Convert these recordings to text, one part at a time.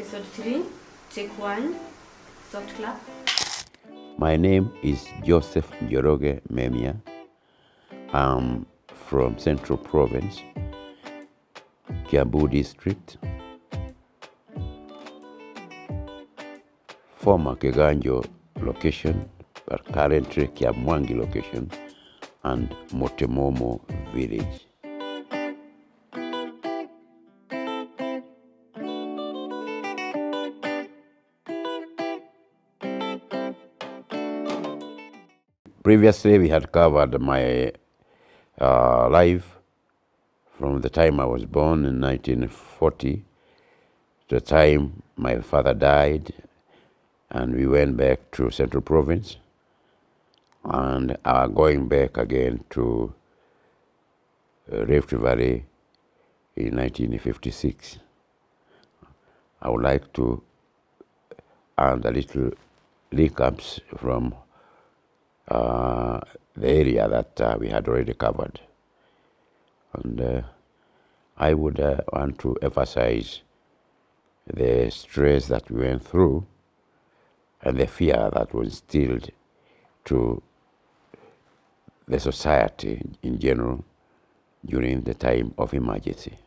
Episode 3, Take 1, Soft Clap. My name is Joseph Njoroge Memia. I'm from Central Province, Kiambu District, former Keganjo location, but currently Kiamwangi location, and Motemomo village. Previously, we had covered my life from the time I was born in 1940 to the time my father died, and we went back to Central Province, and are going back again to Rift Valley in 1956. I would like to add a little link-ups from the area that we had already covered. And I would want to emphasize the stress that we went through and the fear that was instilled to the society in general during the time of emergency.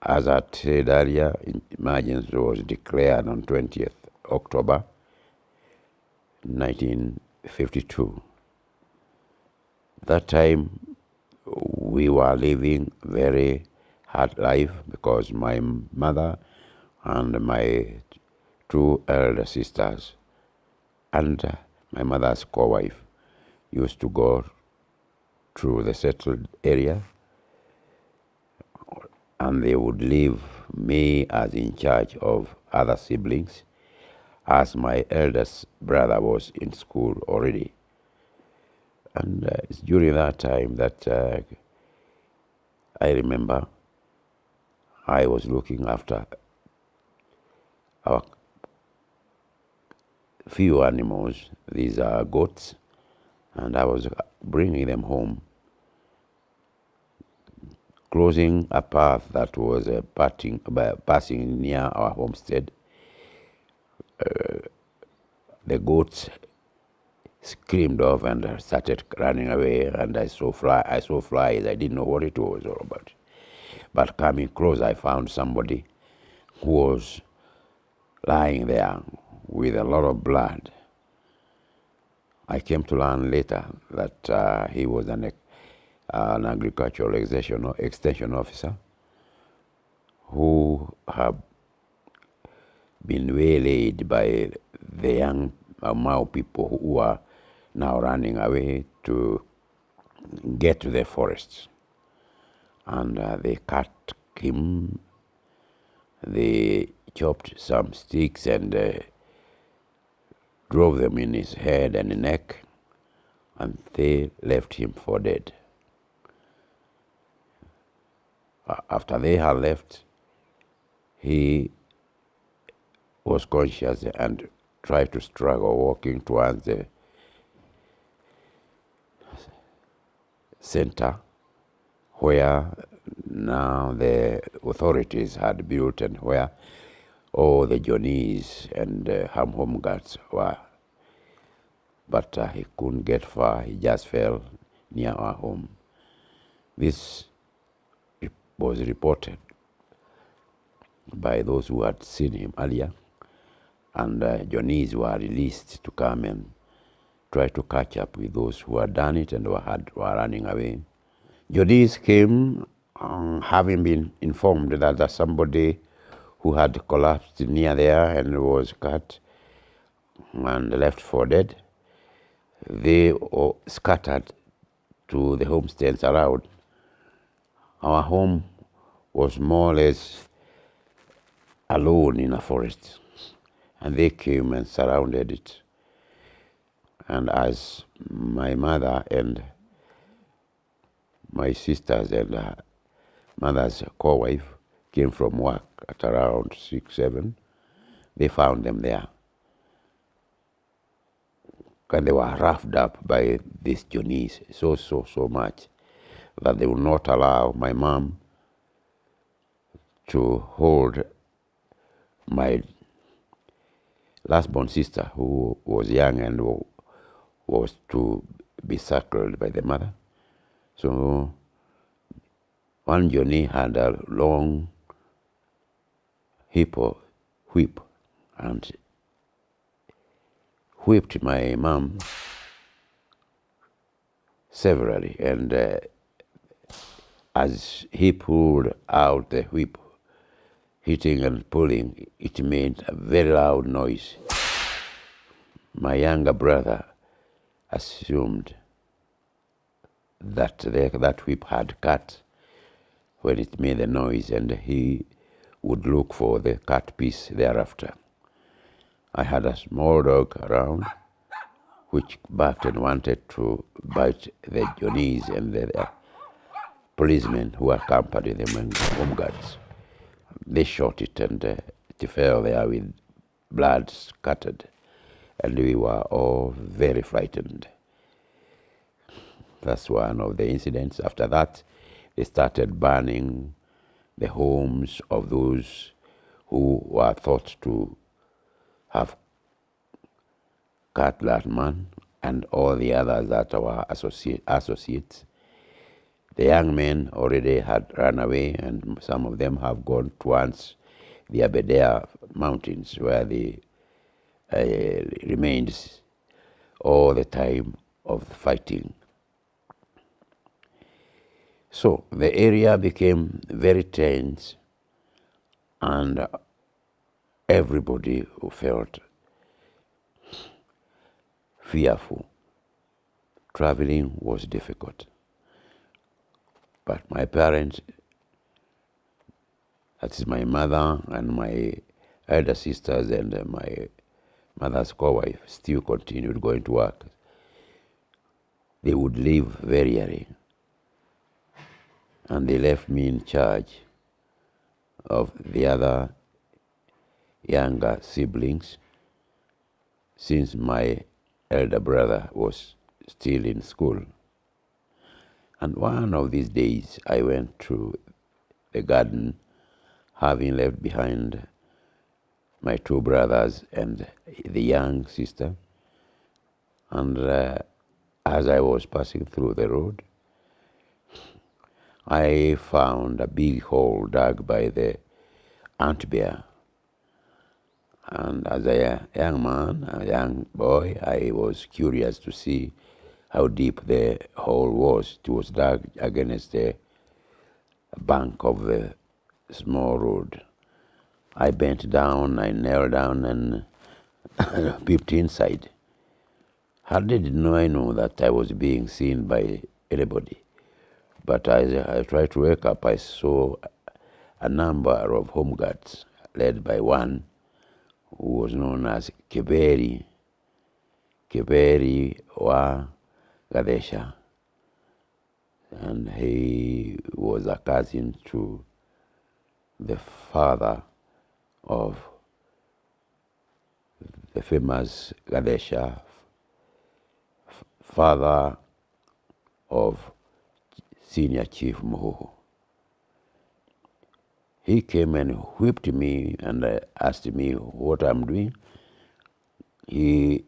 As I said earlier, emergency was declared on 20th October 1952. That time we were living very hard life because my mother and my two elder sisters and my mother's co-wife used to go to the settled area, and they would leave me as in charge of other siblings, as my eldest brother was in school already. And it's during that time that I remember I was looking after our few animals. These are goats, and I was bringing them home, closing a path that was passing near our homestead. The goats screamed off and started running away, and I saw flies. I didn't know what it was all about. But coming close, I found somebody who was lying there with a lot of blood. I came to learn later that he was an agricultural extension officer who had been waylaid by the young Mau people who are now running away to get to the forests. And they cut him, they chopped some sticks and drove them in his head and neck, and they left him for dead. After they had left, he was conscious and tried to struggle walking towards the center where now the authorities had built and where all the Johnnies and home guards were. But he couldn't get far. He just fell near our home. This was reported by those who had seen him earlier, and Johnnies were released to come and try to catch up with those who had done it and were running away. Johnnies came having been informed that there's somebody who had collapsed near there and was cut and left for dead. They all scattered to the homesteads around. Our home was more or less alone in a forest, and they came and surrounded it. And as my mother and my sisters and mother's co-wife came from work at around 6, 7, they found them there. And they were roughed up by these Johnnies so much that they would not allow my mom to hold my last born sister, who was young and was to be circled by the mother. So one Johnny had a long whip and whipped my mom severally, and as he pulled out the whip, hitting and pulling, it made a very loud noise. My younger brother assumed that that whip had cut when it made the noise, and he would look for the cut piece thereafter. I had a small dog around which barked and wanted to bite the Johnnies and the policemen who accompanied them and home guards. They shot it, and it fell there with blood scattered, and we were all very frightened. That's one of the incidents. After that, they started burning the homes of those who were thought to have cut that man, and all the others that were associates. The young men already had run away, and some of them have gone towards the Aberdare mountains, where they remained all the time of the fighting. So the area became very tense, and everybody felt fearful. Traveling was difficult. But my parents, that is my mother and my elder sisters and my mother's co-wife, still continued going to work. They would leave very early, and they left me in charge of the other younger siblings, since my elder brother was still in school. And one of these days I went to the garden, having left behind my two brothers and the young sister. And as I was passing through the road, I found a big hole dug by the ant bear. And as a young man, a young boy, I was curious to see how deep the hole was. It was dug against the bank of the small road. I bent down, I knelt down and peeped inside. Hardly did I know that I was being seen by anybody. But as I tried to wake up, I saw a number of home guards, led by one who was known as Kiberi wa Gadesha. And he was a cousin to the father of the famous Gadesha, father of Senior Chief Muhuhu. He came and whipped me and asked me what I'm doing. He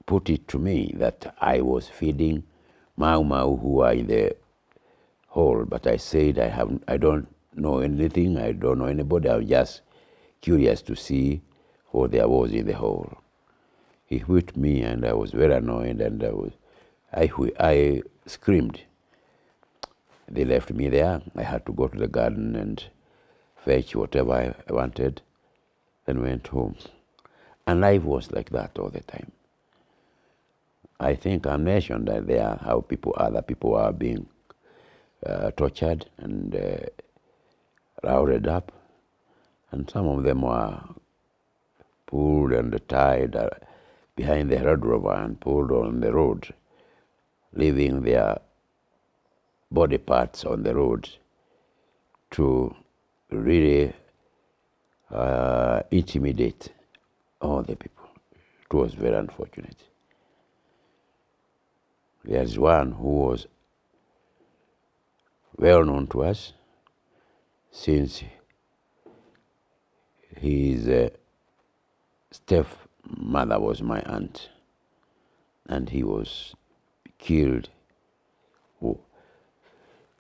put it to me that I was feeding Mau who are in the hole, but I said I don't know anything, I don't know anybody, I'm just curious to see what there was in the hole. He whipped me and I was very annoyed, and I screamed. They left me there. I had to go to the garden and fetch whatever I wanted and went home. And life was like that all the time. I think I mentioned that there how other people are being tortured and rounded up, and some of them were pulled and tied behind the Land Rover and pulled on the road, leaving their body parts on the road to really intimidate all the people. It was very unfortunate. There's one who was well known to us, since he is stepmother was my aunt, and he was killed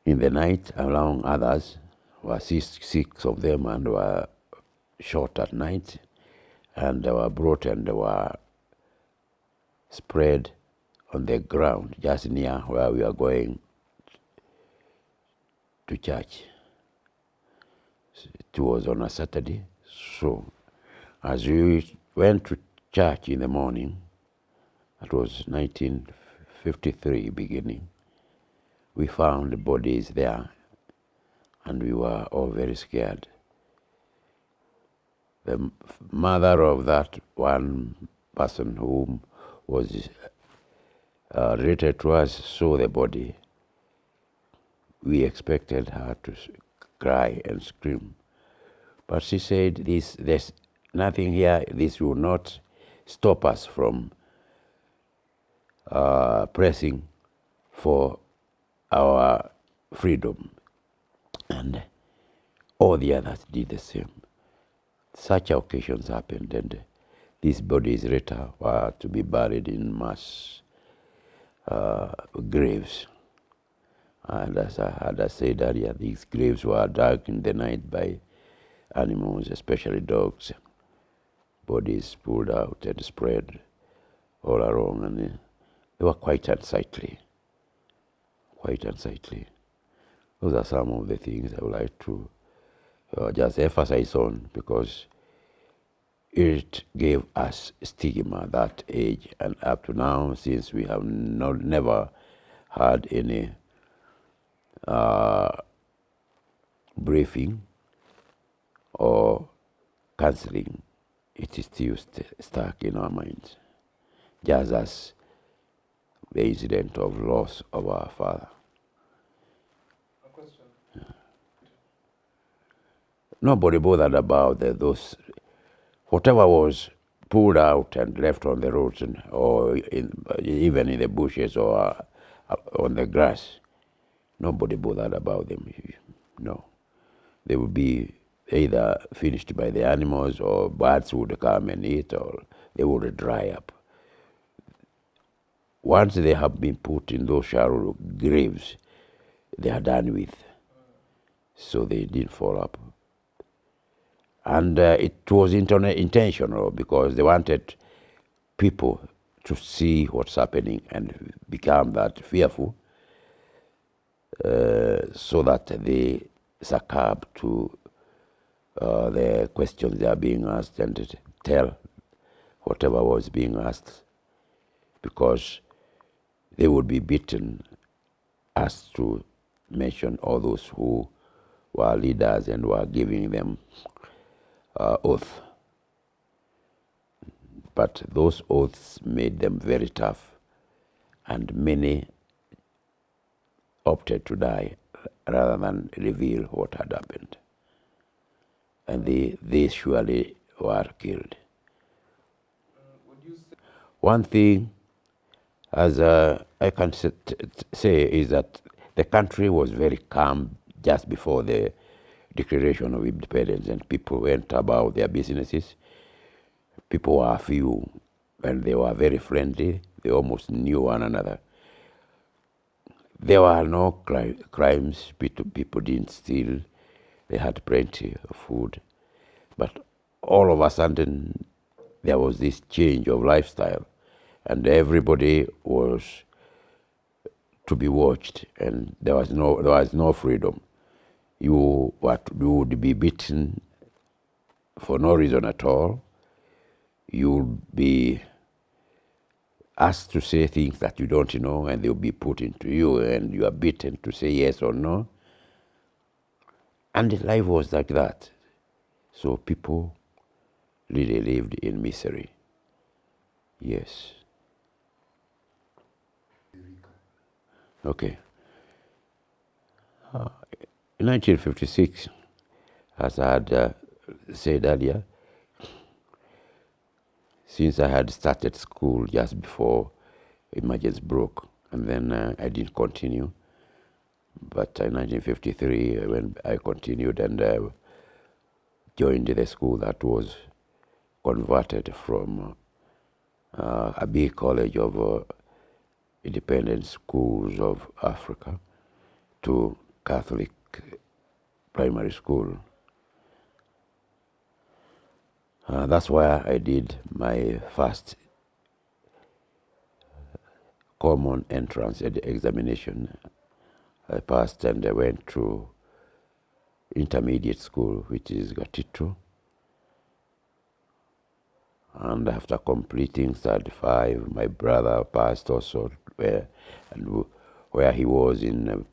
in the night, along others. Were six of them, and were shot at night, and they were brought and they were spread on the ground just near where we are going to church. It was on a Saturday, so as we went to church in the morning, it was 1953 beginning, we found the bodies there, and we were all very scared. The mother of that one person who was related to us saw the body. We expected her to cry and scream, but she said, there's nothing here, this will not stop us from pressing for our freedom. And all the others did the same. Such occasions happened, and these bodies later were to be buried in mass graves. And as I said earlier, these graves were dug in the night by animals, especially dogs. Bodies pulled out and spread all along, and they were quite unsightly. Quite unsightly. Those are some of the things I would like to just emphasize on, because it gave us stigma at that age, and up to now, since we have never had any briefing or counseling, it is still stuck in our minds, just as the incident of loss of our father. A question. Nobody bothered about those, whatever was pulled out and left on the roads, or even in the bushes or on the grass. Nobody bothered about them. No. They would be either finished by the animals, or birds would come and eat, or they would dry up. Once they have been put in those shallow graves, they are done with. So they didn't fall up. And it was intentional, because they wanted people to see what's happening and become that fearful, so that they succumb to the questions they are being asked and tell whatever was being asked, because they would be beaten, asked to mention all those who were leaders and were giving them oath. But those oaths made them very tough, and many opted to die rather than reveal what had happened. And they surely were killed. Would you say One thing, as I can say, is that the country was very calm just before the declaration of independence, and people went about their businesses. People were few, and they were very friendly. They almost knew one another. There were no crimes. People didn't steal. They had plenty of food. But all of a sudden, there was this change of lifestyle, and everybody was to be watched, and there was no freedom. You would be beaten for no reason at all. You would be asked to say things that you don't know, and they'll be put into you, and you are beaten to say yes or no. And life was like that. So people really lived in misery. Yes. Okay. In 1956, as I had said earlier, since I had started school just before emergency broke, and then I didn't continue. But in 1953, when I continued and joined the school that was converted from a big college of independent schools of Africa to Catholic primary school. That's where I did my first common entrance examination. I passed and I went to intermediate school, which is Gatito. And after completing 35, my brother passed also where he was in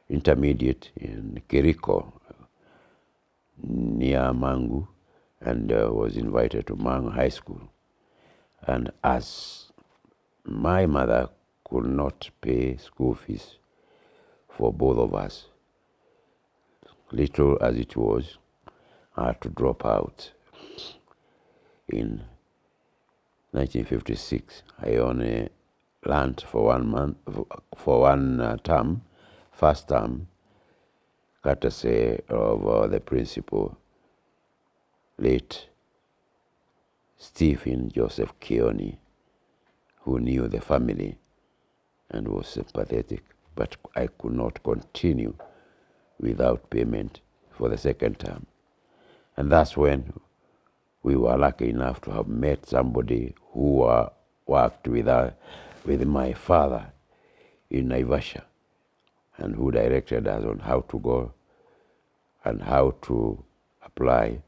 intermediate in Kiriko, near Mangu, and was invited to Mangu High School. And as my mother could not pay school fees for both of us, little as it was, I had to drop out. In 1956, I only learned for 1 month, for one term, first term, courtesy of the principal, late Stephen Joseph Keoni, who knew the family and was sympathetic, but I could not continue without payment for the second term. And that's when we were lucky enough to have met somebody who worked with my father in Naivasha, and who directed us on how to go and how to apply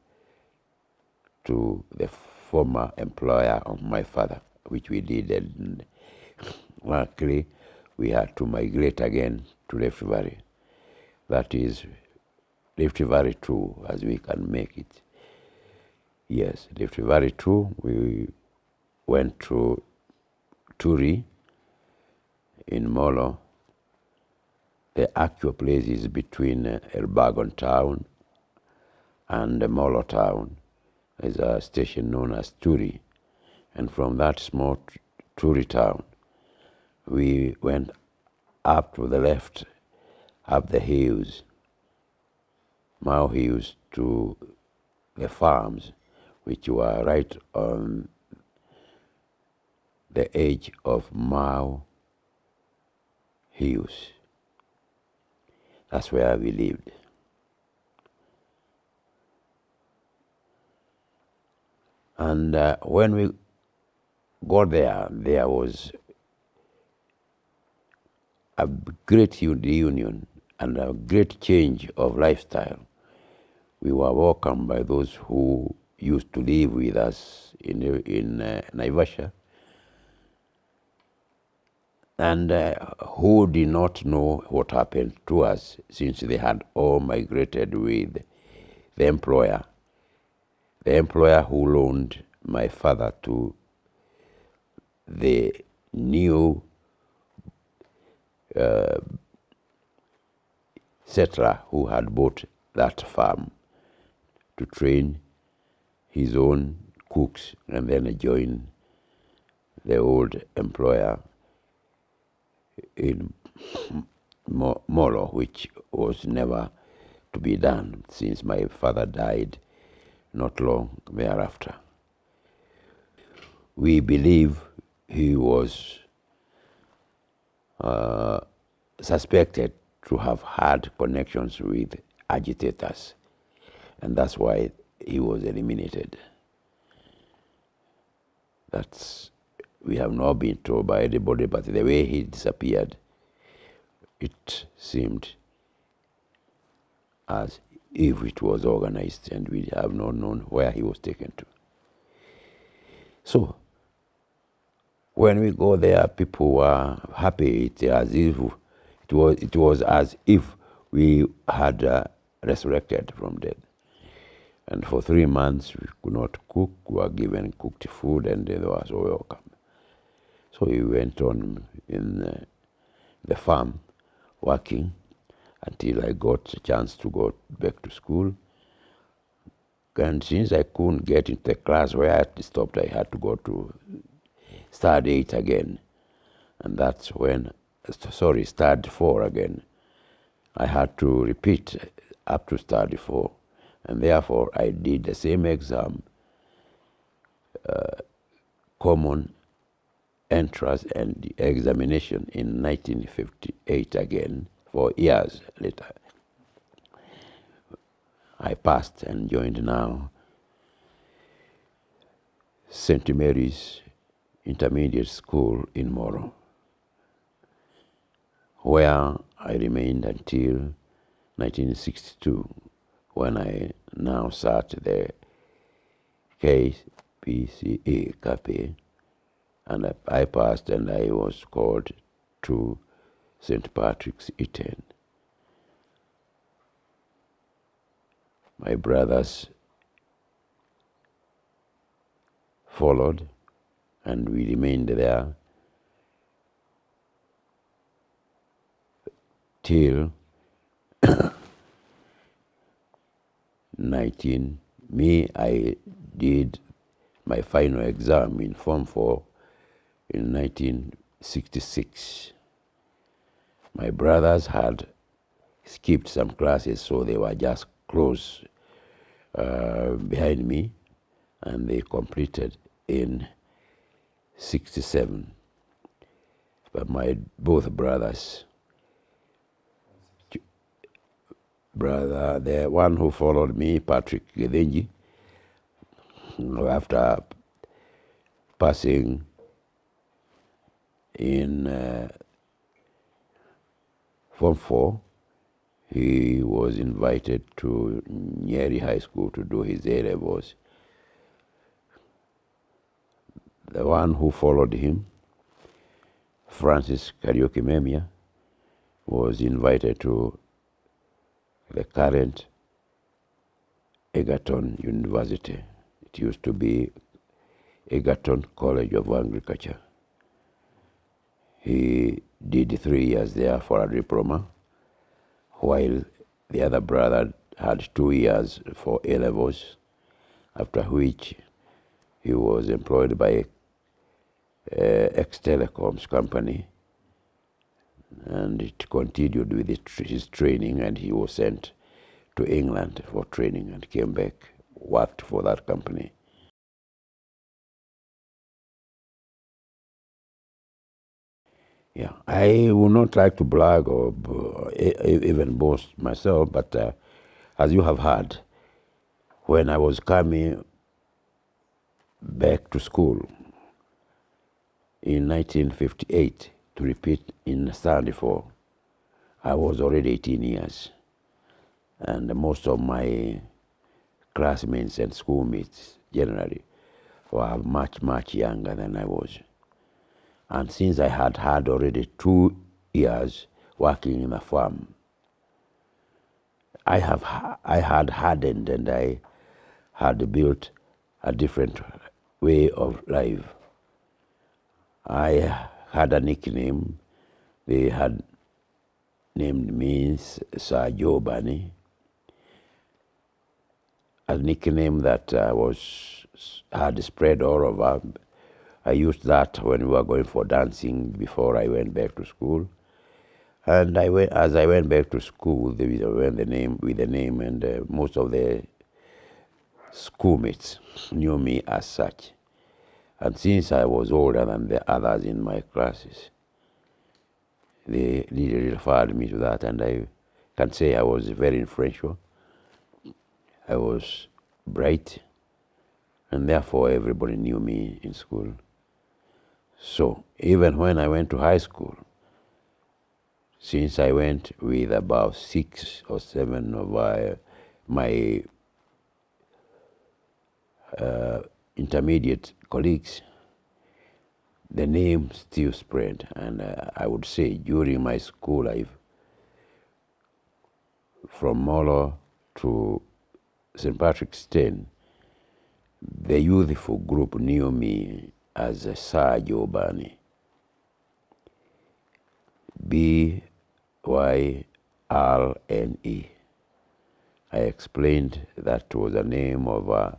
to the former employer of my father, which we did. And luckily, we had to migrate again to Rift Valley. That is Rift Valley 2, as we can make it. Yes, Rift Valley 2, we went to Turi in Molo. The actual place is between Elbagon town and Molo town. There's a station known as Turi. And from that small Turi town, we went up to the left, up the hills, Mau Hills, to the farms, which were right on the edge of Mau Hills. That's where we lived. And when we got there, there was a great reunion and a great change of lifestyle. We were welcomed by those who used to live with us in Naivasha, and who did not know what happened to us, since they had all migrated with the employer who loaned my father to the new settler who had bought that farm to train his own cooks, and then join the old employer in Molo, which was never to be done, since my father died not long thereafter. We believe he was suspected to have had connections with agitators, and that's why he was eliminated. We have not been told by anybody, but the way he disappeared, it seemed as if it was organized, and we have not known where he was taken to. So, when we go there, people were happy. It was as if we had resurrected from death. And for 3 months, we could not cook. We were given cooked food, and they were so welcome. So we went on in the farm, working, until I got a chance to go back to school. And since I couldn't get into the class where I had stopped, I had to go to Start 8 again. And that's when, Start 4 again. I had to repeat up to Start 4. And therefore, I did the same exam common entrance and examination in 1958 again, 4 years later. I passed and joined now St. Mary's Intermediate School in Moro, where I remained until 1962, when I now sat the KPCE, KPE, and I passed and I was called to St. Patrick's Eton. My brothers followed and we remained there till I did my final exam in Form 4 in 1966. My brothers had skipped some classes, so they were just close behind me, and they completed in 67. But my both brothers, the one who followed me, Patrick Gedenji, after passing in Form 4, he was invited to Nyeri High School to do his A-levels. The one who followed him, Francis Kariuki Memia, was invited to the current Egerton University. It used to be Egerton College of Agriculture. He did 3 years there for a diploma, while the other brother had 2 years for A-levels, after which he was employed by ex-telecoms company, and it continued with his training, and he was sent to England for training and came back, worked for that company. Yeah, I would not like to brag or even boast myself, but as you have heard, when I was coming back to school in 1958 to repeat in Standard 4, I was already 18 years, and most of my classmates and schoolmates generally were much, much younger than I was. And since I had had already 2 years working in a farm, I had hardened and I had built a different way of life. I had a nickname. They had named me Sir Joe Bunny, a nickname that had spread all over. I used that when we were going for dancing before I went back to school. And as I went back to school with the name, and most of the schoolmates knew me as such. And since I was older than the others in my classes, they really referred me to that, and I can say I was very influential. I was bright, and therefore everybody knew me in school. So even when I went to high school, since I went with about 6 or 7 of my intermediate colleagues, the name still spread. And I would say during my school life, from Molo to St. Patrick's 10, the youthful group knew me as Sir Joe Bunny. BYRNE. I explained that was the name of a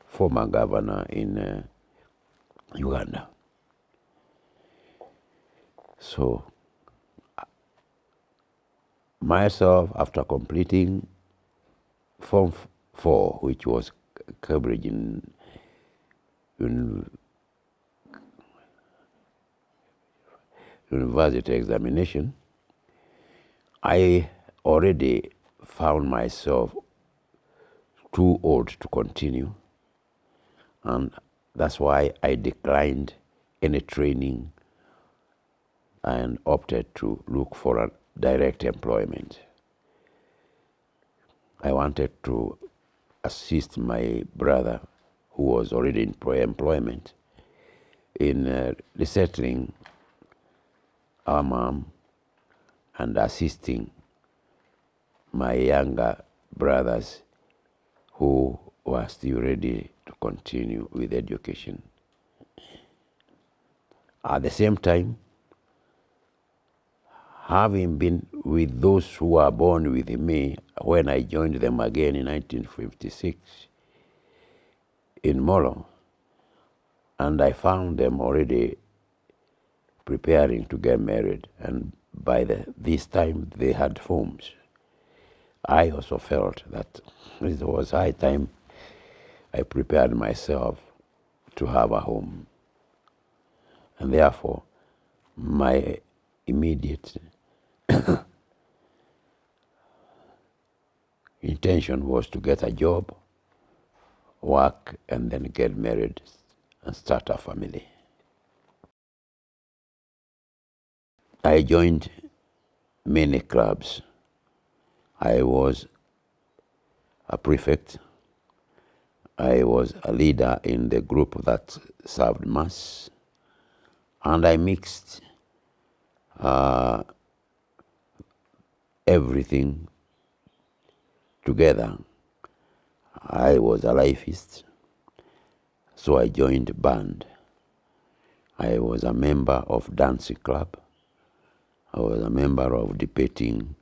former governor in Uganda. So, myself, after completing Form 4, which was Cambridge in university examination, I already found myself too old to continue, and that's why I declined any training and opted to look for a direct employment. I wanted to assist my brother, who was already in employment, in resettling our mom and assisting my younger brothers who were still ready to continue with education. At the same time, having been with those who were born with me when I joined them again in 1956 in Molo, and I found them already preparing to get married, and by this time they had homes. I also felt that it was high time I prepared myself to have a home. And therefore, my immediate intention was to get a job, work, and then get married and start a family. I joined many clubs. I was a prefect. I was a leader in the group that served mass, and I mixed everything together. I was a lifeist, so I joined band. I was a member of dancing club. I was a member of debating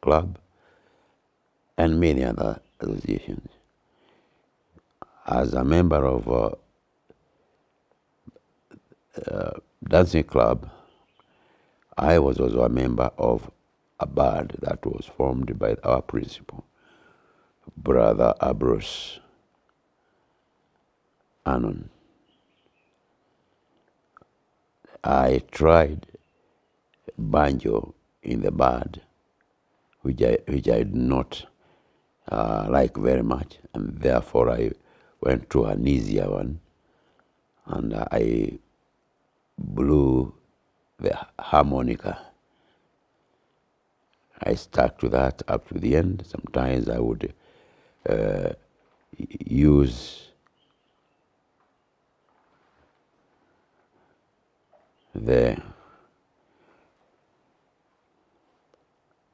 club and many other associations. As a member of dancing club, I was also a member of a band that was formed by our principal, Brother Ambrose Anon. I tried banjo in the band, which I did not like very much, and therefore I went to an easier one, and I blew the harmonica. I stuck to that up to the end. Sometimes I would use the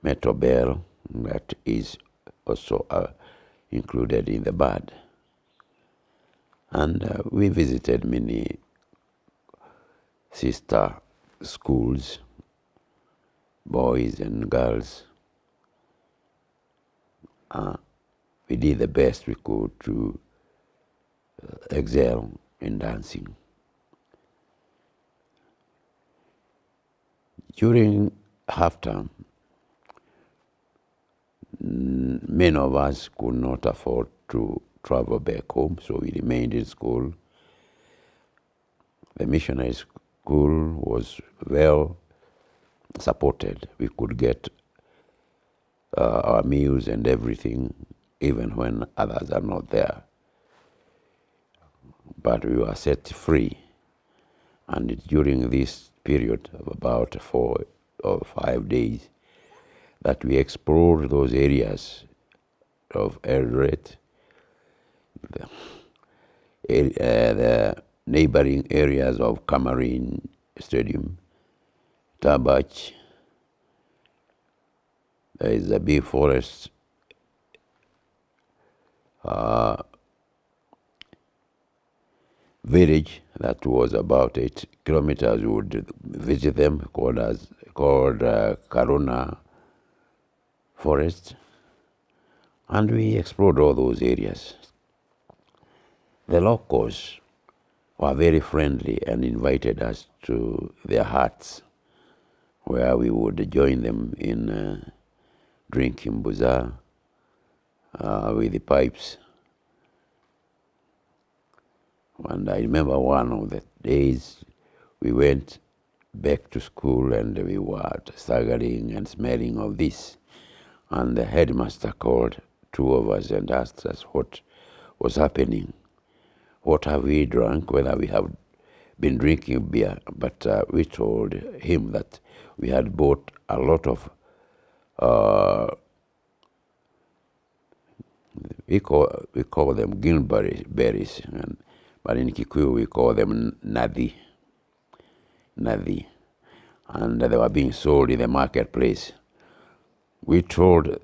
metal bell that is also included in the band. And we visited many sister schools, boys and girls. We did the best we could to excel in dancing. During half-term, many of us could not afford to travel back home, so we remained in school. The missionary school was well supported. We could get our meals and everything, even when others are not there. But we were set free. And during this period of about 4 or 5 days, that we explored those areas of Eldoret, the neighboring areas of Camarine Stadium, Tabach. There is a big forest village that was about 8 kilometers. We would visit them, called Karuna Forest, and we explored all those areas. The locals were very friendly and invited us to their huts, where we would join them in drinking buza with the pipes. And I remember one of the days we went back to school and we were staggering and smelling of this. And the headmaster called two of us and asked us what was happening. What have we drunk, whether we have been drinking beer. But we told him that we had bought a lot of, we call them gilberry berries, but in Kikuyu we call them nathi, and they were being sold in the marketplace. We told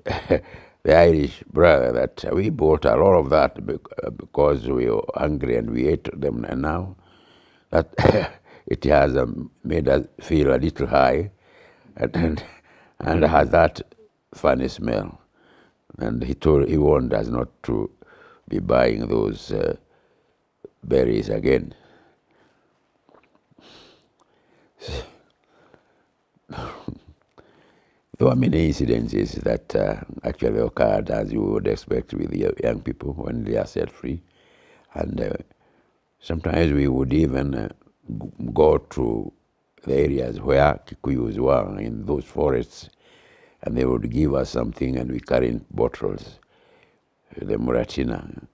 the Irish brother that we bought a lot of that because we were hungry and we ate them, and now that it has made us feel a little high and has that funny smell. And he warned us not to be buying those berries again. There were many incidences that actually occurred, as you would expect with young people when they are set free. And sometimes we would even go to the areas where Kikuyus were, in those forests, and they would give us something and we carried bottles, the Muratina,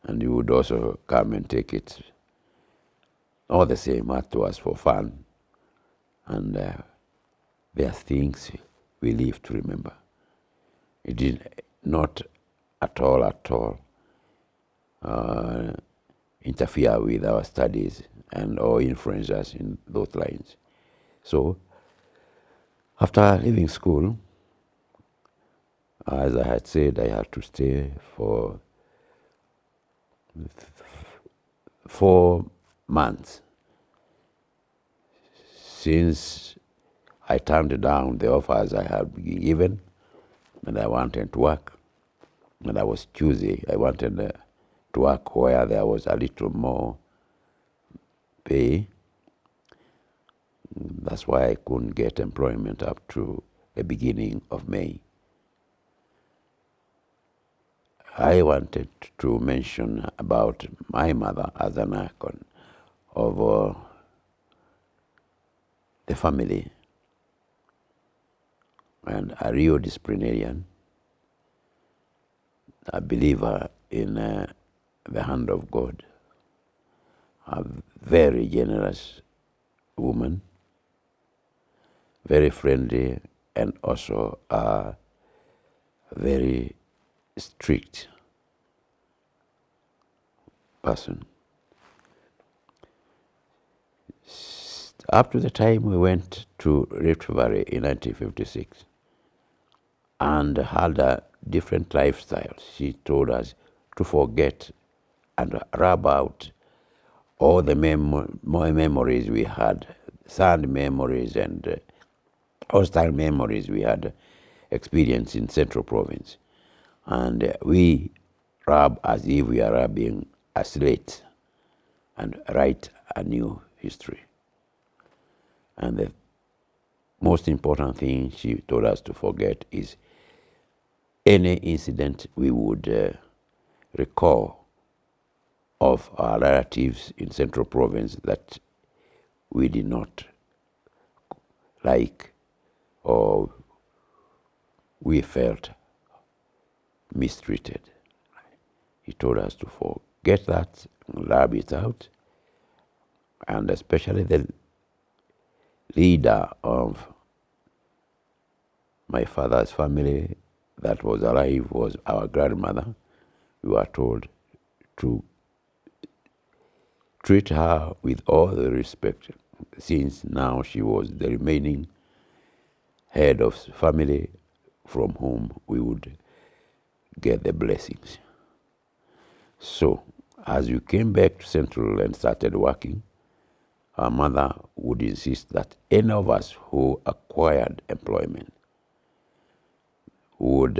and you would also come and take it. All the same, that was for fun. And there are things we live to remember. It did not at all interfere with our studies and or influence us in those lines. So, after leaving school, as I had said, I had to stay for 4 months since I turned down the offers I had been given, and I wanted to work. And I was choosy. I wanted to work where there was a little more pay. That's why I couldn't get employment up to the beginning of May. I wanted to mention about my mother as an icon of the family, and a real disciplinarian, a believer in the hand of God, a very generous woman, very friendly, and also a very strict person. Up to the time we went to Rift Valley in 1956 and had a different lifestyle, she told us to forget and rub out all the memories we had, sad memories and hostile memories we had experienced in Central Province. And we rub as if we are rubbing a slate and write a new history. And the most important thing she told us to forget is any incident we would recall of our relatives in Central Province that we did not like or we felt mistreated. He told us to forget that, rub it out, and especially the leader of my father's family that was alive was our grandmother. We were told to treat her with all the respect, since now she was the remaining head of family from whom we would get the blessings. So, as we came back to Central and started working, our mother would insist that any of us who acquired employment would,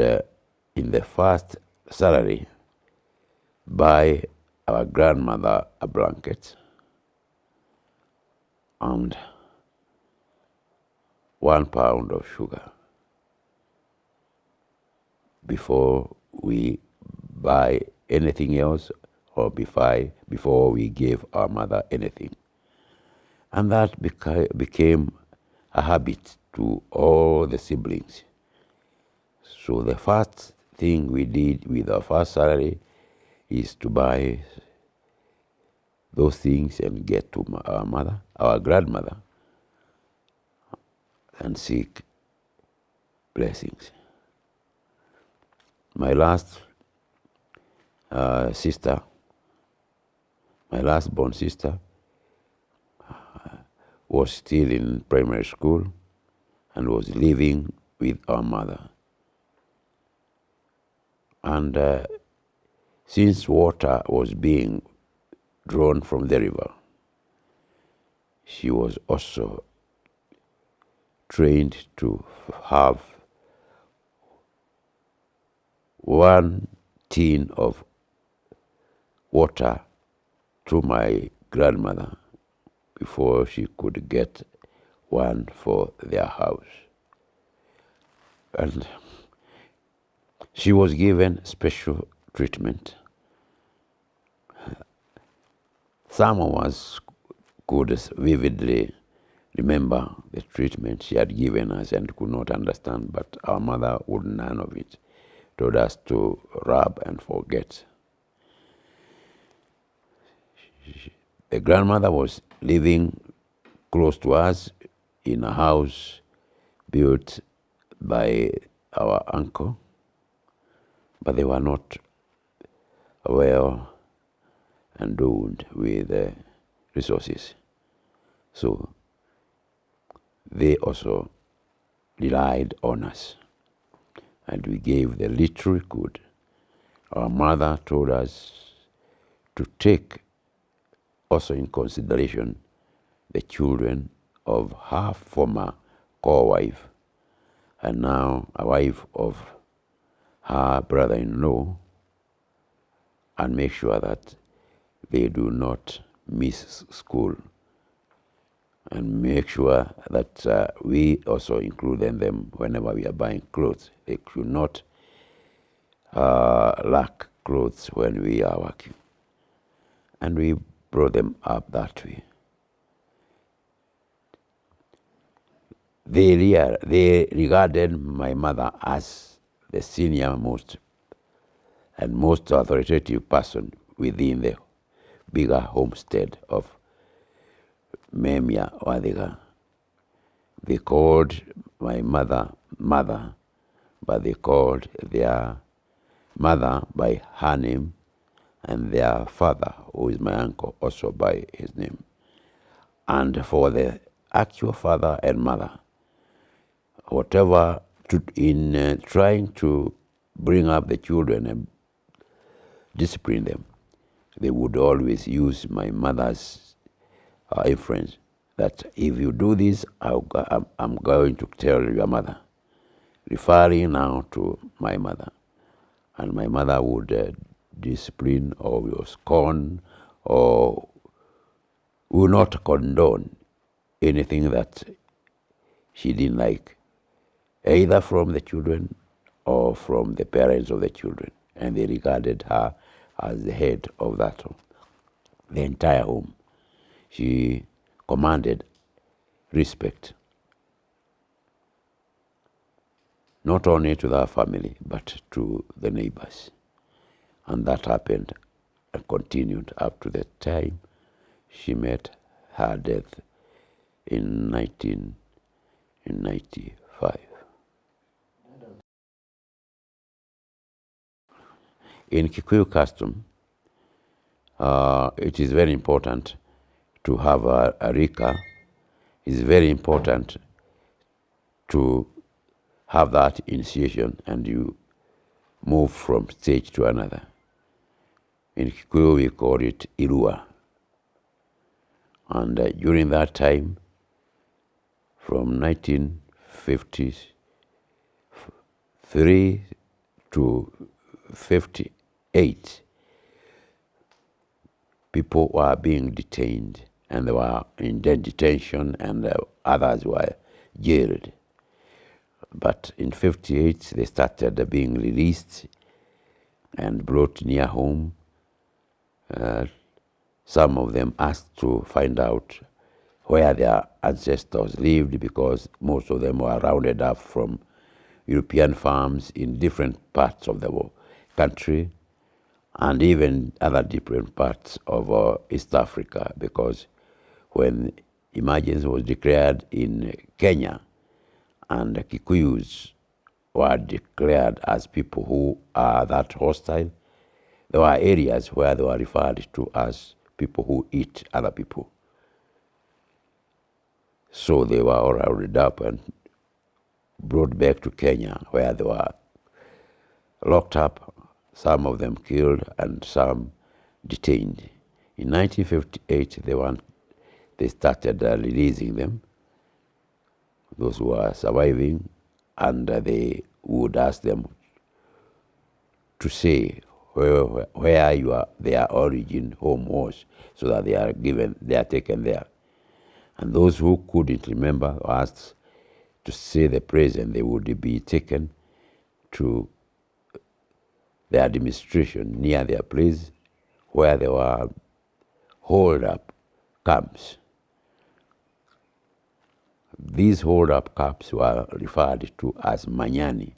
in the first salary, buy our grandmother a blanket and 1 pound of sugar before we buy anything else or before we gave our mother anything. And that became a habit to all the siblings. So the first thing we did with our first salary is to buy those things and get to our mother, our grandmother, and seek blessings. My last sister, my last born sister, was still in primary school and was living with our mother. And since water was being drawn from the river, she was also trained to have 1 tin of water to my grandmother before she could get one for their house. And she was given special treatment. Some of us could vividly remember the treatment she had given us and could not understand, but our mother would none of it. Told us to rub and forget. The grandmother was living close to us in a house built by our uncle, but they were not well endowed with resources. So they also relied on us, and we gave the little we could. Our mother told us to take also in consideration the children of her former co-wife and now a wife of her brother-in-law, and make sure that they do not miss school, and make sure that we also include in them whenever we are buying clothes. They should not lack clothes when we are working. And we brought them up that way. They regarded my mother as the senior most and most authoritative person within the bigger homestead of Memia Wadhiga. They called my mother, but they called their mother by her name, and their father, who is my uncle, also by his name. And for the actual father and mother, whatever, in trying to bring up the children and discipline them, they would always use my mother's influence, that if you do this, I'm going to tell your mother, referring now to my mother. And my mother would discipline or will scorn or will not condone anything that she didn't like, either from the children or from the parents of the children. And they regarded her as the head of that home, the entire home. She commanded respect, not only to the family, but to the neighbors. And that happened and continued up to the time she met her death in 1995. In Kikuyu custom, it is very important to have a rika. It's very important to have that initiation, and you move from stage to another. In Kikuyu, we call it Irua. And during that time, from 1953 to 58, people were being detained, and they were in detention, and others were jailed. But in 58, they started being released and brought near home Some of them asked to find out where their ancestors lived, because most of them were rounded up from European farms in different parts of the country, and even other different parts of East Africa, because when emergency was declared in Kenya and the Kikuyus were declared as people who are that hostile, there were areas where they were referred to as people who eat other people. So they were all rounded up and brought back to Kenya, where they were locked up, some of them killed and some detained. In 1958, they started releasing them, those who were surviving, and they would ask them to say where their origin home was, so that they are taken there. And those who couldn't remember or asked to say the present, they would be taken to the administration near their place, where there were hold-up camps. These hold-up camps were referred to as Manyani.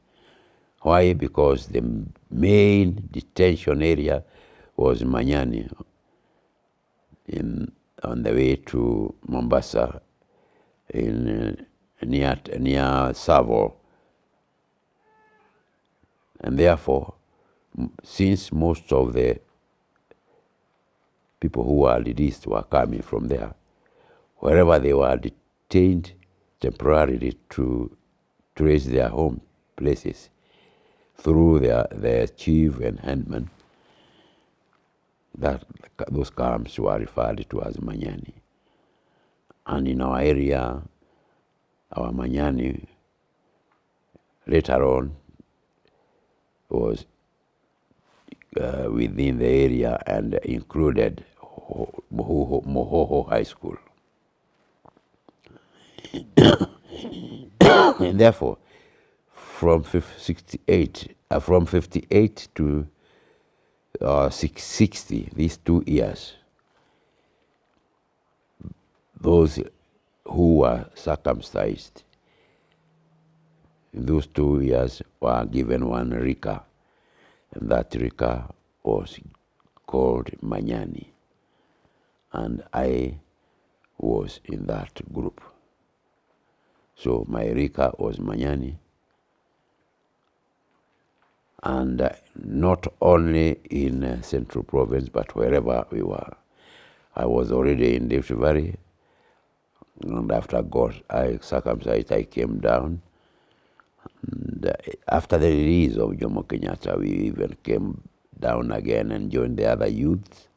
Why? Because the main detention area was Manyani, on the way to Mombasa, near Savo. And therefore, since most of the people who were released were coming from there, wherever they were detained temporarily to trace their home places through their chief and headman, those camps were referred to as Manyani. And in our area, our Manyani later on was within the area and included Mohoho High School. And therefore, from 58 to 660, these 2 years, those who were circumcised in those 2 years were given one Rika, and that Rika was called Manyani, and I was in that group. So my Rika was Manyani, and not only in Central Province, but wherever we were. I was already in Rift Valley, and after I circumcised, I came down. And after the release of Jomo Kenyatta, we even came down again and joined the other youths,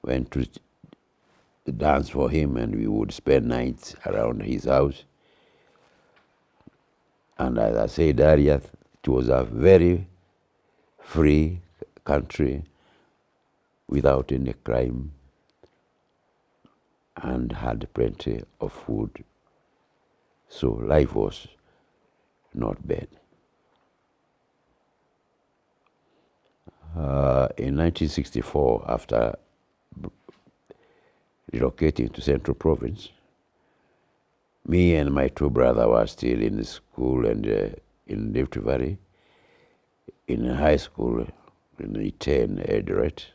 went to dance for him, and we would spend nights around his house. And as I said earlier, it was a very free country without any crime, and had plenty of food. So life was not bad. In 1964, after relocating to Central Province, me and my 2 brothers were still in school and in Rift Valley, in high school in Iten, Eldoret.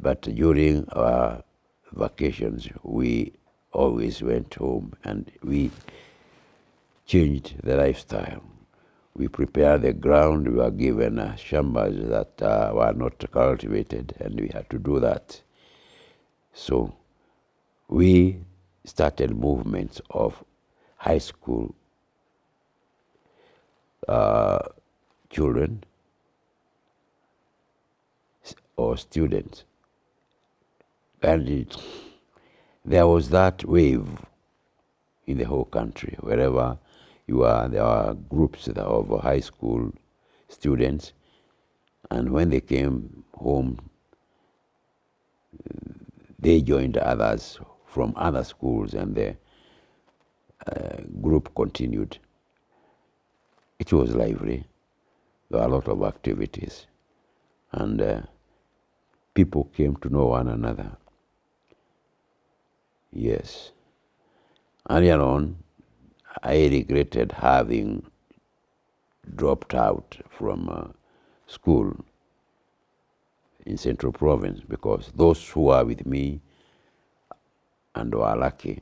But during our vacations, we always went home, and we changed the lifestyle. We prepared the ground. We were given shambas that were not cultivated, and we had to do that. So we started movements of high school children or students. And there was that wave in the whole country. Wherever you are, there are groups of high school students, and when they came home, they joined others from other schools, and the group continued. It was lively. There were a lot of activities. and people came to know one another. Yes. Earlier on, I regretted having dropped out from school in Central Province, because those who were with me and were lucky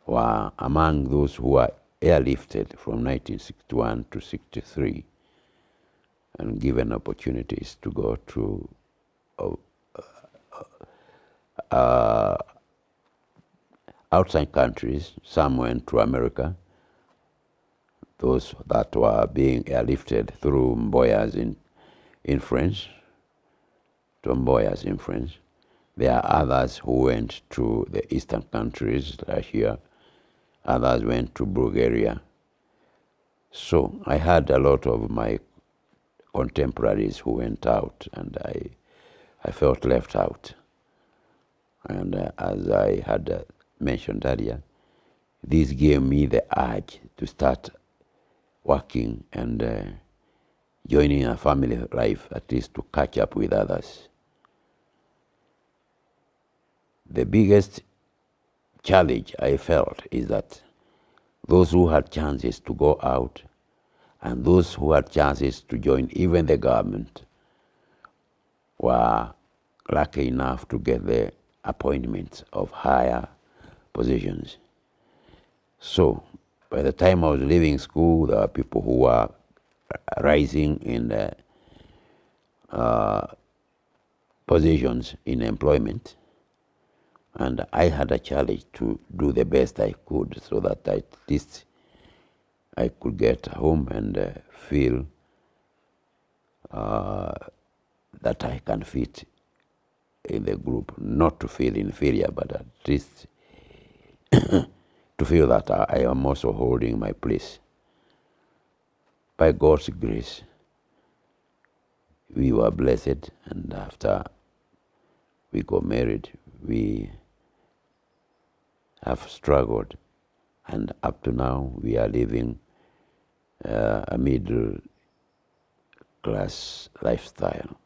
were among those who were airlifted from 1961 to 63 and given opportunities to go to outside countries. Some went to America. Those that were being airlifted through Mboyas in French, to Mboyas in French. There are others who went to the eastern countries, Russia. Others went to Bulgaria. So I had a lot of my contemporaries who went out, and I felt left out. And as I had mentioned earlier, this gave me the urge to start working and joining a family life, at least to catch up with others. The biggest challenge I felt is that those who had chances to go out and those who had chances to join even the government were lucky enough to get the appointments of higher positions. So by the time I was leaving school, there were people who were rising in the positions in employment, and I had a challenge to do the best I could so that at least I could get home and feel that I can fit in the group, not to feel inferior, but at least to feel that I am also holding my place. By God's grace, we were blessed, and after we got married, we have struggled, and up to now we are living a middle class lifestyle.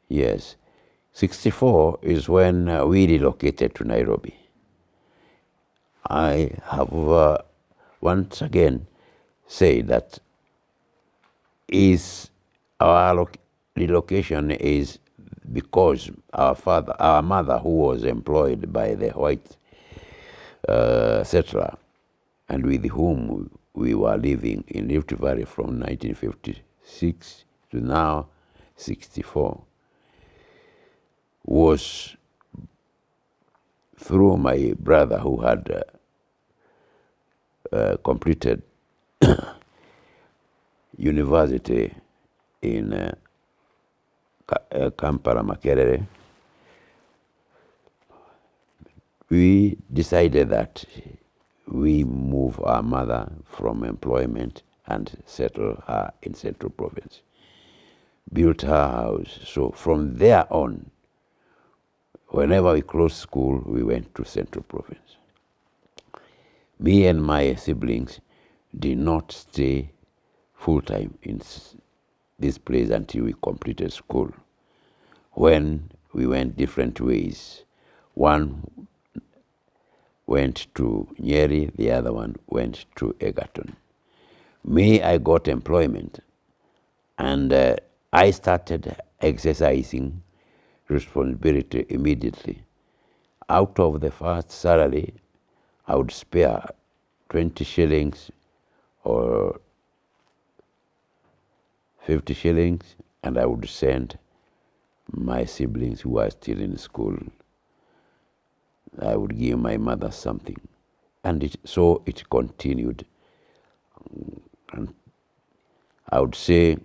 Yes, 64 is when we relocated to Nairobi. I have once again said that our relocation is because our mother, who was employed by the white settler, and with whom we were living in Rift Valley from 1956 to now 64, was through my brother, who had completed university in Kampala, Makerere. We decided that we move our mother from employment and settle her in Central Province. Built her house. So from there on, whenever we closed school, we went to Central Province. Me and my siblings did not stay full-time in this place until we completed school, when we went different ways. One went to Nyeri, the other one went to Egerton. Me, I got employment, and I started exercising responsibility immediately. Out of the first salary, I would spare 20 shillings or 50 shillings, and I would send my siblings who are still in school. I would give my mother something. And so it continued. And I would say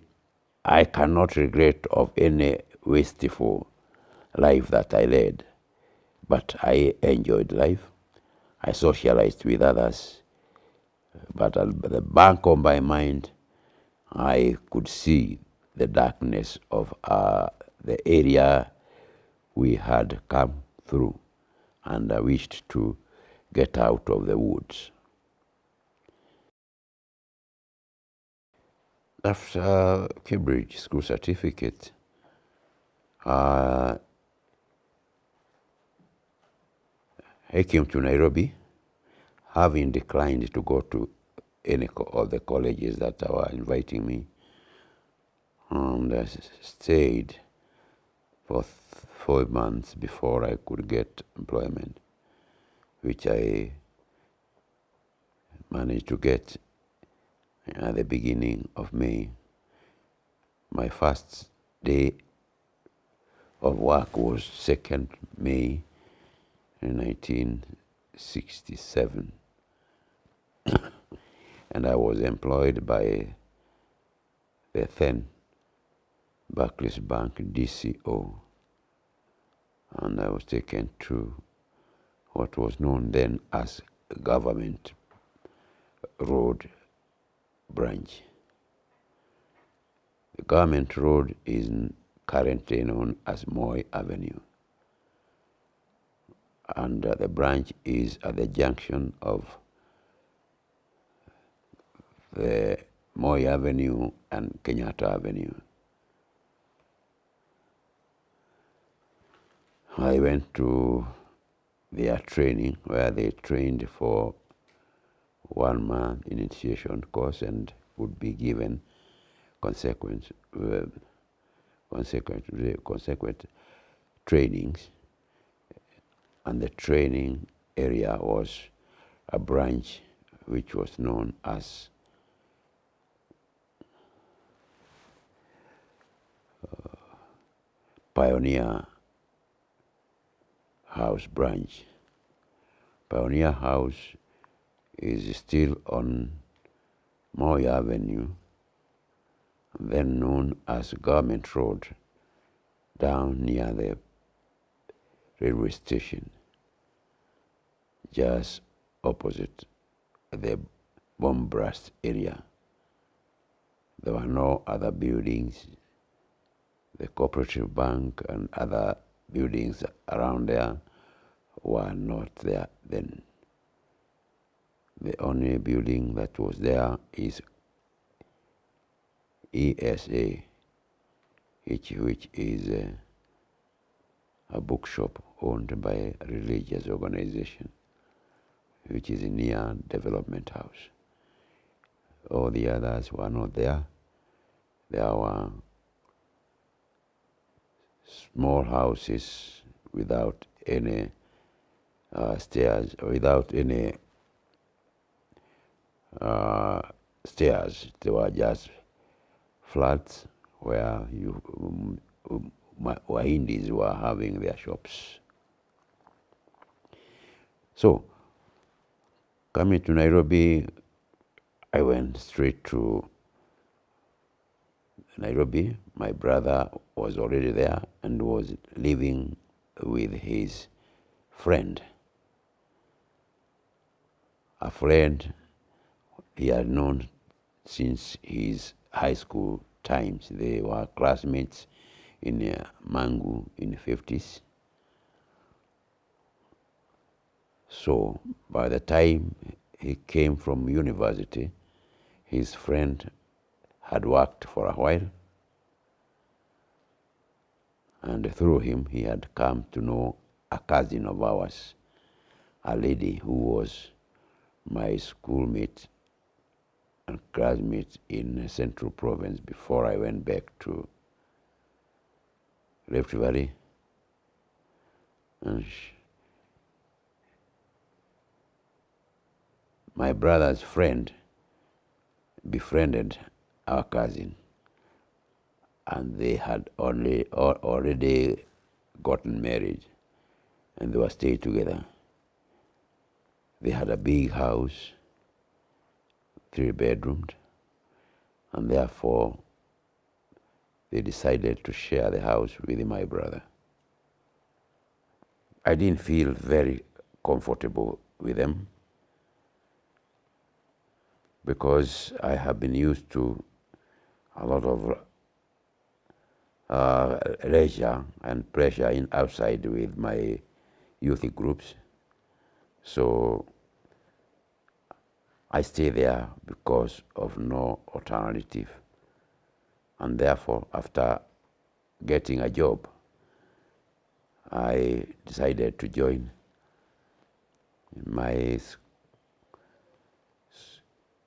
I cannot regret of any wasteful life that I led, but I enjoyed life. I socialized with others, but at the back of my mind, I could see the darkness of the area we had come through, and I wished to get out of the woods. After Cambridge School Certificate, I came to Nairobi, having declined to go to any of the colleges that were inviting me, and I stayed for 4 months before I could get employment, which I managed to get at the beginning of May. My first day of work was 2nd May 1967, and I was employed by the then Barclays Bank DCO, and I was taken to what was known then as Government Road branch. The Government Road is currently known as Moi Avenue, and the branch is at the junction of the Moi Avenue and Kenyatta Avenue. I went to their training where they trained for 1 month initiation course and would be given consequent trainings, and the training area was a branch which was known as Pioneer House branch. Pioneer House is still on Moi Avenue, then known as Government Road, down near the railway station, just opposite the bomb blast area. There were no other buildings. The Cooperative Bank and other buildings around there were not there then. The only building that was there is ESA, which is a bookshop owned by a religious organization, which is near Development House. All the others were not there. There were small houses without any stairs, or without any stairs. They were just flats where Wahindis were having their shops. So, coming to Nairobi, I went straight to Nairobi. My brother was already there and was living with his friend. A friend he had known since his high school times. They were classmates in Mangu in the 50s. So by the time he came from university, his friend had worked for a while, and through him he had come to know a cousin of ours, a lady who was my schoolmate and classmate in Central Province before I went back to Rift Valley. And my brother's friend befriended our cousin, and they had already gotten married, and they were staying together. They had a big house, 3 bedroomed, and therefore they decided to share the house with my brother. I didn't feel very comfortable with them because I have been used to a lot of leisure and pressure in outside with my youth groups. So I stay there because of no alternative. And therefore, after getting a job, I decided to join my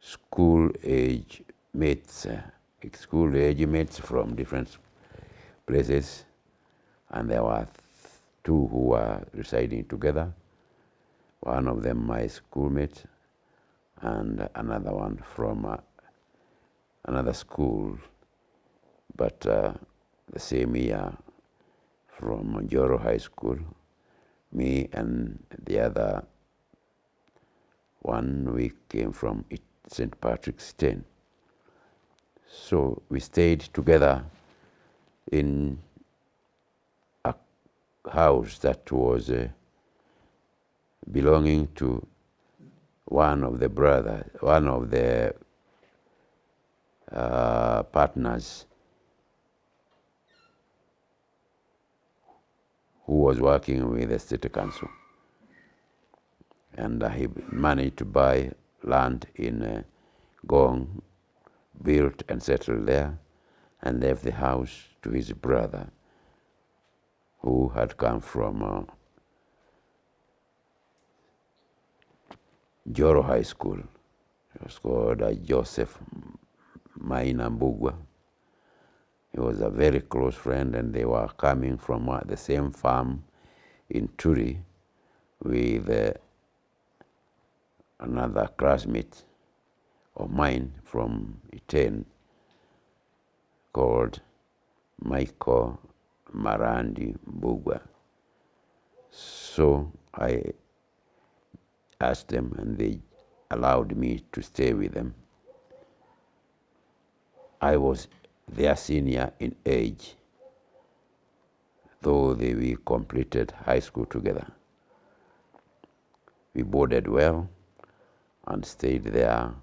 school age mates from different places, and there were two who were residing together. One of them my schoolmate, and another one from another school, but the same year, from Joro High School. Me and the other one, we came from St. Patrick's 10. So we stayed together in a house that was belonging to one of the partners who was working with the city council. And he managed to buy land in Gong, built and settled there, and left the house to his brother, who had come from Joro High School. It was called Joseph Maina Mbugwa. He was a very close friend, and they were coming from the same farm in Turi with another classmate of mine from Iten called Michael Marandi Mbugwa. So I asked them, and they allowed me to stay with them. I was their senior in age, though we completed high school together. We boarded well and stayed there.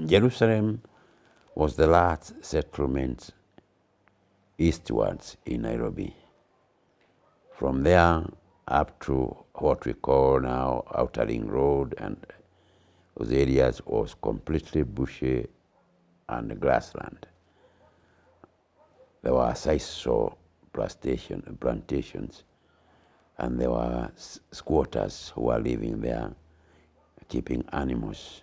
Jerusalem was the last settlement eastwards in Nairobi. From there up to what we call now Outer Ring Road, and those areas was completely bushy and grassland. There were sisal plantations, and there were squatters who were living there, keeping animals.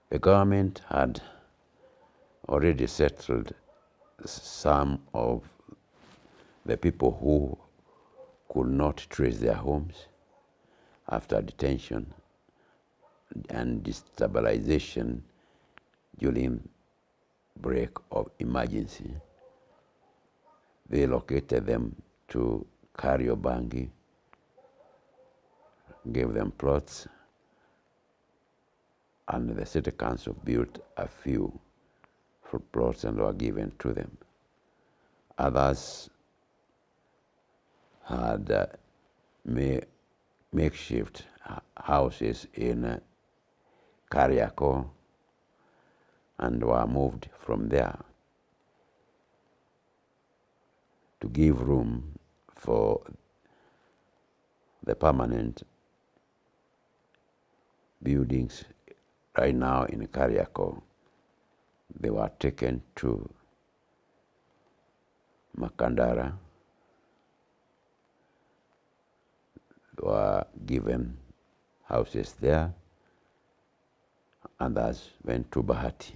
The government had already settled some of the people who could not trace their homes after detention and destabilization during break of emergency. They located them to Kariobangi, gave them plots, and the city council built a few for plots and were given to them. Others had makeshift houses in Kariako and were moved from there to give room for the permanent buildings. Right now in Kariako, they were taken to Makandara, were given houses there. Others went to Bahati.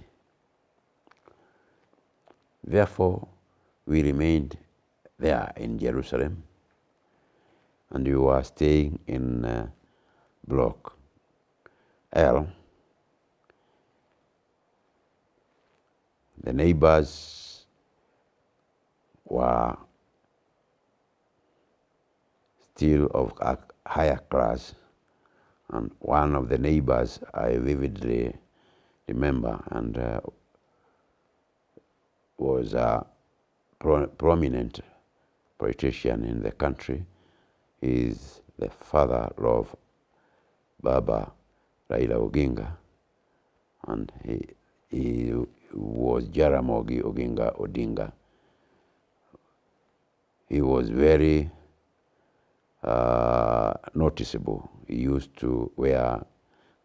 Therefore, we remained there in Jerusalem, and we were staying in Block L. The neighbors were still of a higher class, and one of the neighbors I vividly remember and was a prominent politician in the country, is the father of Baba Raila Oginga, and he was Jaramogi Oginga Odinga. He was very noticeable. He used to wear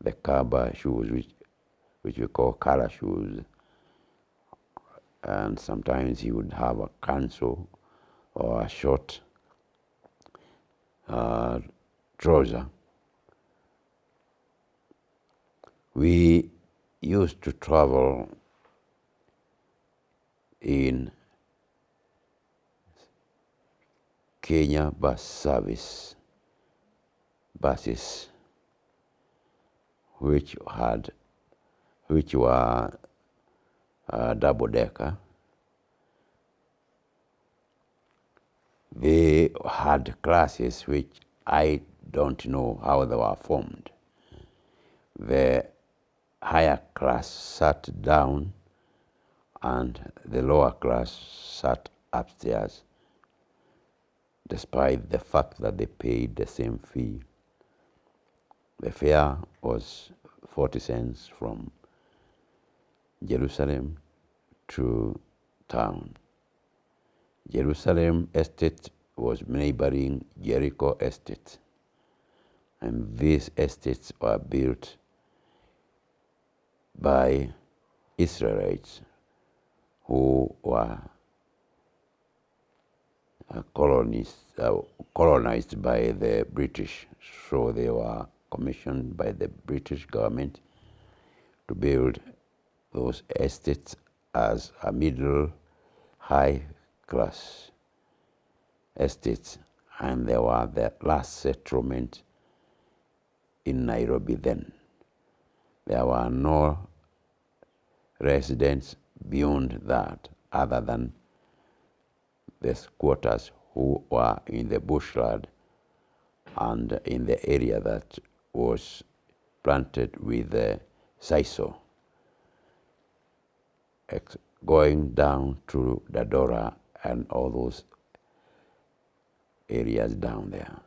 the Kaba shoes, which we call color shoes, and sometimes he would have a kanso or a short trouser. We used to travel in Kenya bus service buses, which were double-decker. They had classes which I don't know how they were formed. The higher class sat down and the lower class sat upstairs, despite the fact that they paid the same fee. The fare was 40 cents from Jerusalem to town. Jerusalem estate was neighboring Jericho estate, and these estates were built by Israelites who were colonized by the British. So they were commissioned by the British government to build those estates as a middle high class estates, and they were the last settlement in Nairobi then. There were no residents beyond that other than the squatters who were in the bushland and in the area that was planted with the sisal, going down to Dadora and all those areas down there.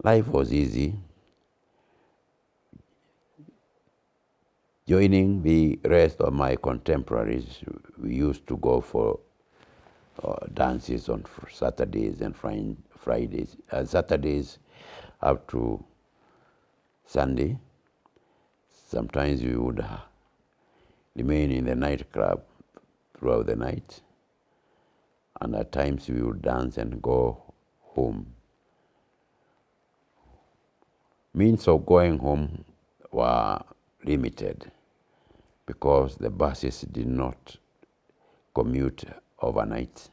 Life was easy. Joining the rest of my contemporaries, we used to go for dances on Saturdays and Fridays, Saturdays up to Sunday. Sometimes we would remain in the nightclub throughout the night, and at times we would dance and go home. Means of going home were limited because the buses did not commute overnight.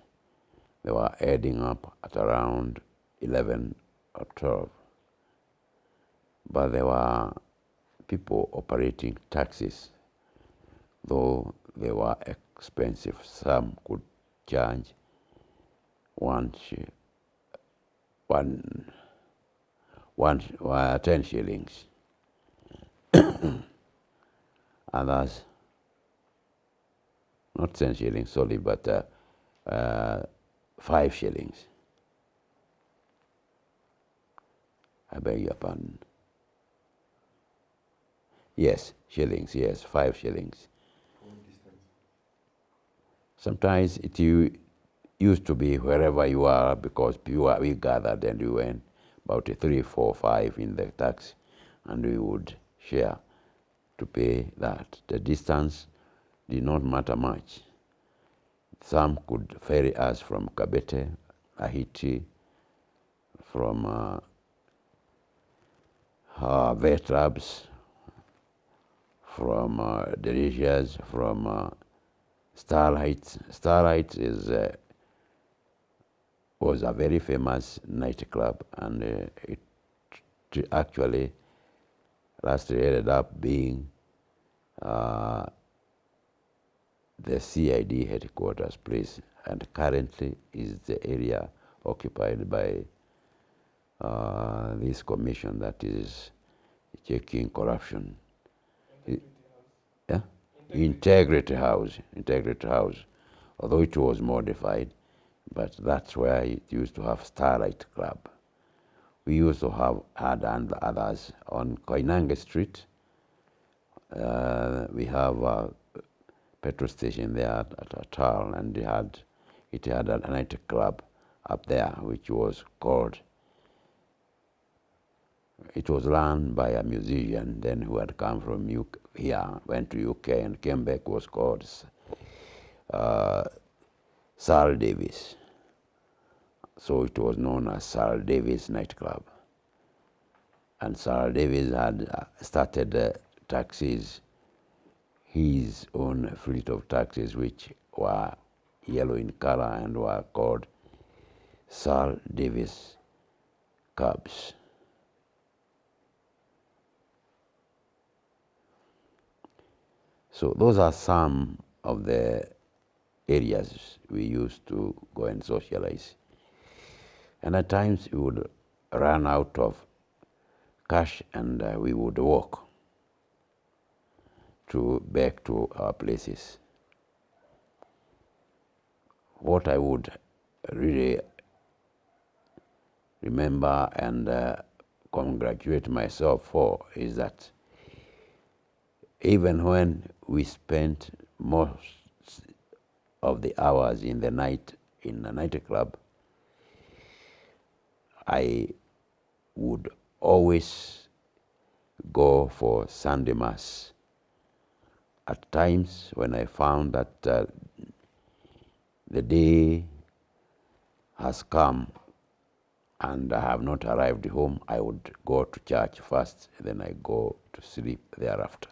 They were adding up at around 11 or 12. But there were people operating taxis, though they were expensive. Some could charge 10 shillings. Others, not 10 shillings solely, but 5 shillings. I beg your pardon. Yes, shillings, yes, 5 shillings. Sometimes it used to be wherever you are, because we gathered and we went about 3, 4, 5 in the taxi, and we would share to pay that. The distance did not matter much. Some could ferry us from Kabete, Ahiti, from Vetlabs, from Delicious, from Starlight. Starlight was a very famous nightclub, and it actually lastly ended up being the CID headquarters place, and currently is the area occupied by this commission that is checking corruption. Integrity House, although it was modified, but that's where it used to have Starlight Club. We used to have others on Koinange Street. We have a petrol station there at Atal, and they had it had a nightclub up there which was called, it was run by a musician then who had come from here, went to UK and came back, was called Sal Davis. So it was known as Sal Davis nightclub. And Sal Davis had started taxis, his own fleet of taxis, which were yellow in color and were called Sal Davis cabs. So those are some of the areas we used to go and socialize. And at times we would run out of cash and we would walk back to our places. What I would really remember and congratulate myself for is that even when we spent most of the hours in the night in a nightclub, I would always go for Sunday Mass. At times when I found that the day has come and I have not arrived home, I would go to church first, then I go to sleep thereafter.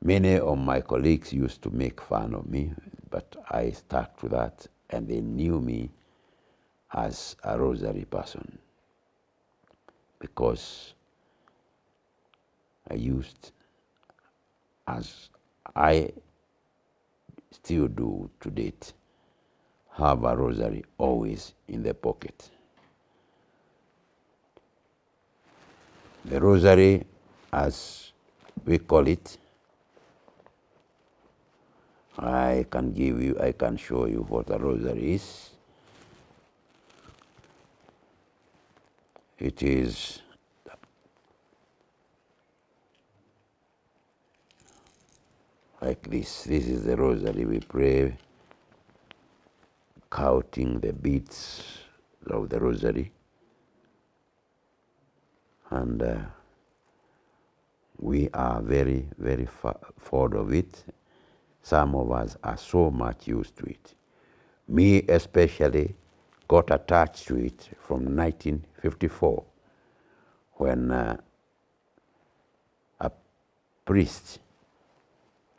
Many of my colleagues used to make fun of me, but I stuck to that, and they knew me as a rosary person because I used, as I still do to date, have a rosary always in the pocket. The rosary, as we call it, I can show you what a rosary is. It is like this. This is the rosary. We pray counting the beads of the rosary. And we are very, very fond of it. Some of us are so much used to it. Me especially got attached to it from 1954 when a priest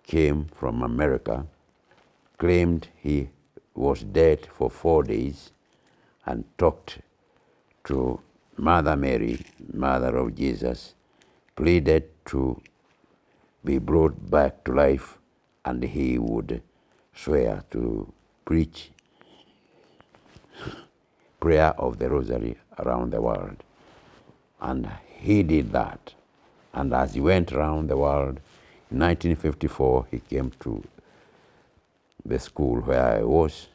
came from America, claimed he was dead for 4 days, and talked to Mother Mary, Mother of Jesus, pleaded to be brought back to life, and he would swear to preach prayer of the rosary around the world. And he did that. And as he went around the world, in 1954, he came to the school where I was,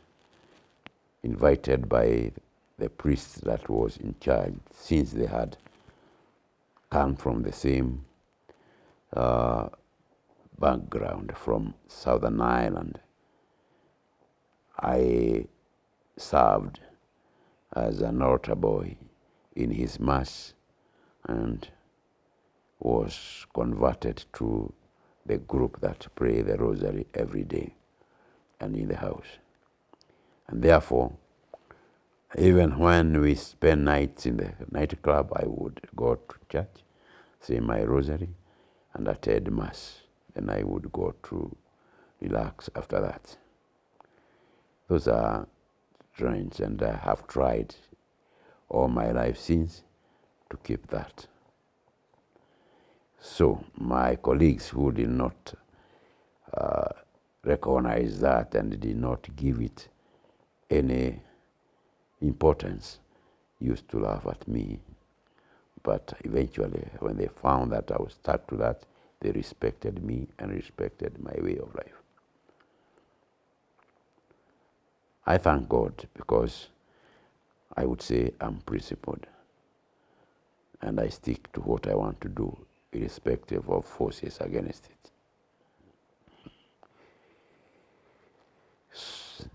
invited by the priest that was in charge, since they had come from the same background from Southern Ireland. I served as an altar boy in his mass and was converted to the group that pray the rosary every day and in the house. And therefore, even when we spend nights in the nightclub, I would go to church, say my rosary, and attend Mass. Then I would go to relax after that. Those are trends, and I have tried all my life since to keep that. So my colleagues who did not recognize that and did not give it any importance used to laugh at me. But eventually, when they found that I was stuck to that, they respected me and respected my way of life. I thank God because I would say I'm principled and I stick to what I want to do, irrespective of forces against it.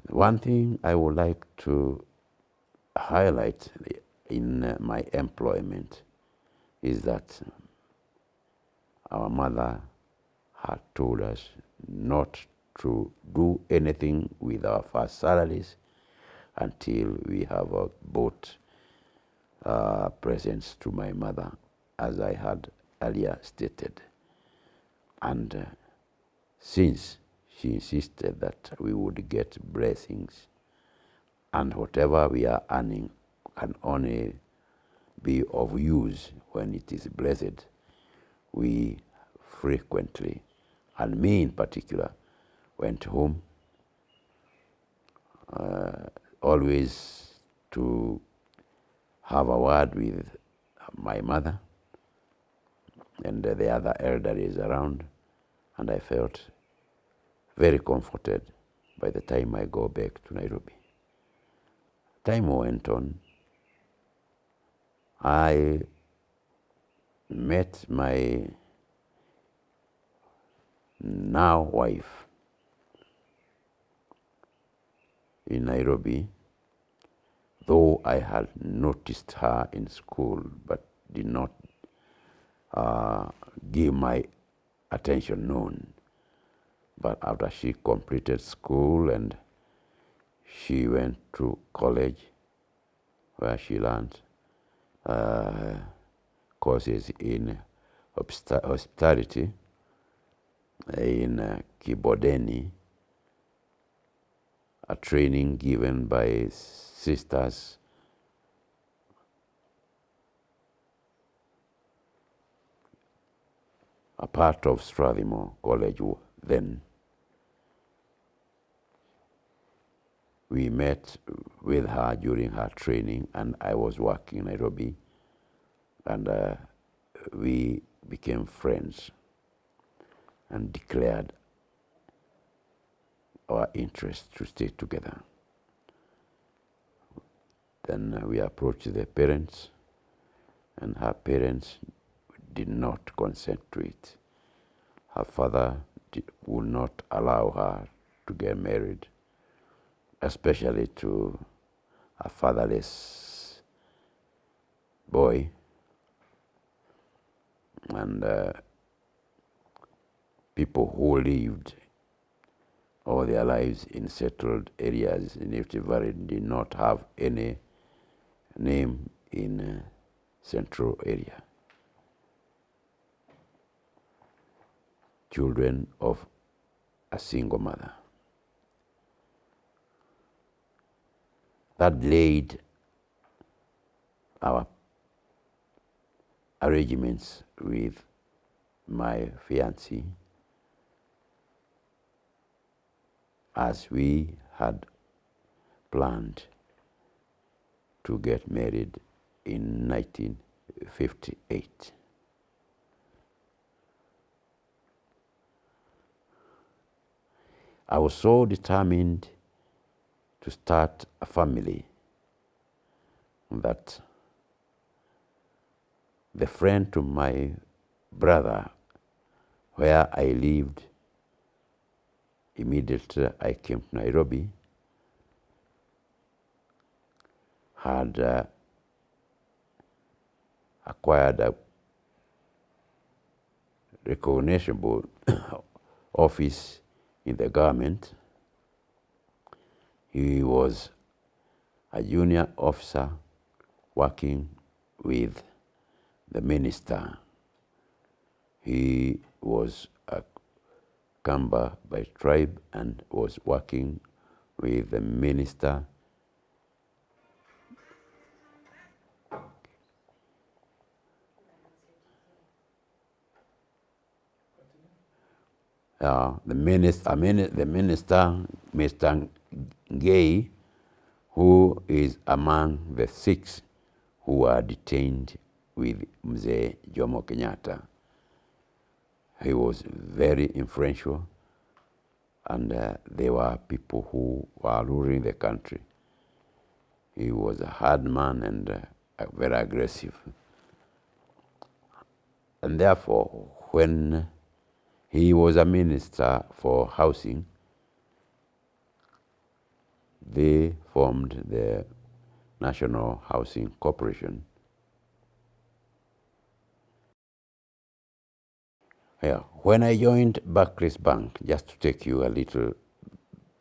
One thing I would like to highlight in my employment is that our mother had told us not to do anything with our first salaries until we have bought presents to my mother, as I had earlier stated. And since she insisted that we would get blessings, and whatever we are earning can only be of use when it is blessed, we frequently, and me in particular, went home always to have a word with my mother and the other elderlies around, and I felt very comforted by the time I go back to Nairobi. Time went on. I met my now wife in Nairobi, though I had noticed her in school but did not give my attention known. But after she completed school and she went to college where she learned courses in hospitality in Kibodeni, a training given by sisters a part of Strathmore College then. We met with her during her training, and I was working in Nairobi, and we became friends and declared our interest to stay together. Then we approached the parents, and her parents did not consent to it. Her father would not allow her to get married, especially to a fatherless boy. And people who lived all their lives in settled areas in Rift Valley did not have any name in central area. Children of a single mother. That laid our arrangements with my fiancée, as we had planned to get married in 1958. I was so determined to start a family that the friend to my brother, where I lived immediately I came to Nairobi, had acquired a recognizable office in the government. He was a junior officer working with the minister. He was a Kamba by tribe and was working with the minister the minister, Mr. Gay, who is among the 6 who were detained with Mzee Jomo Kenyatta. He was very influential, and they were people who were ruling the country. He was a hard man and very aggressive. And therefore, when he was a minister for housing, they formed the National Housing Corporation. Yeah. When I joined Barclays Bank, just to take you a little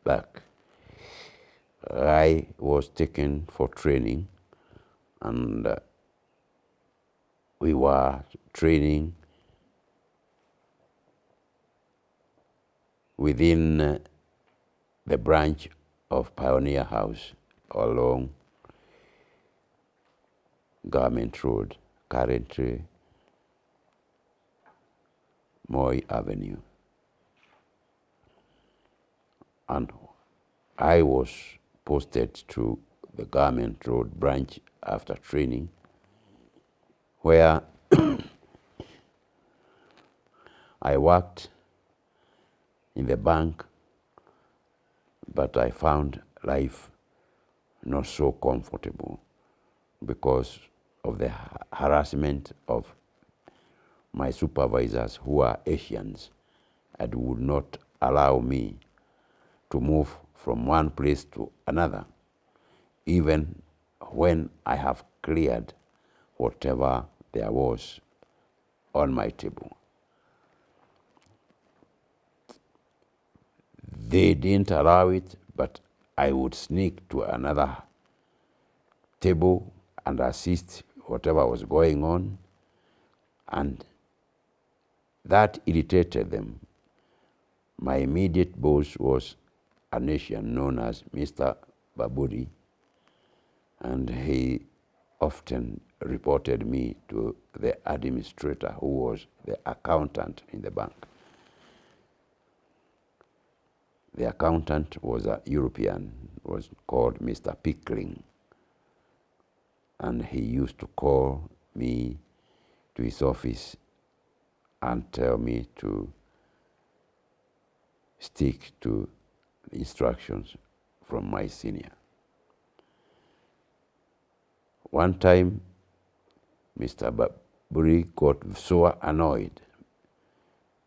back, I was taken for training, and we were training within the branch of Pioneer House along Government Road, currently Moy Avenue. And I was posted to the Government Road branch after training, where I worked in the bank, but I found life not so comfortable because of the harassment of my supervisors, who are Asians, and would not allow me to move from one place to another, even when I have cleared whatever there was on my table. They didn't allow it, but I would sneak to another table and assist whatever was going on, and that irritated them. My immediate boss was an Asian known as Mr. Baburi, and he often reported me to the administrator, who was the accountant in the bank. The accountant was a European, was called Mr. Pickling, and he used to call me to his office and tell me to stick to the instructions from my senior. One time, Mr. Baburi got so annoyed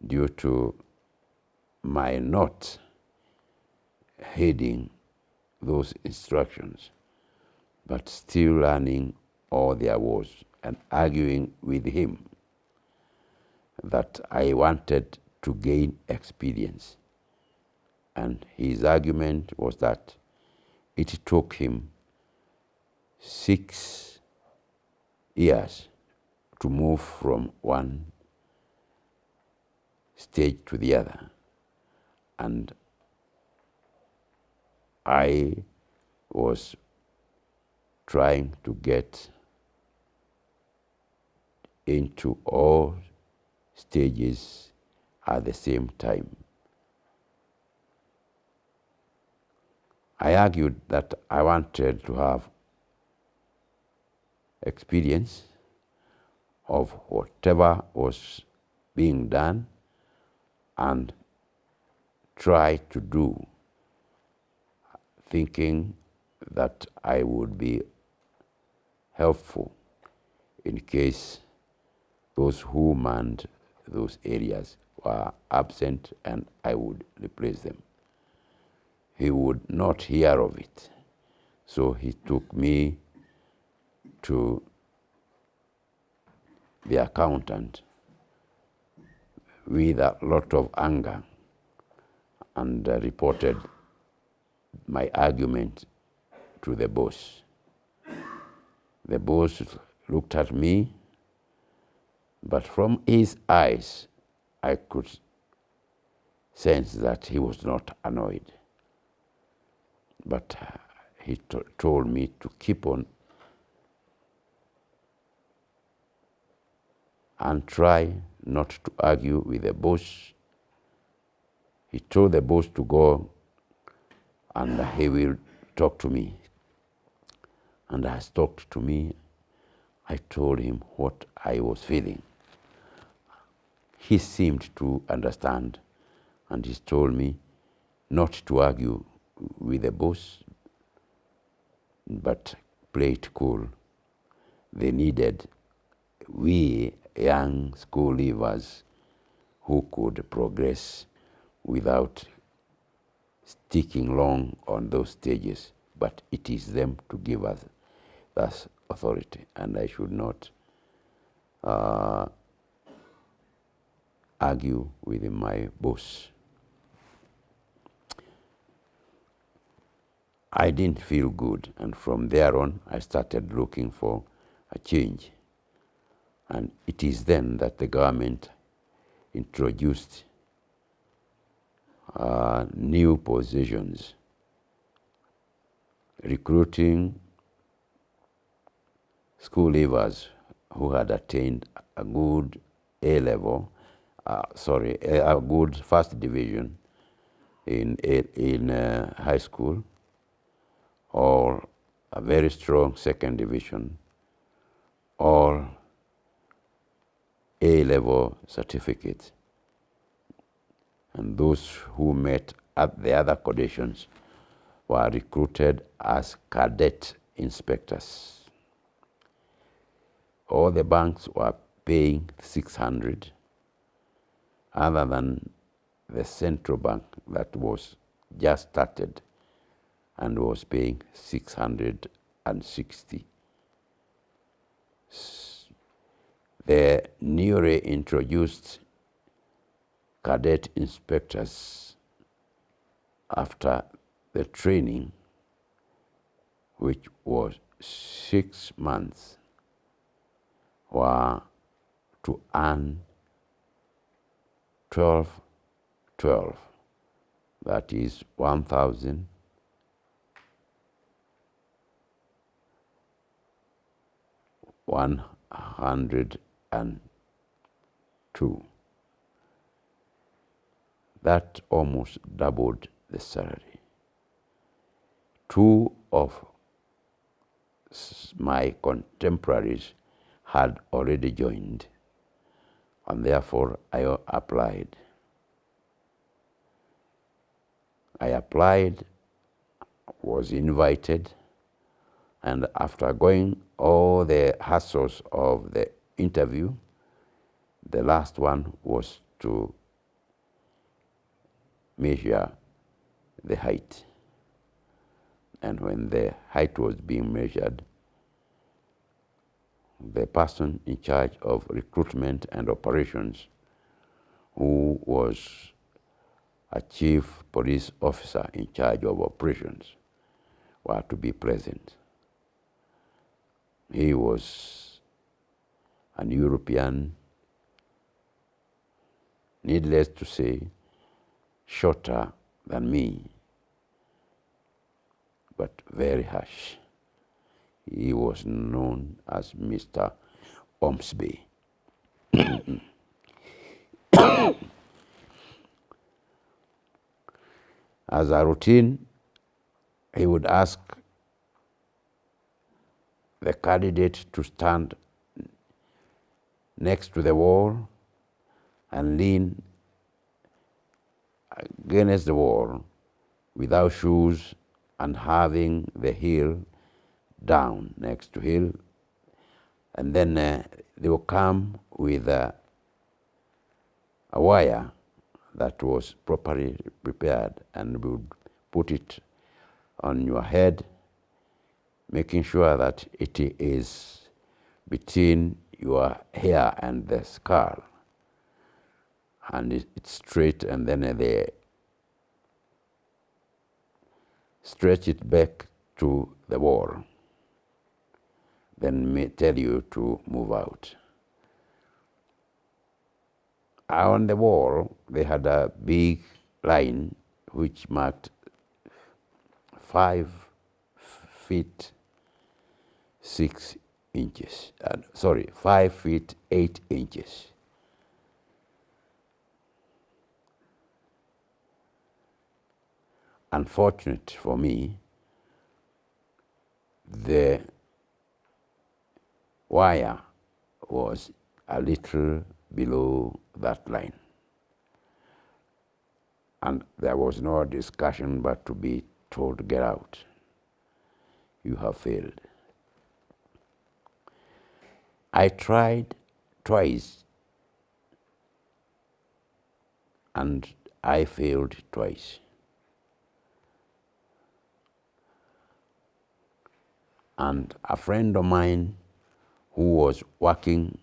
due to my not heeding those instructions, but still learning all there was and arguing with him, that I wanted to gain experience. And his argument was that it took him 6 years to move from one stage to the other. And I was trying to get into all stages at the same time. I argued that I wanted to have experience of whatever was being done and try to do, thinking that I would be helpful in case those who manned those areas were absent and I would replace them. He would not hear of it, so he took me to the accountant with a lot of anger and reported my argument to the boss. The boss looked at me, but from his eyes, I could sense that he was not annoyed. But he told me to keep on and try not to argue with the boss. He told the boss to go and he will talk to me. And as talked to me, I told him what I was feeling. He seemed to understand, and he told me not to argue with the boss, but play it cool. They needed we young school leavers who could progress without ticking long on those stages, but it is them to give us that authority, and I should not argue with my boss. I didn't feel good, and from there on, I started looking for a change. And it is then that the government introduced new positions, recruiting school leavers who had attained a good A-level, a good first division in high school, or a very strong second division, or A-level certificate. And those who met at the other conditions were recruited as cadet inspectors. All the banks were paying 600, other than the central bank that was just started and was paying 660. The newly introduced cadet inspectors, after the training, which was 6 months, were to earn 12, that is 1,102. That almost doubled the salary. 2 of my contemporaries had already joined, and therefore I applied. I applied, was invited, and after going all the hassles of the interview, the last one was to measure the height. And when the height was being measured, the person in charge of recruitment and operations, who was a chief police officer in charge of operations, were to be present. He was an European, needless to say, shorter than me, but very harsh. He was known as Mr. Ormsby. As a routine, he would ask the candidate to stand next to the wall and lean against the wall without shoes and having the heel down next to heel. And then they will come with a wire that was properly prepared, and we would put it on your head, making sure that it is between your hair and the skull, and it's straight, and then they stretch it back to the wall, then may tell you to move out. On the wall, they had a big line which marked 5 feet 6 inches. 5 feet 8 inches. Unfortunate for me, the wire was a little below that line, and there was no discussion but to be told, get out, you have failed. I tried twice and I failed twice. And a friend of mine who was working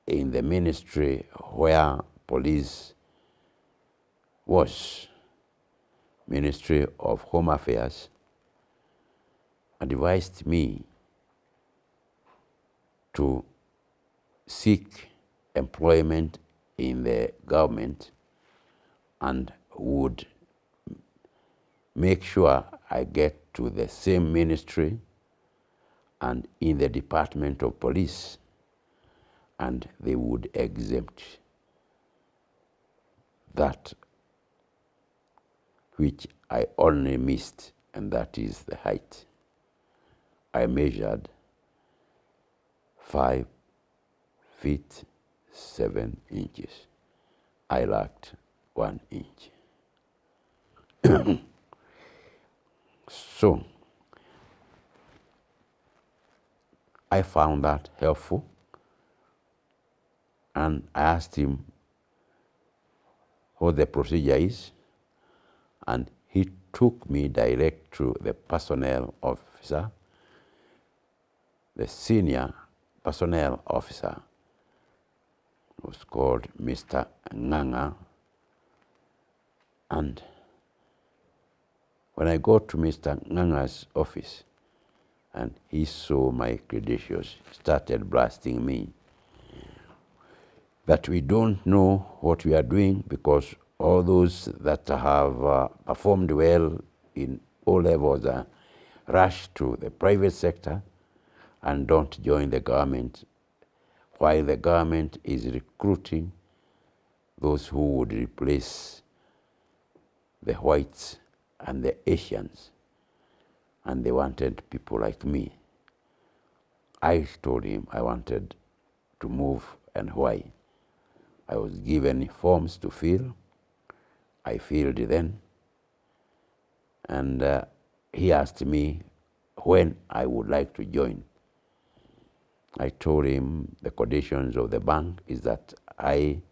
in the ministry where police was, Ministry of Home Affairs, advised me to seek employment in the government and would make sure I get to the same ministry and in the Department of Police, and they would exempt that which I only missed, and that is the height. I measured 5 feet 7 inches. I lacked 1 inch. So I found that helpful, and I asked him what the procedure is, and he took me direct to the personnel officer, the senior personnel officer, was called Mr. Nganga. And when I got to Mr. Nganga's office and he saw my credentials, started blasting me that we don't know what we are doing because all those that have performed well in O levels are rushed to the private sector and don't join the government, while the government is recruiting those who would replace the whites and the Asians, and they wanted people like me. I told him I wanted to move and why. I was given forms to fill. I filled them, and he asked me when I would like to join. I told him the conditions of the bank is that I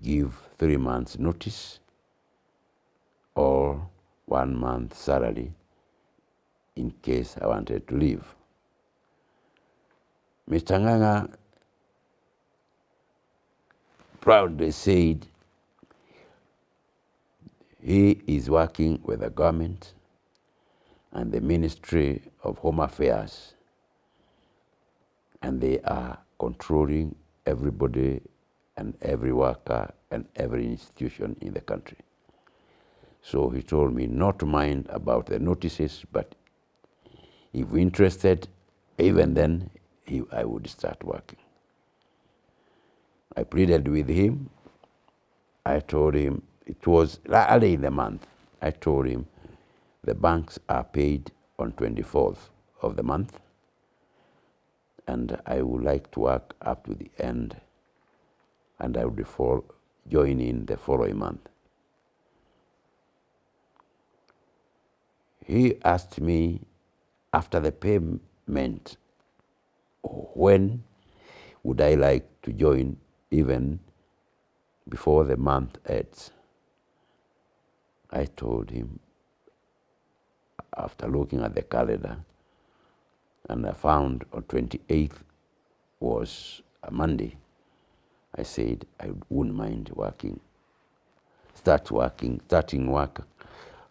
give 3 months notice or 1 month salary in case I wanted to leave. Mr. Nganga proudly said he is working with the government and the Ministry of Home Affairs, and they are controlling everybody and every worker and every institution in the country. So he told me not to mind about the notices, but if interested, even then I would start working. I pleaded with him. I told him, it was early in the month, I told him the banks are paid on 24th of the month, and I would like to work up to the end, and I would join in the following month. He asked me after the payment, when would I like to join even before the month ends. I told him, after looking at the calendar, and I found on 28th was a Monday, I said I wouldn't mind starting work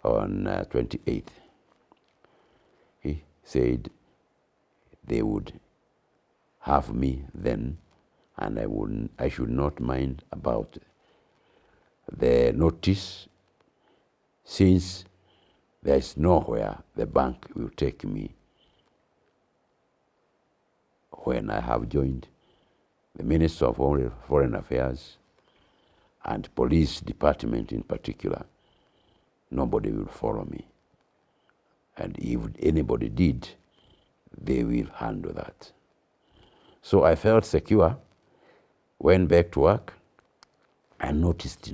on 28th. He said they would have me then, and I should not mind about the notice, since there is nowhere the bank will take me when I have joined the Minister of Foreign Affairs and Police Department in particular. Nobody will follow me. And if anybody did, they will handle that. So I felt secure, went back to work, and noticed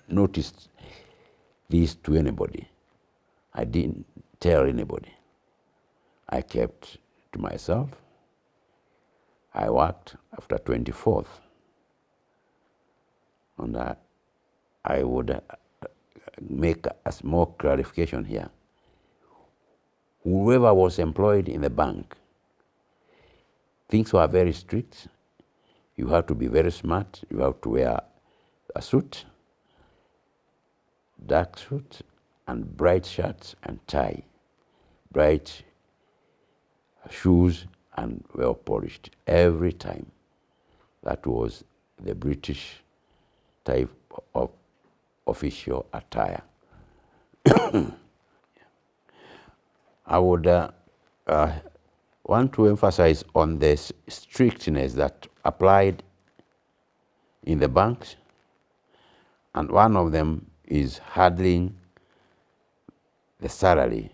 noticed this to anybody. I didn't tell anybody. I kept to myself. I worked after 24th, and I would make a small clarification here. whoever was employed in the bank, things were very strict. You have to be very smart. You have to wear a suit, dark suit, and bright shirts and tie, bright shoes, and well polished every time. That was the British type of official attire. I would want to emphasize on the strictness that applied in the banks, and one of them is handling the salary.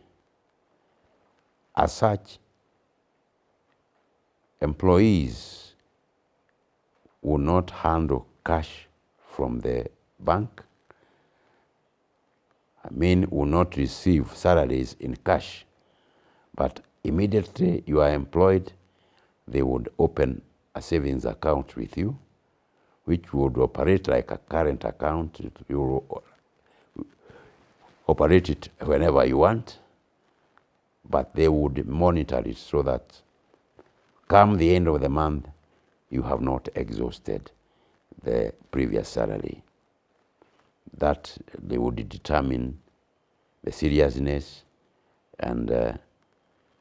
As such, employees will not handle cash from the bank. I mean, will not receive salaries in cash, but immediately you are employed, they would open a savings account with you, which would operate like a current account. You will operate it whenever you want, but they would monitor it so that come the end of the month, you have not exhausted the previous salary. That they would determine the seriousness and the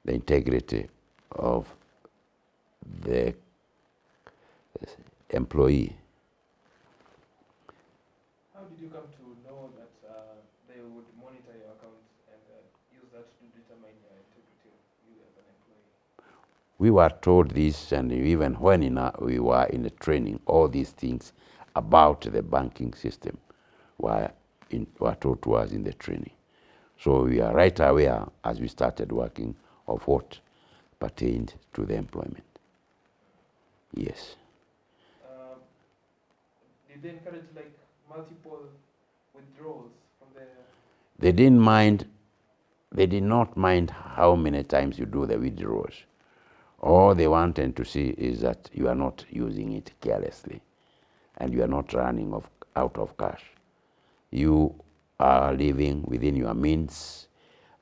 integrity of the employee. How did you come to know that they would monitor your accounts and use that to determine your integrity of you as an employee? We were told this, and even when we were in the training, all these things about the banking system were taught to us in the training. So we are right aware as we started working of what pertained to the employment. Yes. Did they encourage like multiple withdrawals from the? They didn't mind. They did not mind how many times you do the withdrawals. All they wanted to see is that you are not using it carelessly, and you are not running out of cash. You are living within your means,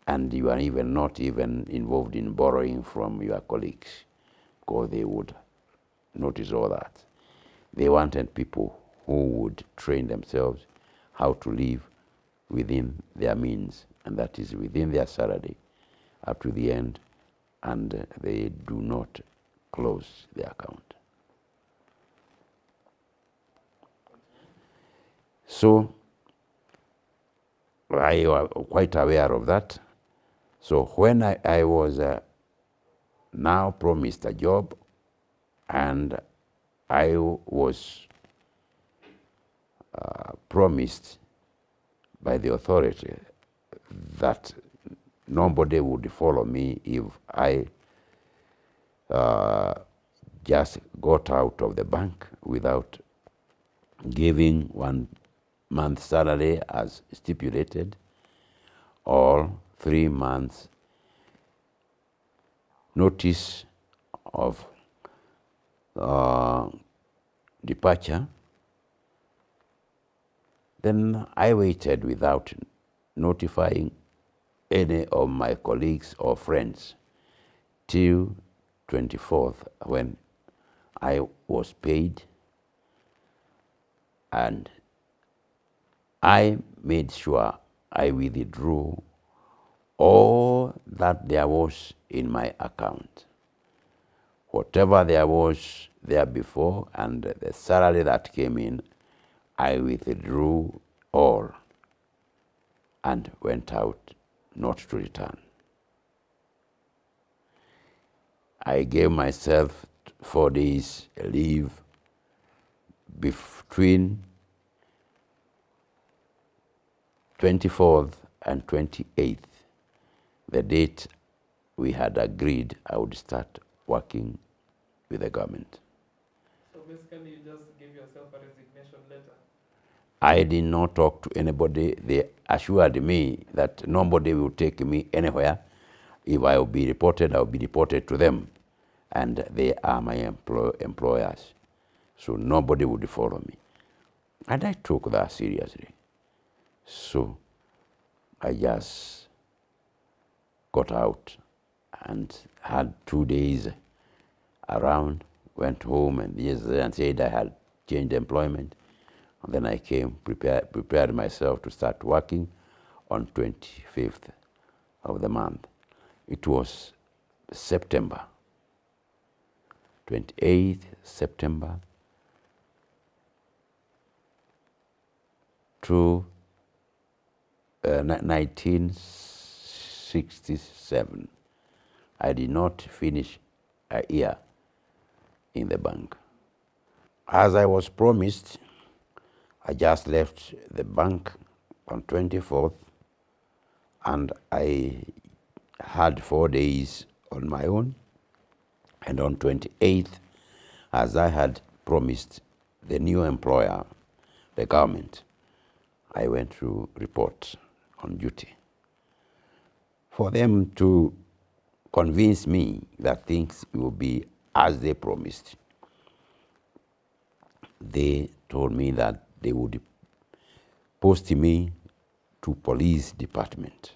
and you are even not even involved in borrowing from your colleagues, because they would notice all that. They wanted people who would train themselves how to live within their means, and that is within their salary up to the end, and they do not close the account. So I was quite aware of that. So when I was now promised a job, and I was promised by the authority that nobody would follow me if I just got out of the bank without giving 1 month's salary as stipulated, or 3 months notice of departure. Then I waited without notifying any of my colleagues or friends till 24th, when I was paid, and I made sure I withdrew all that there was in my account. Whatever there was there before and the salary that came in, I withdrew all and went out not to return. I gave myself 4 days leave between 24th and 28th, the date we had agreed I would start working with the government. So basically you just gave yourself a resignation letter? I did not talk to anybody. They assured me that nobody will take me anywhere. If I will be reported, I will be reported to them. And they are my employers. So nobody would follow me. And I took that seriously. So I just got out and had 2 days around, went home and said I had changed employment. And then I came, prepared myself to start working on 25th of the month. It was September, 28th September to 1967. I did not finish a year in the bank. As I was promised, I just left the bank on 24th, and I had 4 days on my own. And on 28th, as I had promised the new employer, the government, I went to report on duty for them to convince me that things will be as they promised. They told me that they would post me to police department,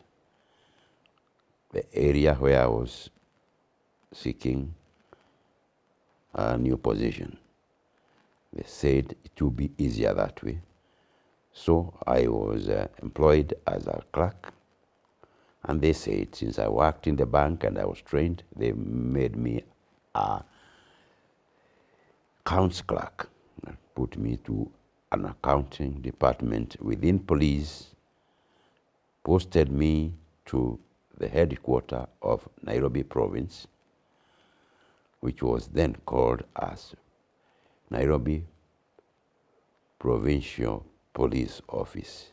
the area where I was seeking a new position. They said it would be easier that way. So I was employed as a clerk, and they said since I worked in the bank and I was trained, they made me a accounts clerk, put me to an accounting department within police, posted me to the headquarters of Nairobi province, which was then called as Nairobi Provincial Police Office.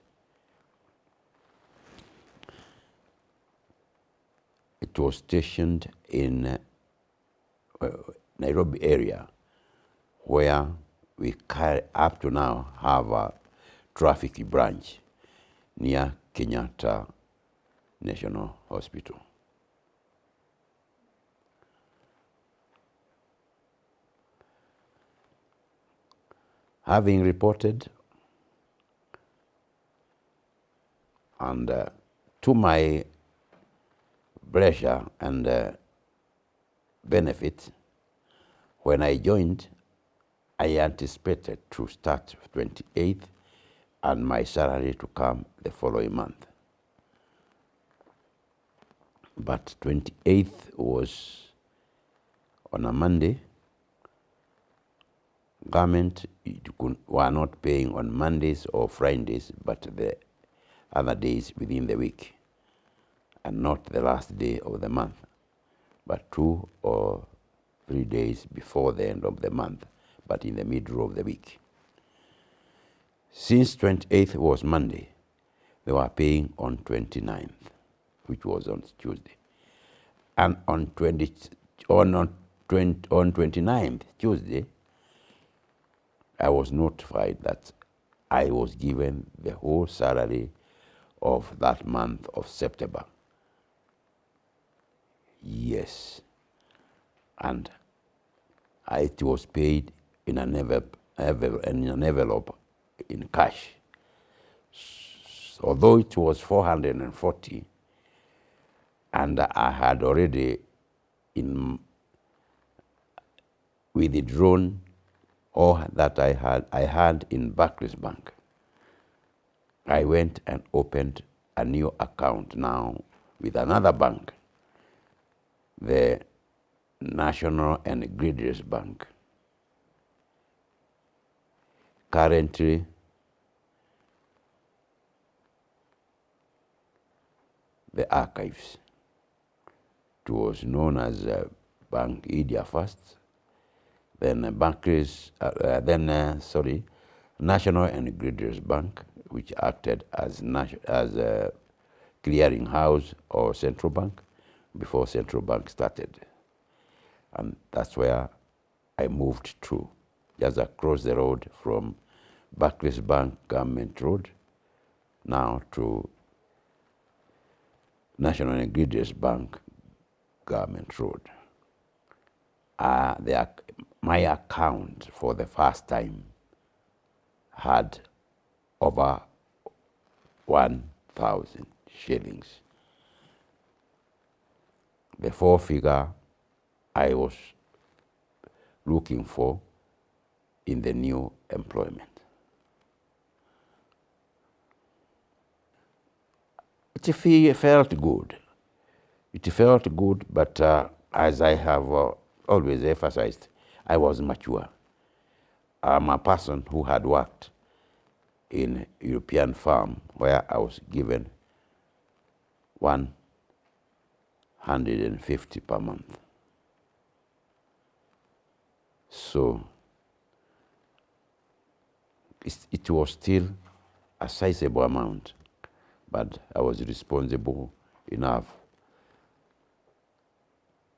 It was stationed in Nairobi area, where we up to now have a traffic branch near Kenyatta National Hospital. Having reported, and to my pleasure and benefit, when I joined, I anticipated to start 28th and my salary to come the following month. But 28th was on a Monday. Government were not paying on Mondays or Fridays, but the other days within the week, and not the last day of the month, but 2 or 3 days before the end of the month, but in the middle of the week. Since 28th was Monday, they were paying on 29th, which was on Tuesday. And on 29th, Tuesday, I was notified that I was given the whole salary of that month of September. Yes. And it was paid in an envelope in cash. Although it was 440, and I had already withdrawn all that I had in Barclays Bank. I went and opened a new account now with another bank, the National and Gridless Bank. Currently, the archives. It was known as Bank Idia first, then Barclays, National and Gridless Bank, which acted as a clearing house or central bank before central bank started. And that's where I moved to, just across the road from Barclays Bank Government Road, now to National and Gridless Bank Government Road. My account for the first time had over 1,000 shillings. the 4-figure I was looking for in the new employment. It felt good. It felt good, but as I have always emphasized, I was mature. I'm a person who had worked in a European firm where I was given 150 per month. So it was still a sizable amount, but I was responsible enough.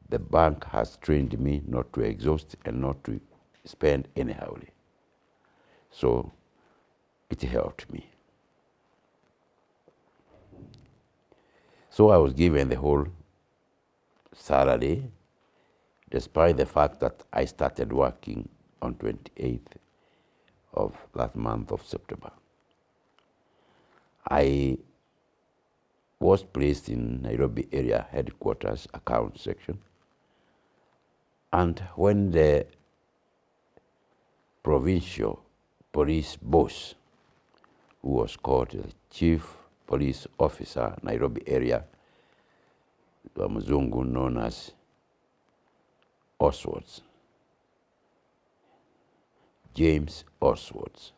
The bank has trained me not to exhaust and not to spend anyhowly. So it helped me. So I was given the whole salary, despite the fact that I started working on 28th of that month of September. I was placed in Nairobi area headquarters account section. And when the provincial police boss, who was called the Chief Police Officer, Nairobi area, the Mzungu known as Oswards, James Oswards.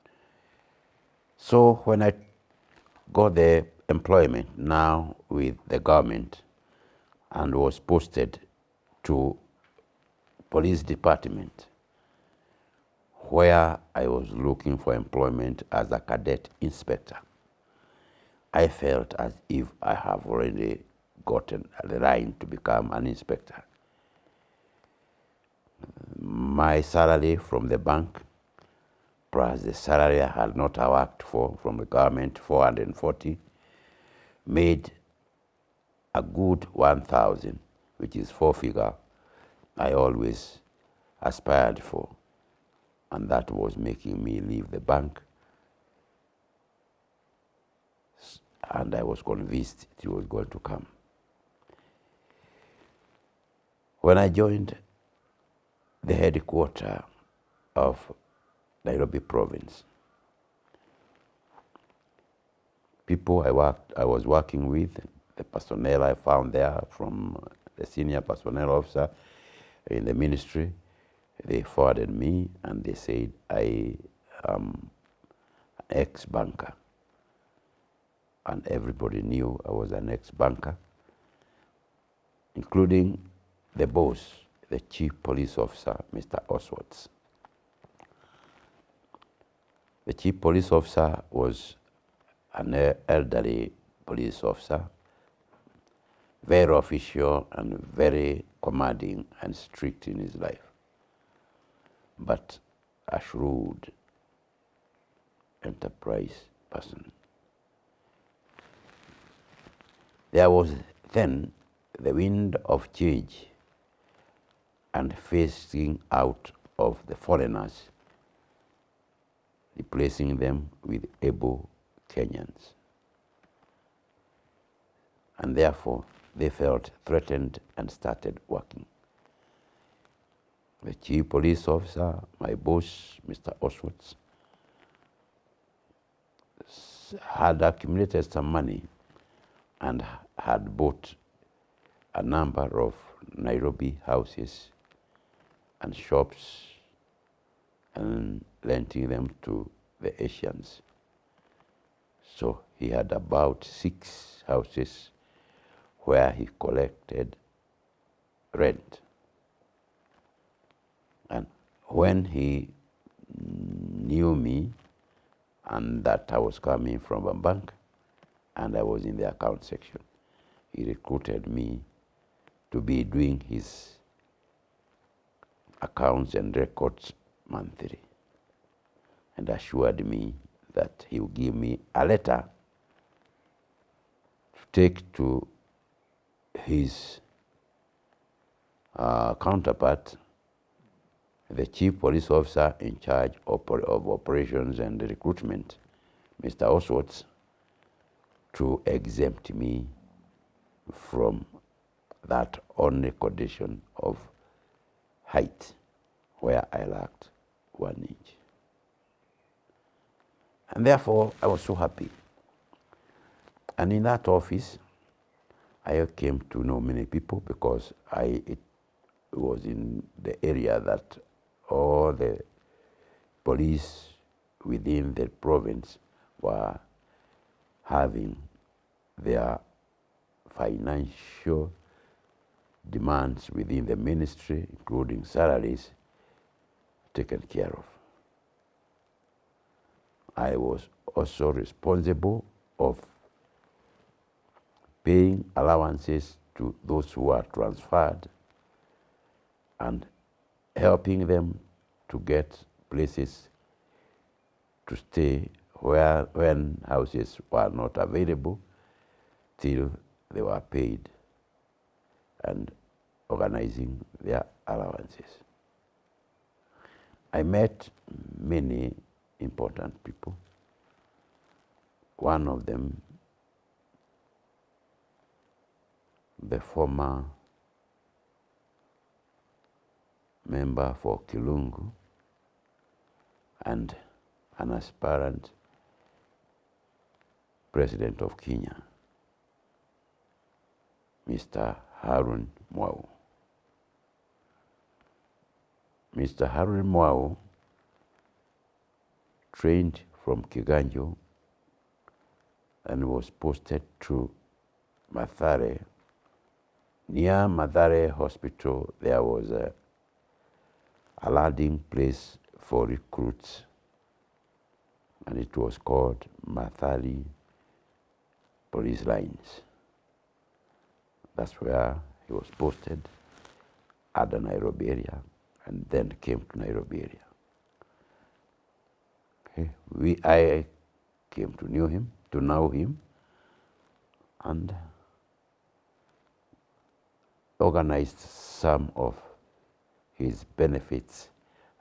So when I got the employment now with the government and was posted to police department, where I was looking for employment as a cadet inspector, I felt as if I have already gotten the line to become an inspector. My salary from the bank, plus the salary I had not worked for from the government, 440, made a good 1,000, which is 4-figure I always aspired for. And that was making me leave the bank. And I was convinced it was going to come. When I joined the headquarters of Nairobi province, people I was working with, the personnel I found there, from the senior personnel officer in the ministry, they forwarded me and they said I am an ex-banker. And everybody knew I was an ex-banker, including the boss, the Chief Police Officer, Mr. Oswards. The Chief Police Officer was an elderly police officer, very official and very commanding and strict in his life, but a shrewd enterprise person. There was then the wind of change and phasing out of the foreigners, replacing them with able Kenyans. And therefore, they felt threatened and started working. The Chief Police Officer, my boss, Mr. Oswards, had accumulated some money and had bought a number of Nairobi houses and shops and renting them to the Asians. So he had about 6 houses where he collected rent. And when he knew me and that I was coming from a bank and I was in the account section, he recruited me to be doing his accounts and records monthly, and assured me that he would give me a letter to take to his counterpart, the Chief Police Officer in charge of operations and recruitment, Mr. Oswards, to exempt me from that only condition of height where I lacked 1 inch. And therefore, I was so happy. And in that office, I came to know many people because it was in the area that all the police within the province were having their financial demands within the ministry, including salaries, taken care of. I was also responsible of paying allowances to those who are transferred and helping them to get places to stay when houses were not available till they were paid, and organizing their allowances. I met many important people. One of them, the former member for Kilungu and an aspirant president of Kenya, Mr. Harun Mwau. Mr. Harun Mwau trained from Kiganjo and was posted to Mathare. Near Mathare Hospital, there was a landing place for recruits, and it was called Mathare Police Lines. That's where he was posted at the Nairobi area, and then came to Nairobi area. Okay. I came to know him, and organized some of his benefits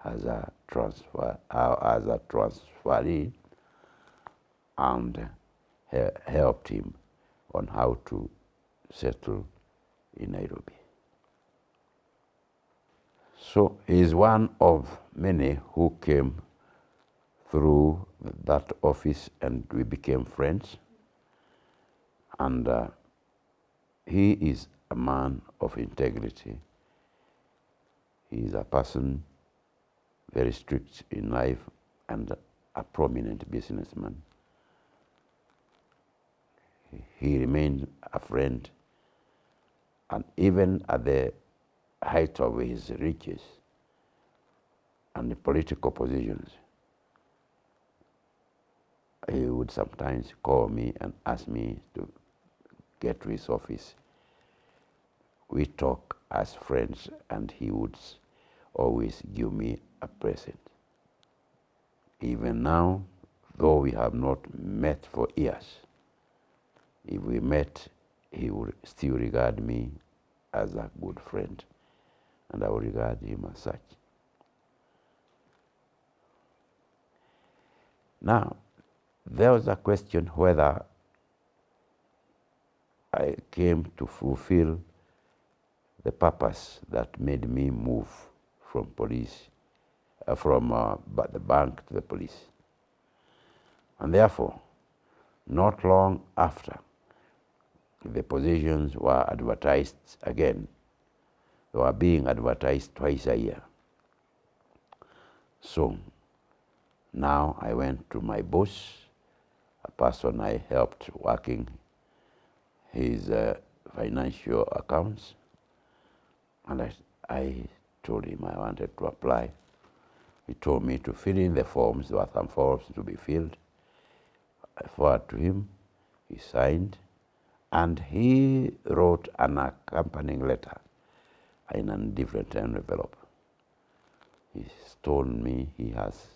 as a transferee, and helped him on how to settle in Nairobi. So he is one of many who came through that office, and we became friends. And he is a man of integrity. He is a person very strict in life and a prominent businessman. He remained a friend, and even at the height of his riches and the political positions, he would sometimes call me and ask me to get to his office. We talk as friends, and he would always give me a present. Even now, though we have not met for years, if we met, he would still regard me as a good friend, and I will regard him as such. Now, there was a question whether I came to fulfill the purpose that made me move from the bank to the police. And therefore, not long after, the positions were advertised again. They were being advertised twice a year. So now I went to my boss, a person I helped working his financial accounts, and I told him I wanted to apply. He told me to fill in the forms. There were some forms to be filled. I forwarded to him. He signed, and he wrote an accompanying letter in a different envelope. He told me he has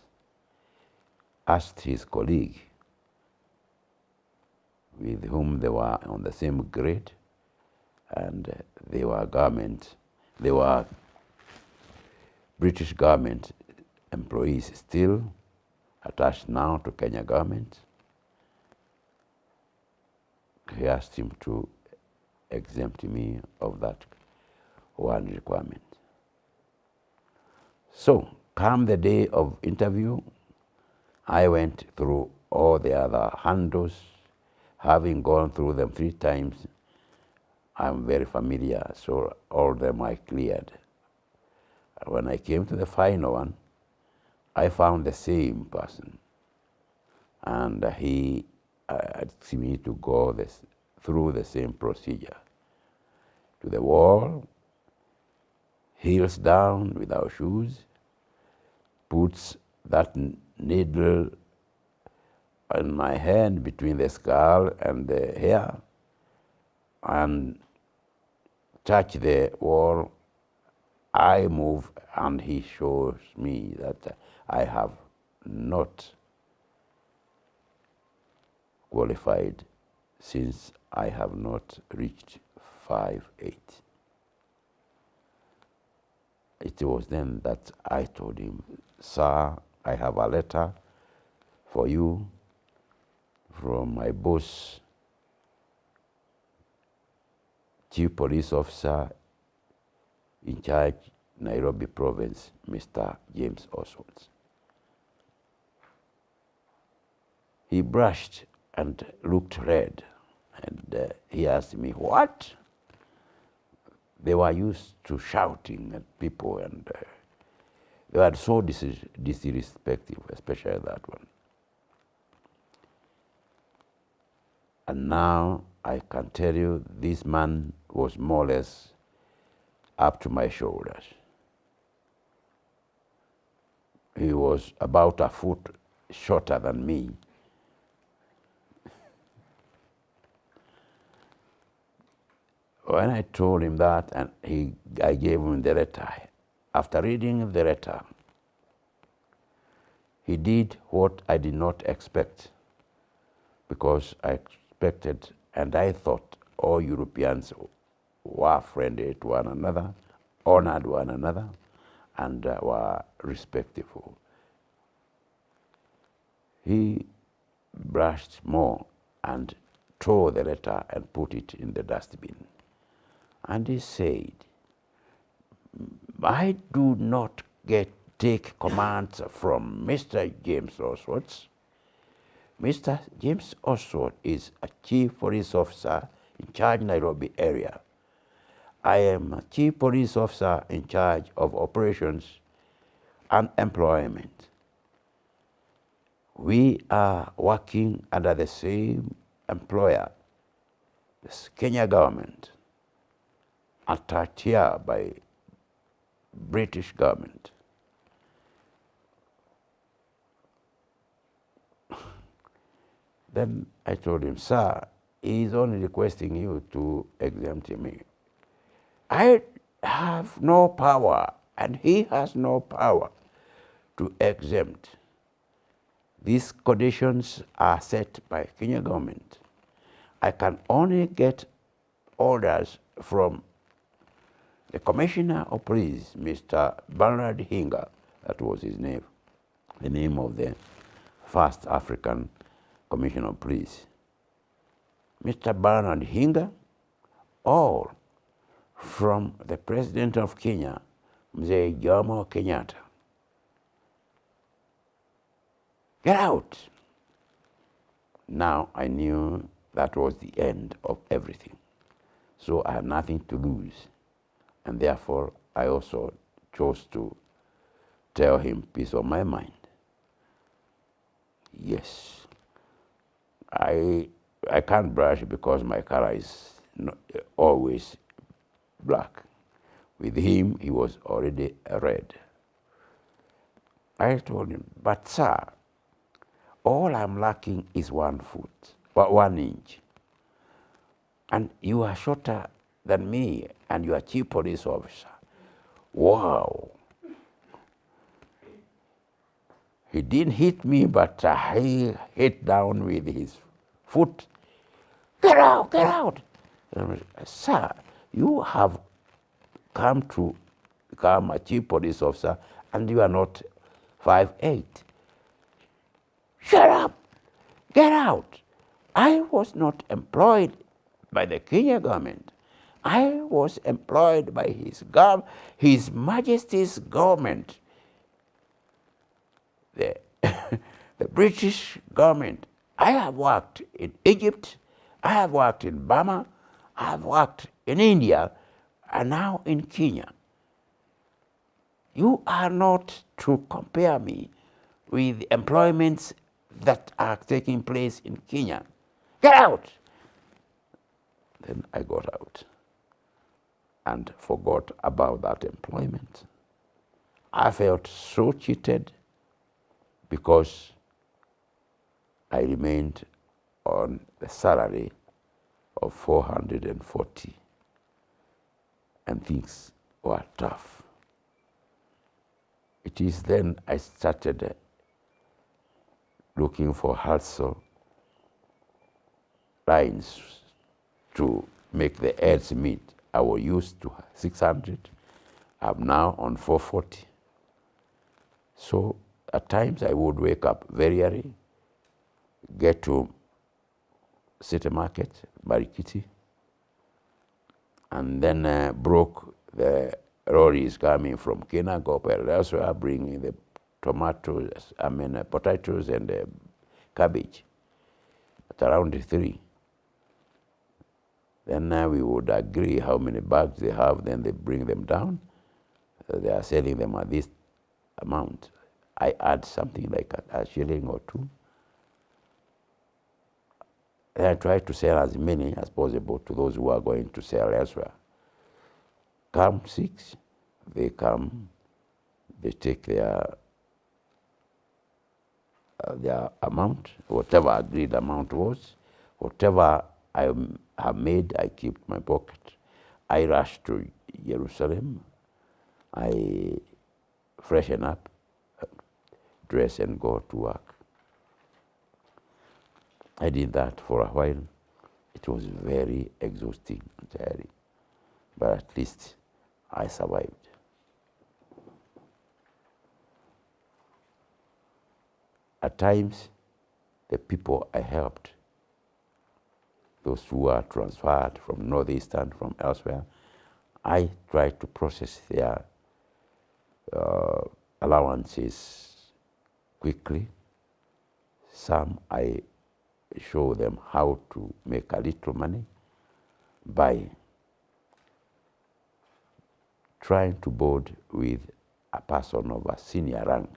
asked his colleague with whom they were on the same grade, and they were British government employees still attached now to Kenya government. He asked him to exempt me of that one requirement. So, come the day of interview, I went through all the other handles. Having gone through them 3 times, I'm very familiar, so all of them I cleared. When I came to the final one, I found the same person, and he asked me to go through the same procedure. To the wall, heels down without shoes, puts that needle in my hand between the skull and the hair, and touch the wall. I move, and he shows me that I have not qualified since I have not reached 5'8". It was then that I told him, "Sir, I have a letter for you from my boss, Chief Police Officer in charge, Nairobi Province, Mr. James Oswald." He blushed and looked red, and he asked me, "What?" They were used to shouting at people, and they were so disrespectful, especially that one. And now I can tell you, this man was more or less up to my shoulders. He was about a foot shorter than me. When I told him that, and I gave him the letter, after reading the letter, he did what I did not expect, because I expected, and I thought all Europeans were friendly to one another, honored one another, and were respectful. He blushed more and tore the letter and put it in the dustbin. And he said, "I do not take commands from Mr. James Oswald. Mr. James Oswald is a Chief Police Officer in charge Nairobi area. I am a Chief Police Officer in charge of operations and employment. We are working under the same employer, the Kenya government, attached here by British government." Then I told him, "Sir, he is only requesting you to exempt me. I have no power, and he has no power to exempt. These conditions are set by Kenya government. I can only get orders from the Commissioner of Police, Mr. Bernard Hinga," that was his name, the name of the first African Commissioner of Police, Mr. Bernard Hinga, or from the President of Kenya, Mzee Jomo Kenyatta. Get out." Now I knew that was the end of everything. So I had nothing to lose. And therefore, I also chose to tell him piece of my mind. Yes, I can't brush because my color is not always black. With him, he was already red. I told him, "But sir, all I'm lacking is 1 foot, or 1 inch. And you are shorter than me, and you are Chief Police Officer. Wow." He didn't hit me, but he hit down with his foot. "Get out, get out." "Sir, you have come to become a Chief Police Officer, and you are not 5'8". "Shut up, get out. I was not employed by the Kenya government. I was employed by His Majesty's government, the, the British government. I have worked in Egypt, I have worked in Burma, I have worked in India, and now in Kenya. You are not to compare me with employments that are taking place in Kenya. Get out! Then I got out and forgot about that employment. I felt so cheated because I remained on the salary of 440 and things were tough. It is then I started looking for hustle lines to make the ends meet. I was used to 600. I'm now on 440. So at times I would wake up very early, get to City Market, Marikiti, and then broke the lorries coming from Kinangop, elsewhere, bringing the tomatoes, potatoes and cabbage at around 3. Then we would agree how many bags they have, then they bring them down. They are selling them at this amount. I add something like a shilling or 2. And I try to sell as many as possible to those who are going to sell elsewhere. Come 6, they come, they take their amount, whatever agreed amount was, whatever I have made, I keep my pocket. I rush to Jerusalem. I freshen up, dress, and go to work. I did that for a while. It was very exhausting and tiring, but at least I survived. At times, the people I helped, those who were transferred from Northeastern, from elsewhere, I tried to process their allowances quickly. Some I show them how to make a little money by trying to board with a person of a senior rank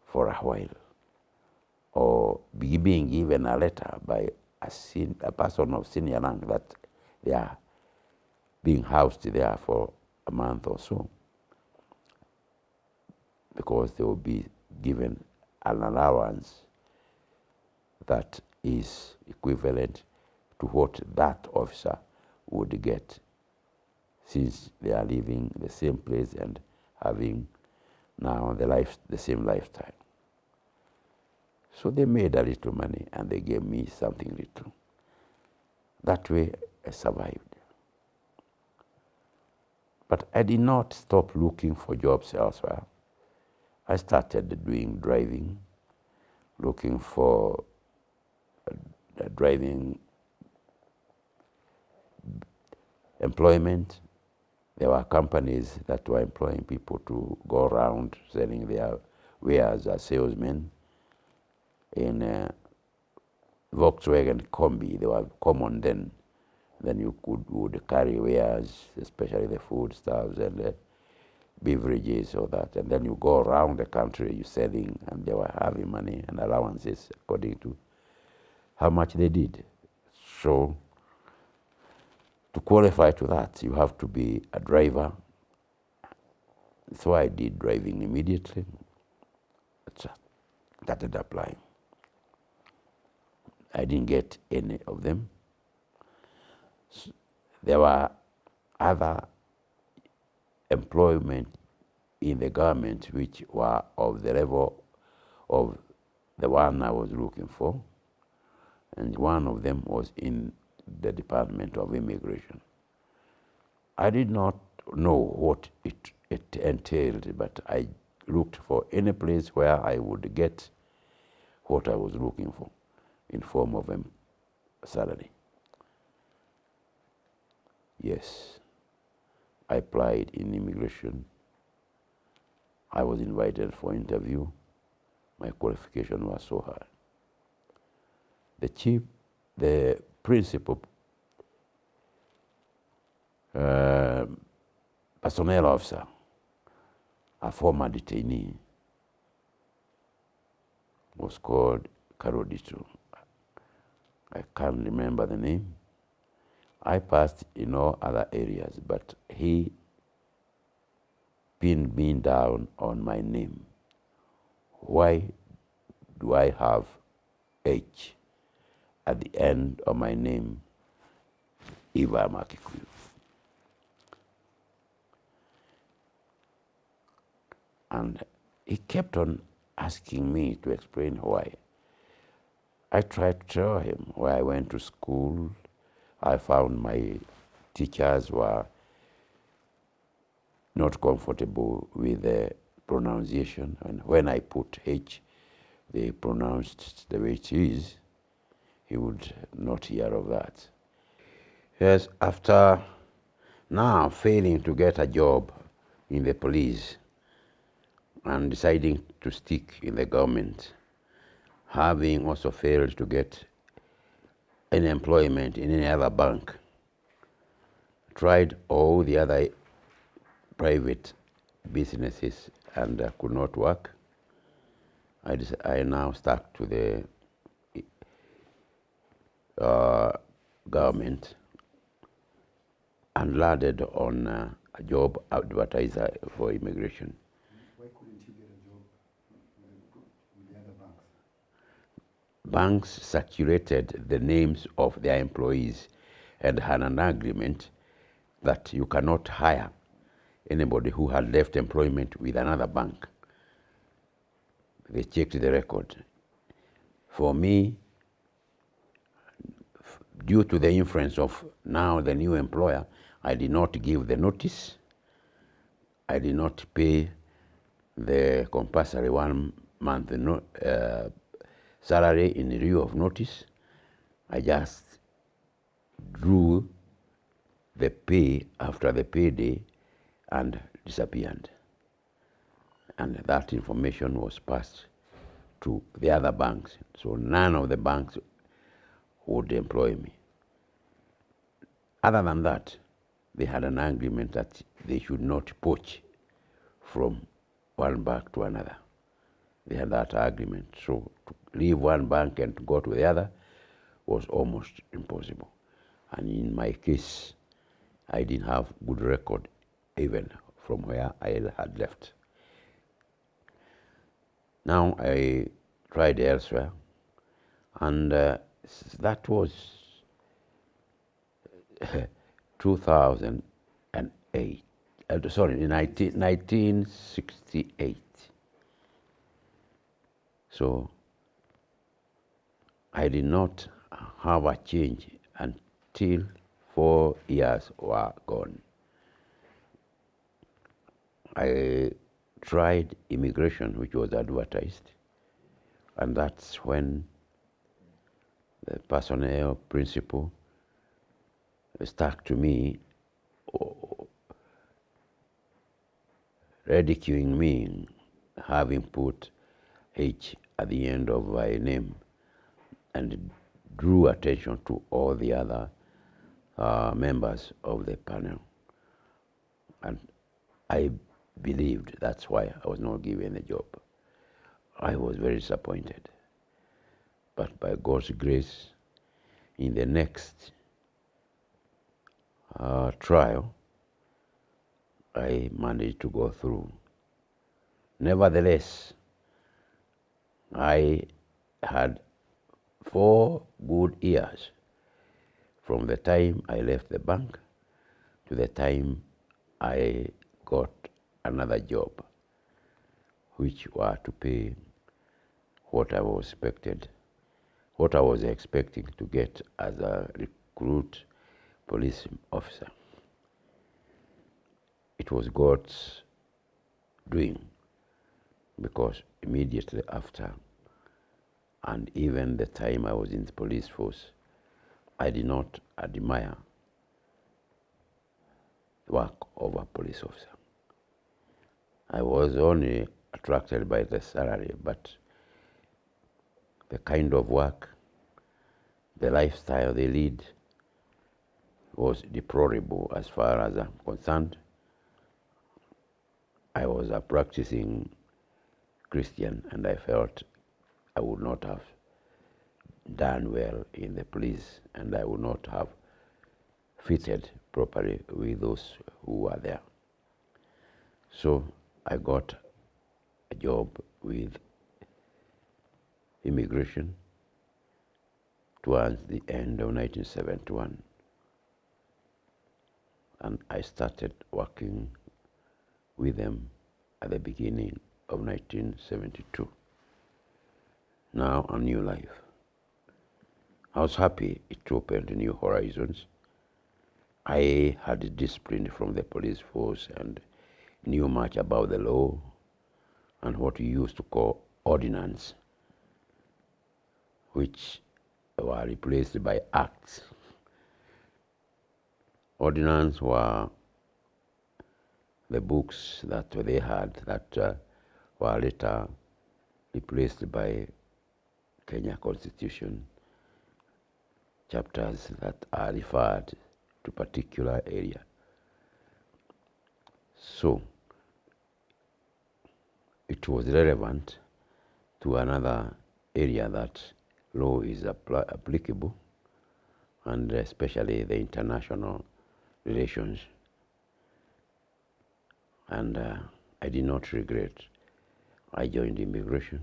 for a while, or being given a letter by a person of senior rank that they are being housed there for a month or so, because they will be given an allowance that is equivalent to what that officer would get, since they are living the same place and having now the same lifestyle. So they made a little money and they gave me something little. That way I survived. But I did not stop looking for jobs elsewhere. I started doing driving, looking for driving employment. There were companies that were employing people to go around selling their wares as salesmen. In Volkswagen Combi, they were common then. Then you would carry wares, especially the foodstuffs and beverages or that. And then you go around the country, you selling, and they were having money and allowances according to how much they did. So to qualify to that, you have to be a driver. So I did driving immediately. Started applying. I didn't get any of them. There were other employment in the government which were of the level of the one I was looking for, and one of them was in the Department of Immigration. I did not know what it entailed, but I looked for any place where I would get what I was looking for in form of a salary. Yes, I applied in immigration. I was invited for interview. My qualification was so high. The principal personnel officer, a former detainee, was called Karodito. I can't remember the name. I passed in all other areas, but he pinned me down on my name. Why do I have H at the end of my name if I'm a Kikuyu? And he kept on asking me to explain why. I tried to tell him where I went to school. I found my teachers were not comfortable with the pronunciation, and when I put H, they pronounced the way it is. He would not hear of that. Yes, after now failing to get a job in the police and deciding to stick in the government, having also failed to get any employment in any other bank, tried all the other private businesses and could not work. I now stuck to the government and landed on a job advertiser for immigration. Why couldn't you get a job with the other banks? Banks circulated the names of their employees and had an agreement that you cannot hire anybody who had left employment with another bank. They checked the record. For me, due to the influence of now the new employer, I did not give the notice. I did not pay the compulsory 1 month salary in lieu of notice. I just drew the pay after the payday and disappeared. And that information was passed to the other banks. So none of the banks would employ me. Other than that, they had an agreement that they should not poach from one bank to another. They had that agreement. So to leave one bank and to go to the other was almost impossible. And in my case, I didn't have good record even from where I had left. Now I tried elsewhere, and that was 2008. Sorry, 1968. So I did not have a change until 4 years were gone. I tried immigration, which was advertised, and that's when the personnel principal stuck to me, ridiculing me, having put H at the end of my name, and drew attention to all the other members of the panel. And I believed that's why I was not given the job. I was very disappointed. But by God's grace, in the next trial, I managed to go through. Nevertheless, I had 4 good years from the time I left the bank to the time I got another job, which were to pay what I was expecting to get as a recruit police officer. It was God's doing, because immediately after, and even the time I was in the police force, I did not admire work of a police officer. I was only attracted by the salary, but the kind of work, the lifestyle they lead was deplorable as far as I'm concerned. I was a practicing Christian, and I felt I would not have done well in the police, and I would not have fitted properly with those who were there. So I got a job with immigration towards the end of 1971. And I started working with them at the beginning of 1972. Now a new life. I was happy it opened new horizons. I had discipline from the police force and knew much about the law and what we used to call ordinance, which were replaced by acts. Ordinance were the books that they had that were later replaced by Kenya Constitution, chapters that are referred to particular area. So it was relevant to another area that law is applicable, and especially the international relations. And I did not regret. I joined immigration.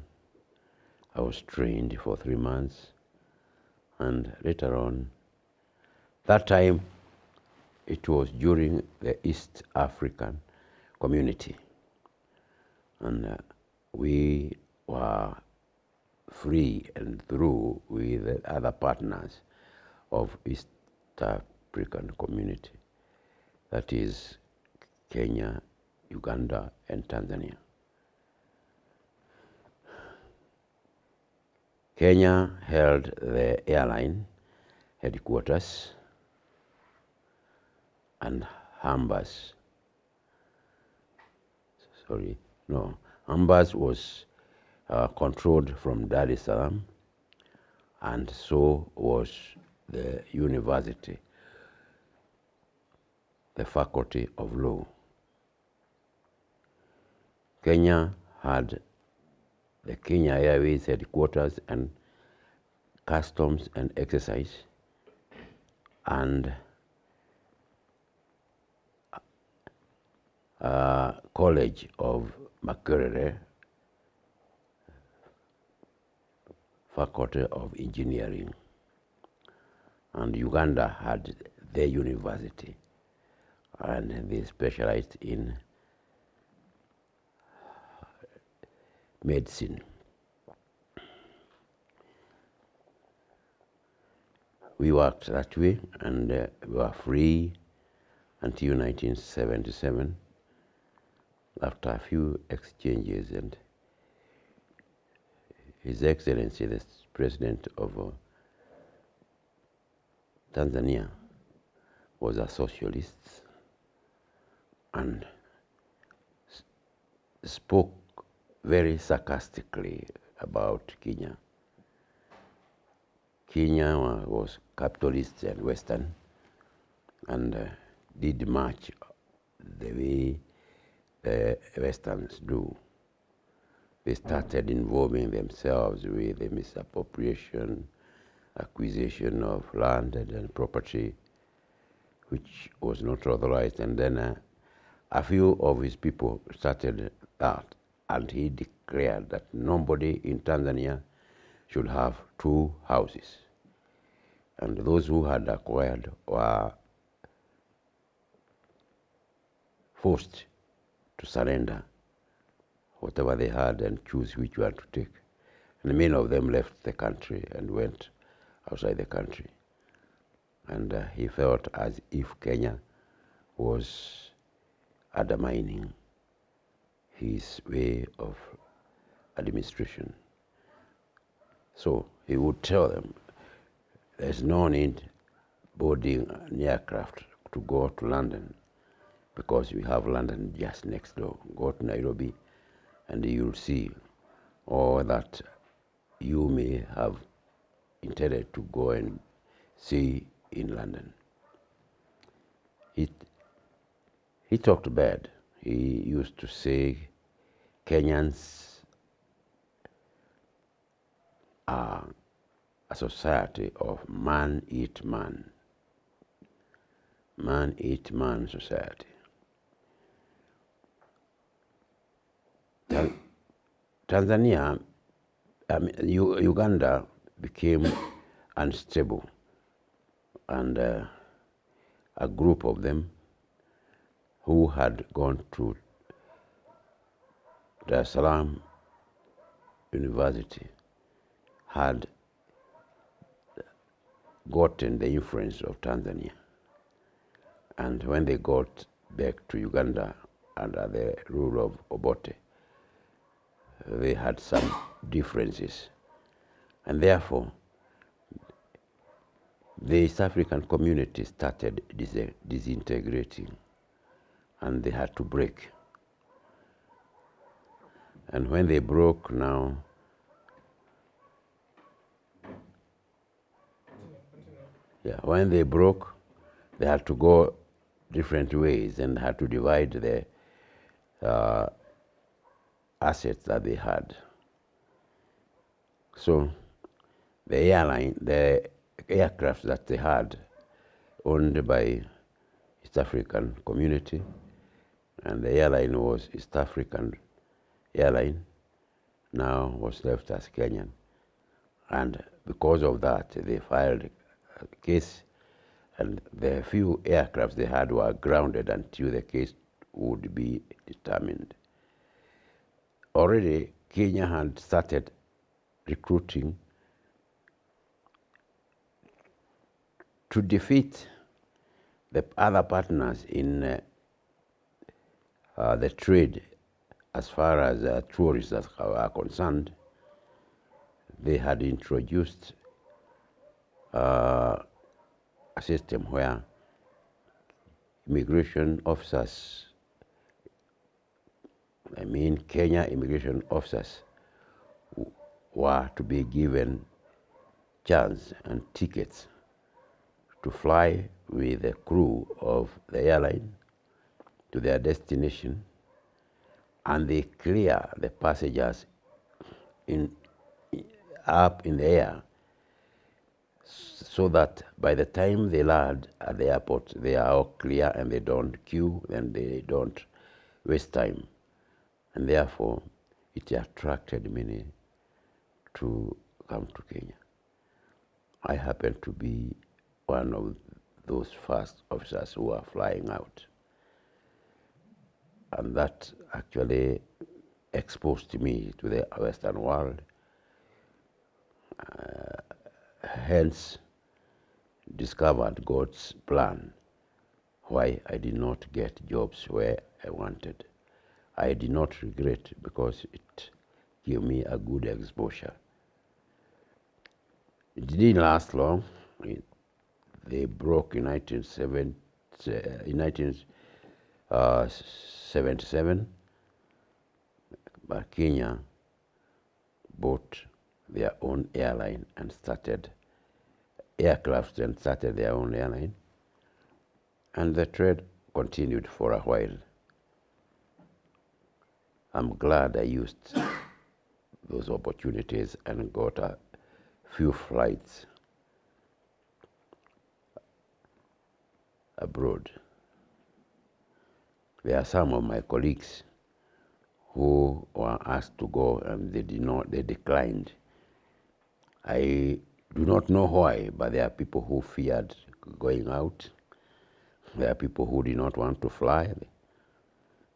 I was trained for 3 months, and later on, that time it was during the East African Community, and we were free and through with other partners of East African Community, that is Kenya, Uganda, and Tanzania. Kenya held the airline headquarters, and Ambas was controlled from Dar es Salaam, and so was the university, the Faculty of Law. Kenya had the Kenya Airways headquarters and Customs and Excise, and College of Makerere, Faculty of Engineering, and Uganda had their university, and they specialized in medicine. We worked that way, and we were free until 1977, after a few exchanges, and His Excellency, the President of Tanzania, was a socialist and spoke very sarcastically about Kenya. Kenya was capitalist and Western, and did much the way the Westerns do. They started involving themselves with the misappropriation, acquisition of land and property, which was not authorized. And then a few of his people started that, and he declared that nobody in Tanzania should have 2 houses. And those who had acquired were forced to surrender whatever they had and choose which one to take. And many of them left the country and went outside the country. And he felt as if Kenya was undermining his way of administration. So he would tell them, there's no need boarding an aircraft to go to London. because we have London just next door. Go to Nairobi and you'll see all that you may have intended to go and see in London. He talked bad. He used to say Kenyans are a society of man eat man. Man eat man society. Tanzania, Uganda became unstable, and a group of them who had gone to Dar es Salaam University had gotten the influence of Tanzania. And when they got back to Uganda under the rule of Obote, they had some differences. And therefore, the East African community started disintegrating, and they had to break. And when they broke now, when they broke, they had to go different ways and had to divide the assets that they had. So the aircraft that they had, owned by East African community, and the airline was East African airline, now was left as Kenyan. And because of that, they filed a case, and the few aircrafts they had were grounded until the case would be determined. Already, Kenya had started recruiting to defeat the other partners in the trade. As far as tourists are concerned, they had introduced a system where immigration officers, Kenya immigration officers, were to be given chance and tickets to fly with the crew of the airline to their destination, and they clear the passengers up in the air, so that by the time they land at the airport, they are all clear and they don't queue and they don't waste time. And therefore, it attracted many to come to Kenya. I happen to be one of those first officers who are flying out. And that actually exposed me to the Western world, hence discovered God's plan, why I did not get jobs where I wanted. I did not regret, because it gave me a good exposure. It didn't last long. They broke in 1977, but Kenya bought their own airline and started aircraft and started their own airline, and the trade continued for a while. I'm glad I used those opportunities and got a few flights abroad. There are some of my colleagues who were asked to go and they declined. I do not know why, but there are people who feared going out. There are people who did not want to fly.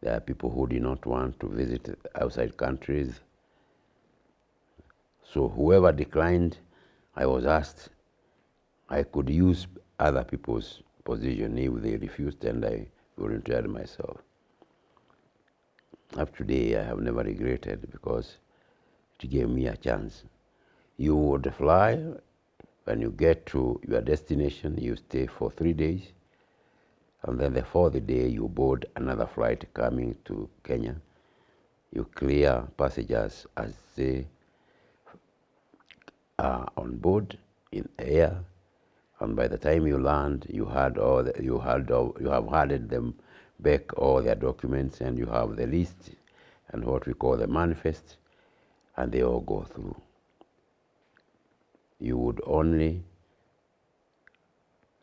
There are people who did not want to visit outside countries. So whoever declined, I was asked, I could use other people's position if they refused, and I volunteered myself. Up to today, I have never regretted, because it gave me a chance. You would fly, when you get to your destination, you stay for 3 days, And then the fourth day, you board another flight coming to Kenya. You clear passengers as they are on board in air, and by the time you land, you have handed them back all their documents, and you have the list and what we call the manifest, and they all go through. You would only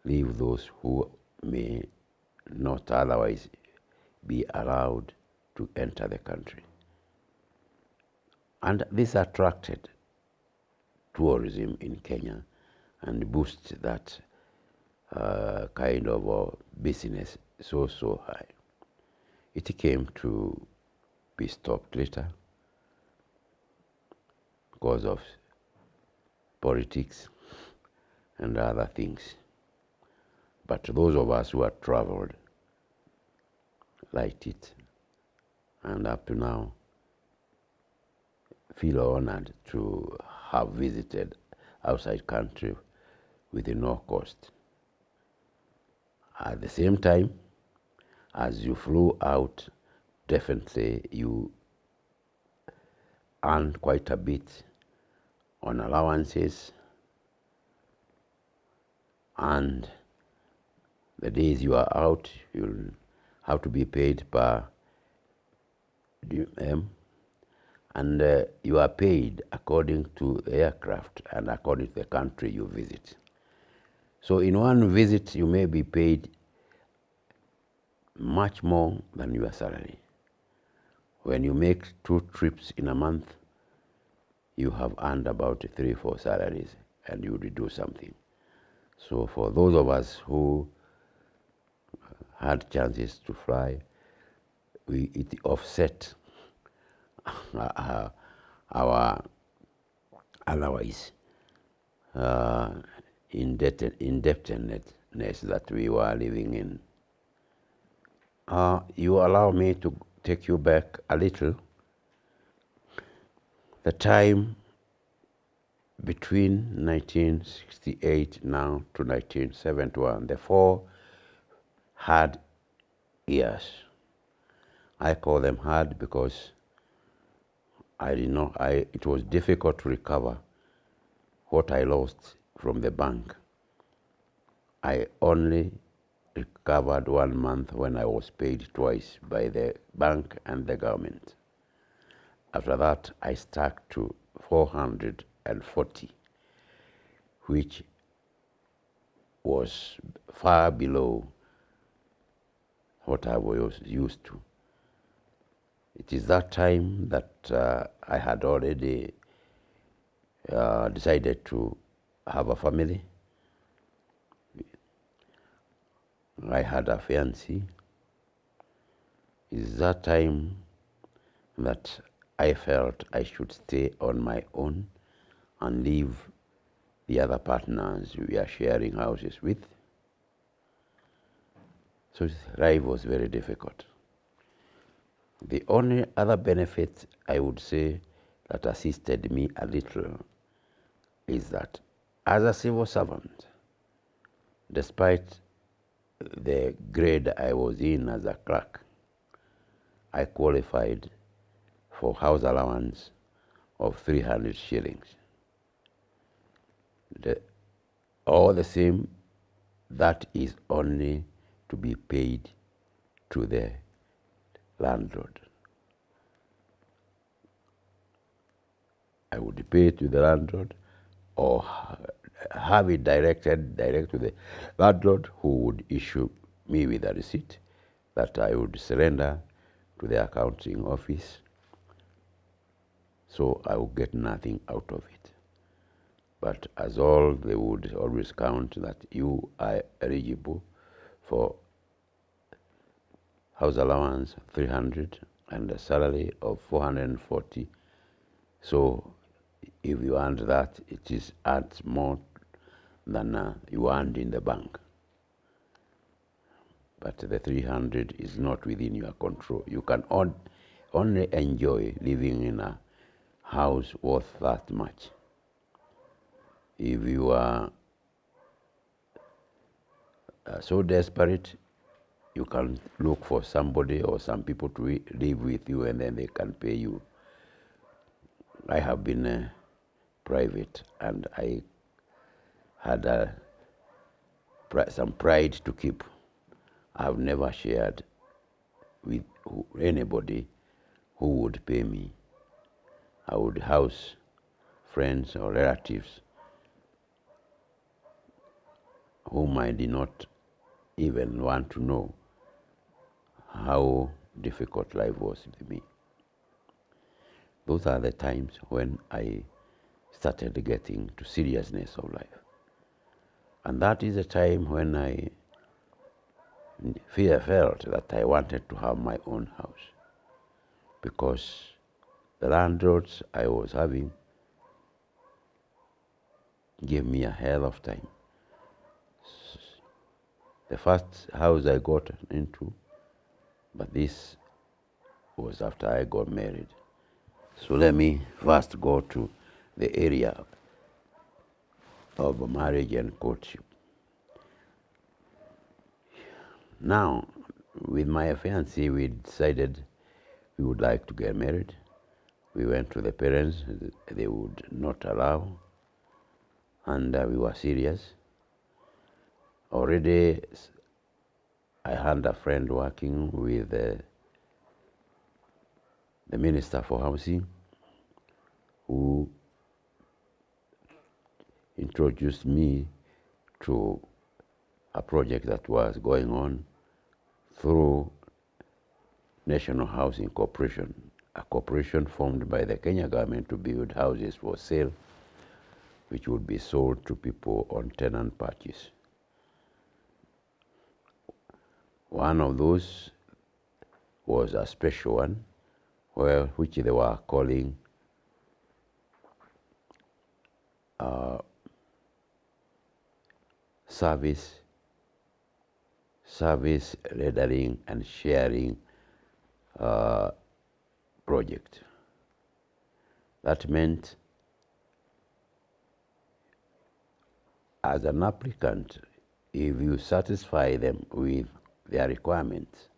leave those who may not otherwise be allowed to enter the country. And this attracted tourism in Kenya and boosted that kind of business so high. It came to be stopped later because of politics and other things. But those of us who had traveled liked it, and up to now feel honored to have visited outside country with no cost. At the same time, as you flew out, definitely you earned quite a bit on allowances, and the days you are out, you'll have to be paid per diem, and you are paid according to the aircraft and according to the country you visit. So in one visit, you may be paid much more than your salary. When you make 2 trips in a month, you have earned about 3-4 salaries, and you would do something. So for those of us who had chances to fly, it offset our otherwise indebtedness that we were living in. You allow me to take you back a little. The time between 1968 now to 1971, the 4 hard years. I call them hard because it was difficult to recover what I lost from the bank. I only recovered 1 month when I was paid twice by the bank and the government. After that, I stuck to 440, which was far below what I was used to. It is that time that I had already decided to have a family. I had a fiancée. It is that time that I felt I should stay on my own and leave the other partners we are sharing houses with. So life was very difficult. The only other benefit I would say that assisted me a little is that as a civil servant, despite the grade I was in as a clerk, I qualified for house allowance of 300 shillings. All the same, that is only to be paid to the landlord. I would pay to the landlord or have it direct to the landlord, who would issue me with a receipt that I would surrender to the accounting office. So I would get nothing out of it. But as all, they would always count that you are eligible for house allowance 300 and a salary of 440. So if you earned that, it is adds more than you earned in the bank. But the 300 is not within your control. You can only enjoy living in a house worth that much. If you are so desperate, you can look for somebody or some people to live with you and then they can pay you. I have been private and I had some pride to keep. I have never shared with anybody who would pay me. I would house friends or relatives whom I did not even want to know how difficult life was with me. Those are the times when I started getting to seriousness of life. And that is the time when I felt that I wanted to have my own house, because the landlords I was having gave me a hell of time. The first house I got into, but this was after I got married. So let me first go to the area of marriage and courtship. Now, with my fiancée, we decided we would like to get married. We went to the parents, they would not allow, and we were serious. Already, I had a friend working with the Minister for Housing, who introduced me to a project that was going on through National Housing Corporation, a corporation formed by the Kenya government to build houses for sale, which would be sold to people on tenant purchase. One of those was a special one, which they were calling service rendering and sharing project. That meant, as an applicant, if you satisfy them with their requirements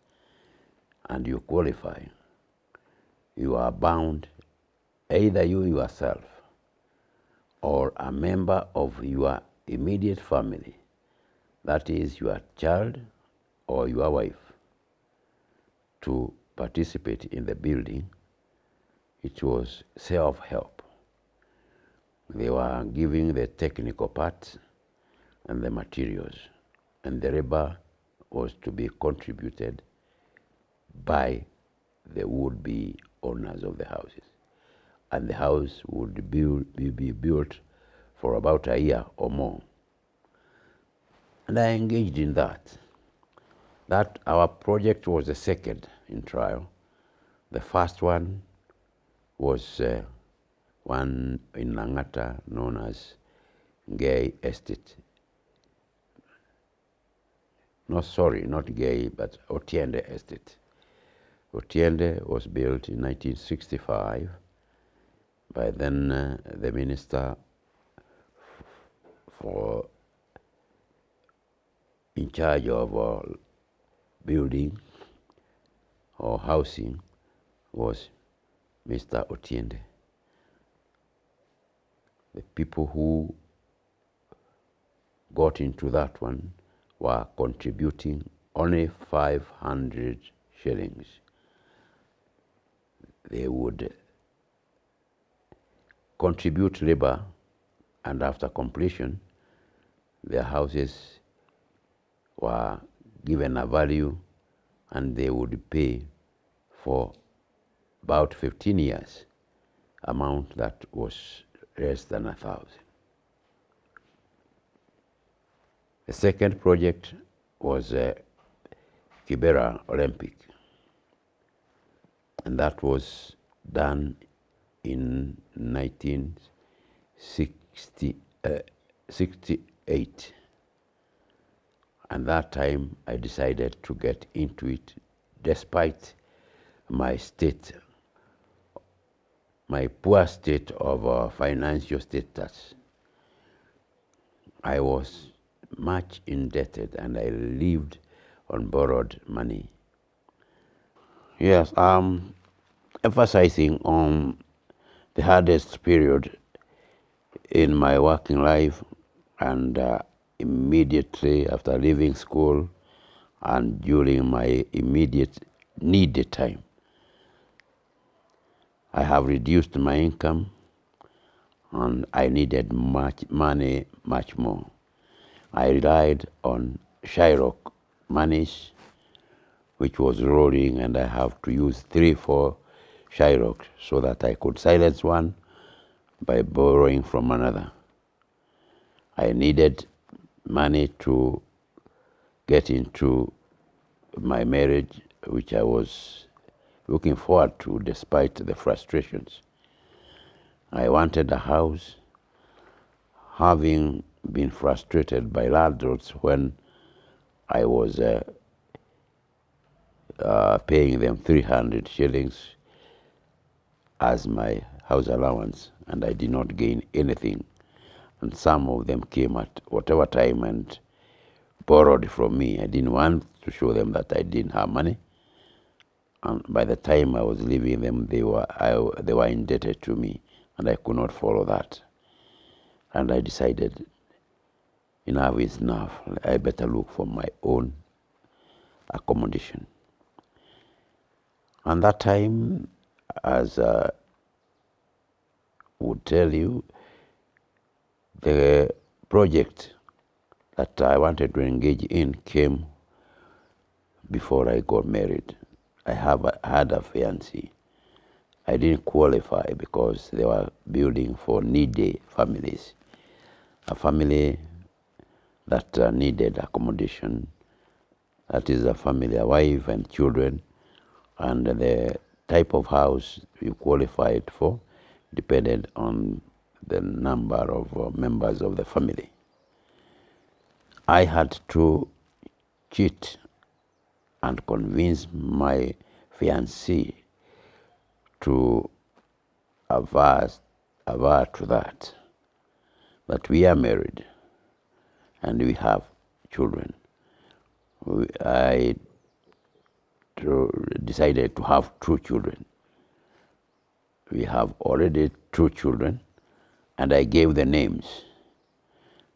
and you qualify, you are bound, either you yourself or a member of your immediate family, that is your child or your wife, to participate in the building. It was self-help. They were giving the technical parts and the materials, and the labor was to be contributed by the would-be owners of the houses. And the house would be built for about a year or more. And I engaged in that. That our project was the second in trial. The first one was one in Langata known as Gay Estate. No, sorry, not Gay, but Otiende Estate. Otiende was built in 1965 by then the Minister for in charge of building or housing was Mr. Otiende. The people who got into that one were contributing only 500 shillings. They would contribute labor, and after completion, their houses were given a value, and they would pay for about 15 years, amount that was less than 1,000. The second project was Kibera Olympic, and that was done in 1968. And that time I decided to get into it despite my poor state of financial status. I was much indebted and I lived on borrowed money. Yes, emphasizing on the hardest period in my working life, and immediately after leaving school and during my immediate needed time. I have reduced my income and I needed much more. I relied on Shyrock monies, which was rolling, and I have to use 3-4 Shyrocks so that I could silence one by borrowing from another. I needed money to get into my marriage, which I was looking forward to despite the frustrations. I wanted a house, having been frustrated by landlords when I was paying them 300 shillings as my house allowance, and I did not gain anything. And some of them came at whatever time and borrowed from me. I didn't want to show them that I didn't have money. And by the time I was leaving them, they were indebted to me, and I could not follow that. And I decided, enough is enough. I better look for my own accommodation. And that time, as I would tell you, the project that I wanted to engage in came before I got married. I had a fiancé. I didn't qualify because they were building for needy families, a family that needed accommodation. That is a family, a wife and children, and the type of house you qualified for depended on the number of members of the family. I had to cheat and convince my fiancé to aver to that we are married and we have children. I decided to have 2 children. We have already 2 children, and I gave the names.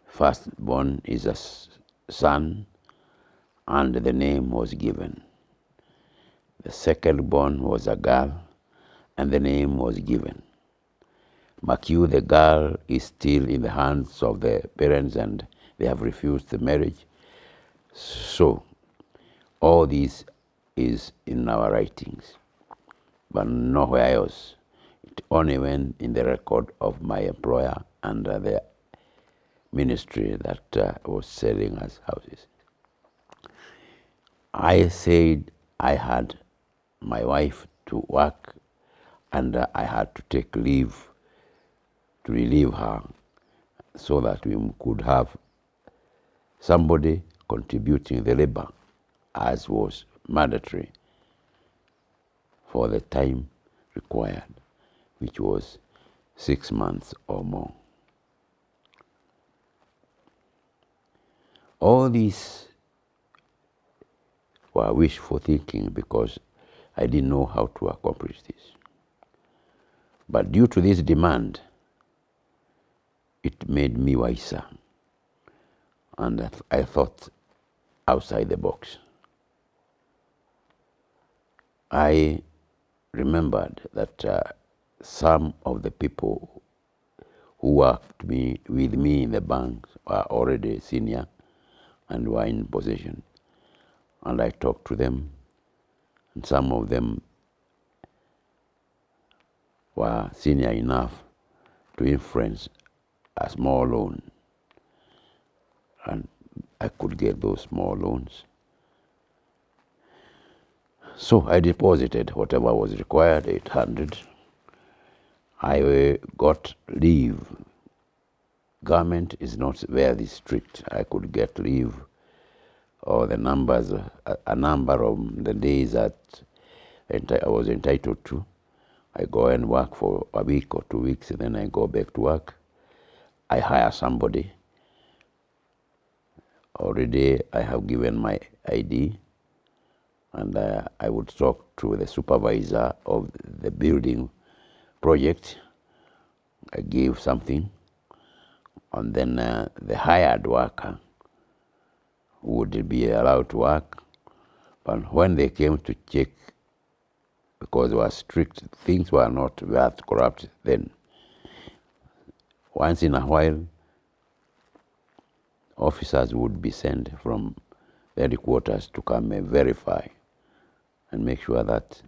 Firstborn is a son, and the name was given. The secondborn was a girl, and the name was given. Mark you, the girl is still in the hands of the parents, and they have refused the marriage. So, all this is in our writings, but nowhere else. It only went in the record of my employer and the ministry that was selling us houses. I said I had my wife to work, and I had to take leave to relieve her so that we could have somebody contributing the labor as was mandatory for the time required, which was 6 months or more. All these were wishful thinking because I didn't know how to accomplish this. But due to this demand, it made me wiser, and I thought outside the box. I remembered that some of the people who worked with me in the bank were already senior and were in position. And I talked to them, and some of them were senior enough to influence a small loan. And I could get those small loans. So I deposited whatever was required, 800. I got leave. Government is not very strict. I could get leave, or the numbers, a number of the days that I was entitled to. I go and work for a week or 2 weeks, and then I go back to work. I hire somebody. Already I have given my ID, and I would talk to the supervisor of the building project. I give something, and then the hired worker would be allowed to work. But when they came to check, because it was strict, things were not that corrupt then. Once in a while, officers would be sent from the headquarters to come and verify and make sure that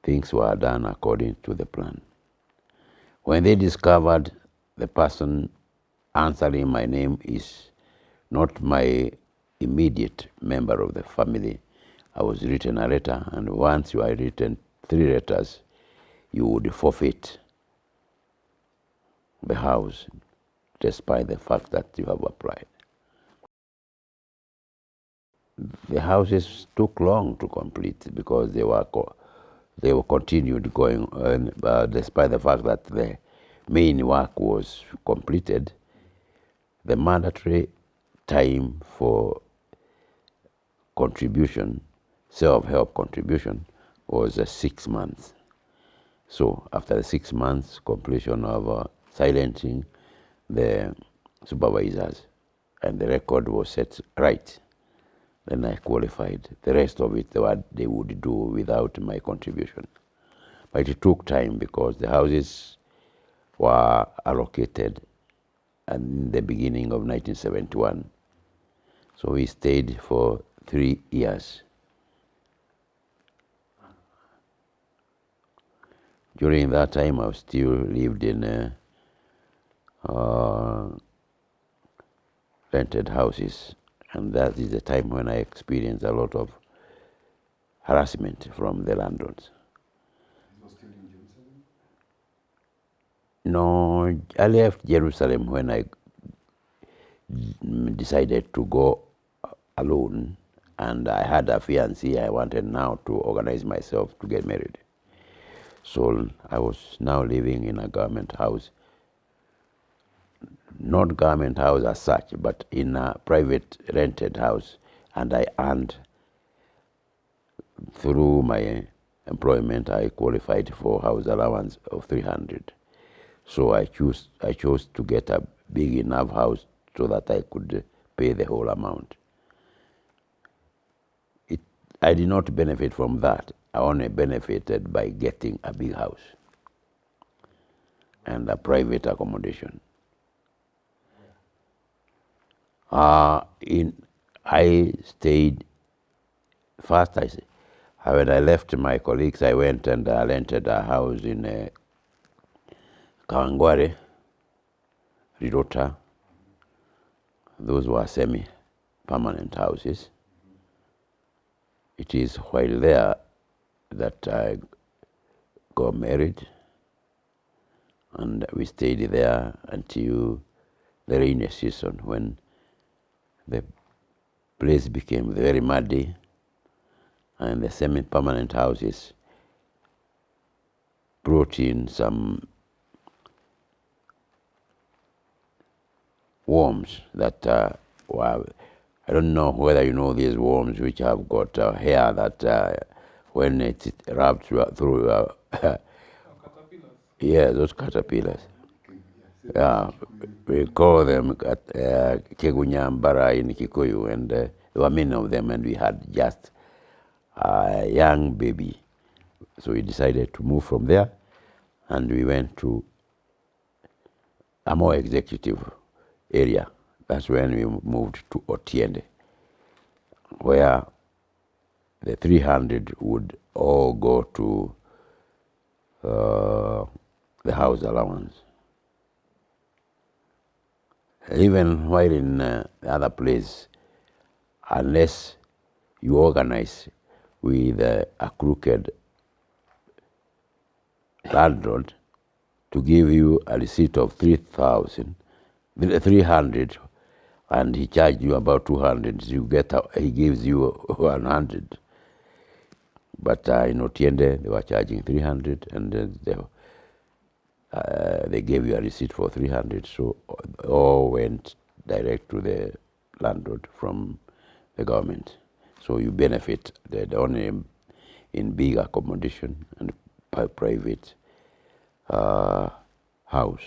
things were done according to the plan. When they discovered the person answering my name is not my immediate member of the family, I was written a letter, and once you are written 3 letters, you would forfeit the house, despite the fact that you have applied. The houses took long to complete because they were continued going on, despite the fact that the main work was completed. The mandatory time for contribution, self-help contribution, was 6 months. So after the 6 months completion of silencing the supervisors and the record was set right, then I qualified. The rest of it, what they would do without my contribution. But it took time because the houses were allocated in the beginning of 1971. So we stayed for 3 years. During that time, I still lived in rented houses, and that is the time when I experienced a lot of harassment from the landlords. It was still in Jerusalem? No, I left Jerusalem when I decided to go alone, and I had a fiancée. I wanted now to organize myself to get married. So I was now living in a government house, not government house as such, but in a private rented house, and I earned, through my employment, I qualified for house allowance of 300. So I chose to get a big enough house so that I could pay the whole amount. I did not benefit from that. I only benefited by getting a big house and a private accommodation. I stayed, first when I left my colleagues, I went and rented a house in Kawangware, Rirota. Those were semi-permanent houses. It is while there that I got married, and we stayed there until the rainy season when the place became very muddy and the semi-permanent houses brought in some worms that were, I don't know whether you know these worms which have got hair that when it rubs through, Caterpillars. yeah, those caterpillars. Yeah, we call them Kegunyambara in Kikuyu, and there were many of them, and we had just a young baby. So we decided to move from there, and we went to a more executive area. That's when we moved to Otiende, where the 300 would all go to the house allowance. Even while in the other place, unless you organize with a crooked landlord to give you a receipt of 300, and he charged you about 200, he gives you 100. But in Otiende, they were charging 300, and they gave you a receipt for 300, so all went direct to the landlord from the government. So you benefit the only in big accommodation and private house.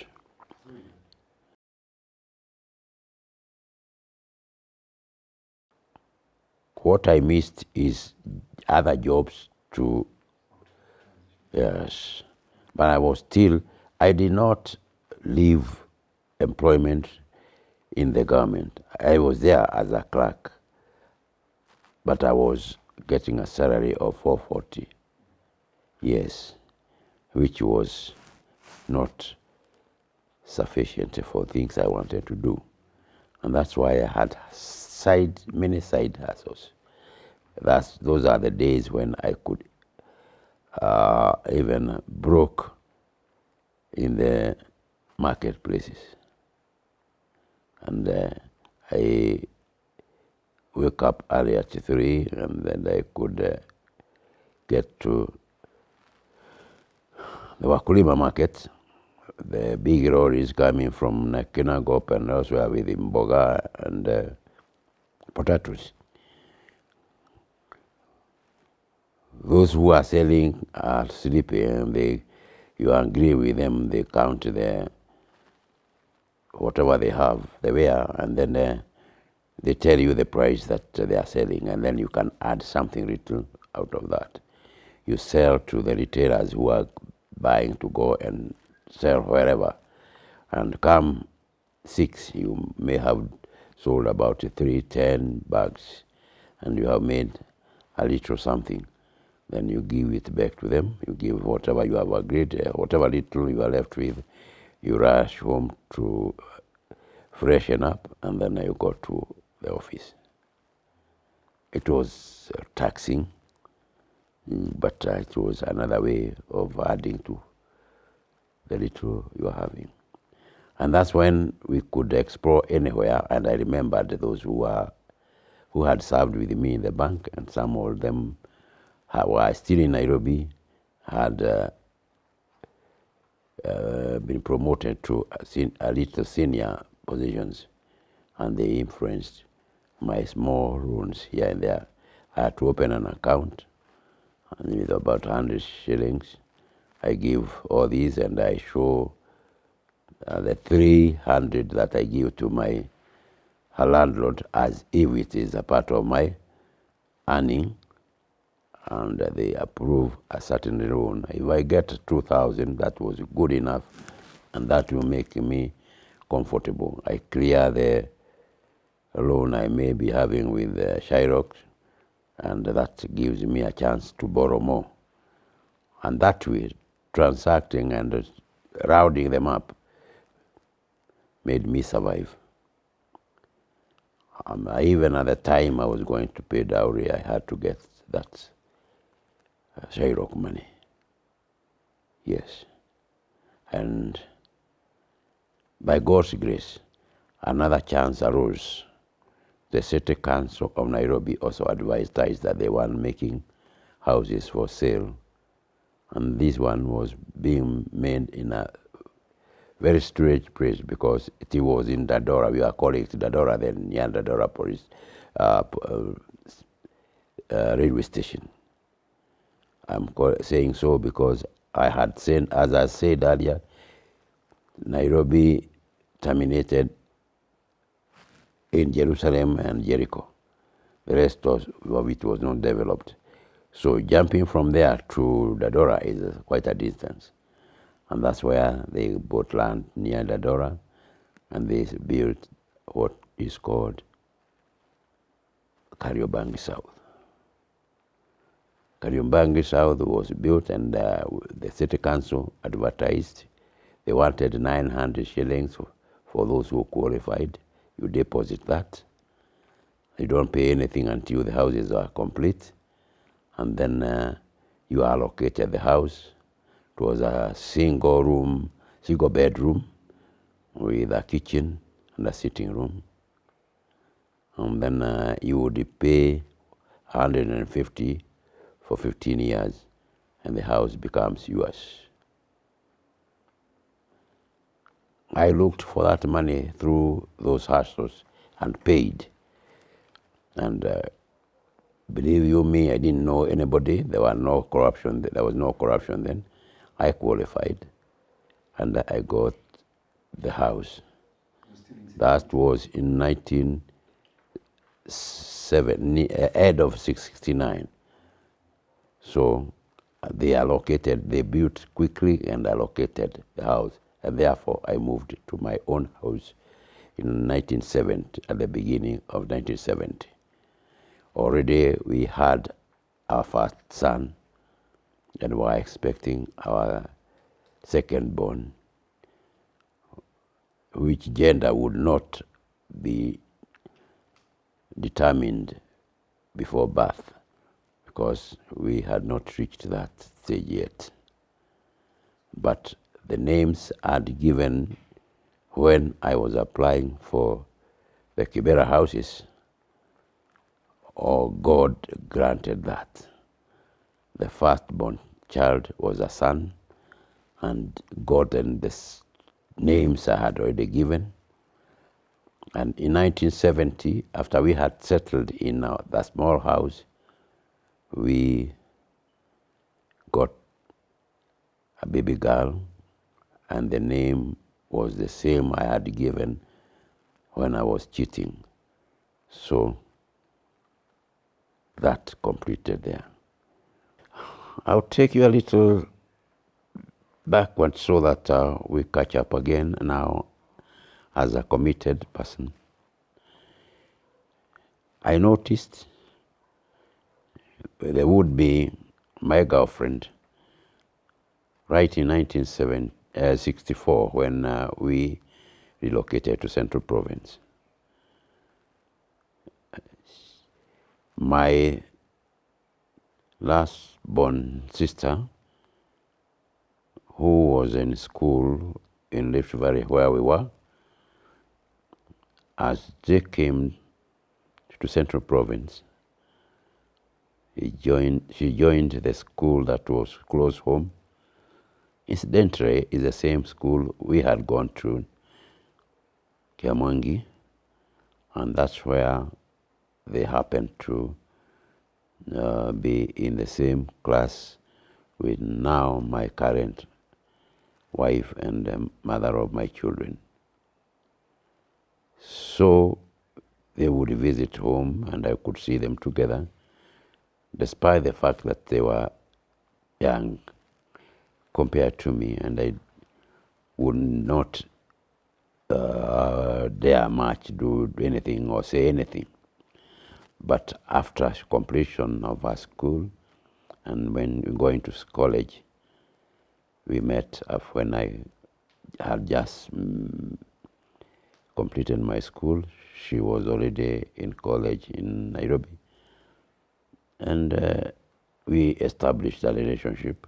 What I missed is other jobs too. Yes, but I did not leave employment in the government. I was there as a clerk, but I was getting a salary of 440. Yes, which was not sufficient for things I wanted to do. And that's why I had many side hustles. Those are the days when I could even broke in the marketplaces. And I wake up early at 3, and then I could get to the Wakulima market. The big lorries coming from Kinangop and elsewhere with mboga and potatoes. Those who are selling are sleeping, and you agree with them. They count whatever they have, they wear, and then they tell you the price that they are selling, and then you can add something little out of that. You sell to the retailers who are buying to go and sell wherever, and come 6, you may have sold about 3-10 bags, and you have made a little something. Then you give it back to them. You give whatever you have agreed, whatever little you are left with. You rush home to freshen up, and then you go to the office. It was taxing, but it was another way of adding to the little you are having. And that's when we could explore anywhere. And I remembered those who had served with me in the bank, and some of them were still in Nairobi, had been promoted to a little senior positions, and they influenced my small loans here and there. I had to open an account, and with about 100 shillings, I give all these, and I show the 300 that I give to my landlord as if it is a part of my earning, and they approve a certain loan. If I get 2,000, that was good enough, and that will make me comfortable. I clear the loan I may be having with Shyrock, and that gives me a chance to borrow more. And that way, transacting and rounding them up made me survive. Even at the time I was going to pay dowry, I had to get that Shyrock money. Yes. And by God's grace, another chance arose. The City Council of Nairobi also advertised that they were making houses for sale. And this one was being made in a very strange place, because it was in Dandora. We are calling it Dandora, then near Dandora Police railway station. I'm saying so because I had sent, as I said earlier, Nairobi terminated in Jerusalem and Jericho. The rest of it was not developed. So jumping from there to Dandora is quite a distance. And that's where they bought land near Dandora, and they built what is called Kariobangi South. Kariobangi South was built, and the City Council advertised. They wanted 900 shillings for those who qualified. You deposit that. You don't pay anything until the houses are complete. And then you allocated the house. It was a single bedroom with a kitchen and a sitting room. And then you would pay 150 for 15 years, and the house becomes yours. I looked for that money through those hustles and paid And believe you me, I didn't know anybody. There was no corruption. There was no corruption then. I qualified, and I got the house. You're still in That was in 1970, end of 69. So they built quickly and allocated the house. And therefore, I moved to my own house in 1970, at the beginning of 1970. Already we had our first son and were expecting our second born, which gender would not be determined before birth, because we had not reached that stage yet. But the names had given when I was applying for the Kibera houses, or God granted that. The firstborn child was a son, and gotten the names I had already given. And in 1970, after we had settled in that small house, we got a baby girl, and the name was the same I had given when I was cheating. So that completed there. I'll take you a little backward so that we catch up again now as a committed person. I noticed there would be my girlfriend right in 1964 when we relocated to Central Province. My last born sister, who was in school in Rift Valley where we were, as they came to Central Province, she joined the school that was close home. Incidentally, it's the same school we had gone to, Kiamangi, and that's where they happened to be in the same class with now my current wife and the mother of my children. So they would visit home and I could see them together, despite the fact that they were young compared to me, and I would not dare much do anything or say anything. But after completion of our school and when going to college, we met when I had just completed my school. She was already in college in Nairobi. And we established a relationship.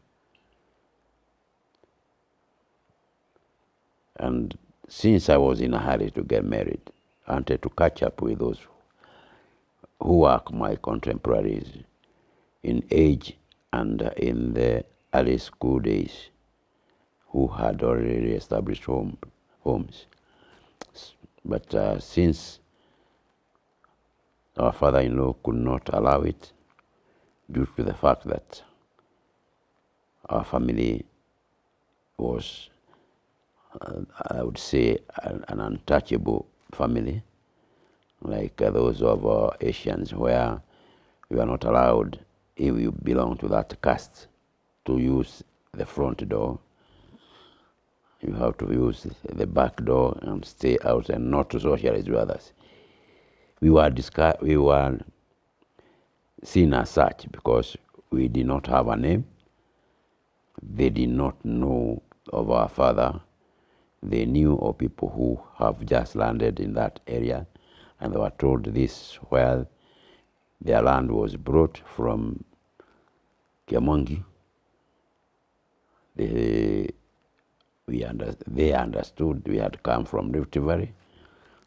And since I was in a hurry to get married, I wanted to catch up with those who are my contemporaries in age and in the early school days, who had already established homes. But since our father-in-law could not allow it, due to the fact that our family was, I would say, an untouchable family, like those of Asians, where you are not allowed, if you belong to that caste, to use the front door. You have to use the back door and stay out and not to socialize with others. We were seen as such because we did not have a name. They did not know of our father. They knew of people who have just landed in that area, and they were told this where their land was brought from Kiamangi. They understood we had come from Rift Valley,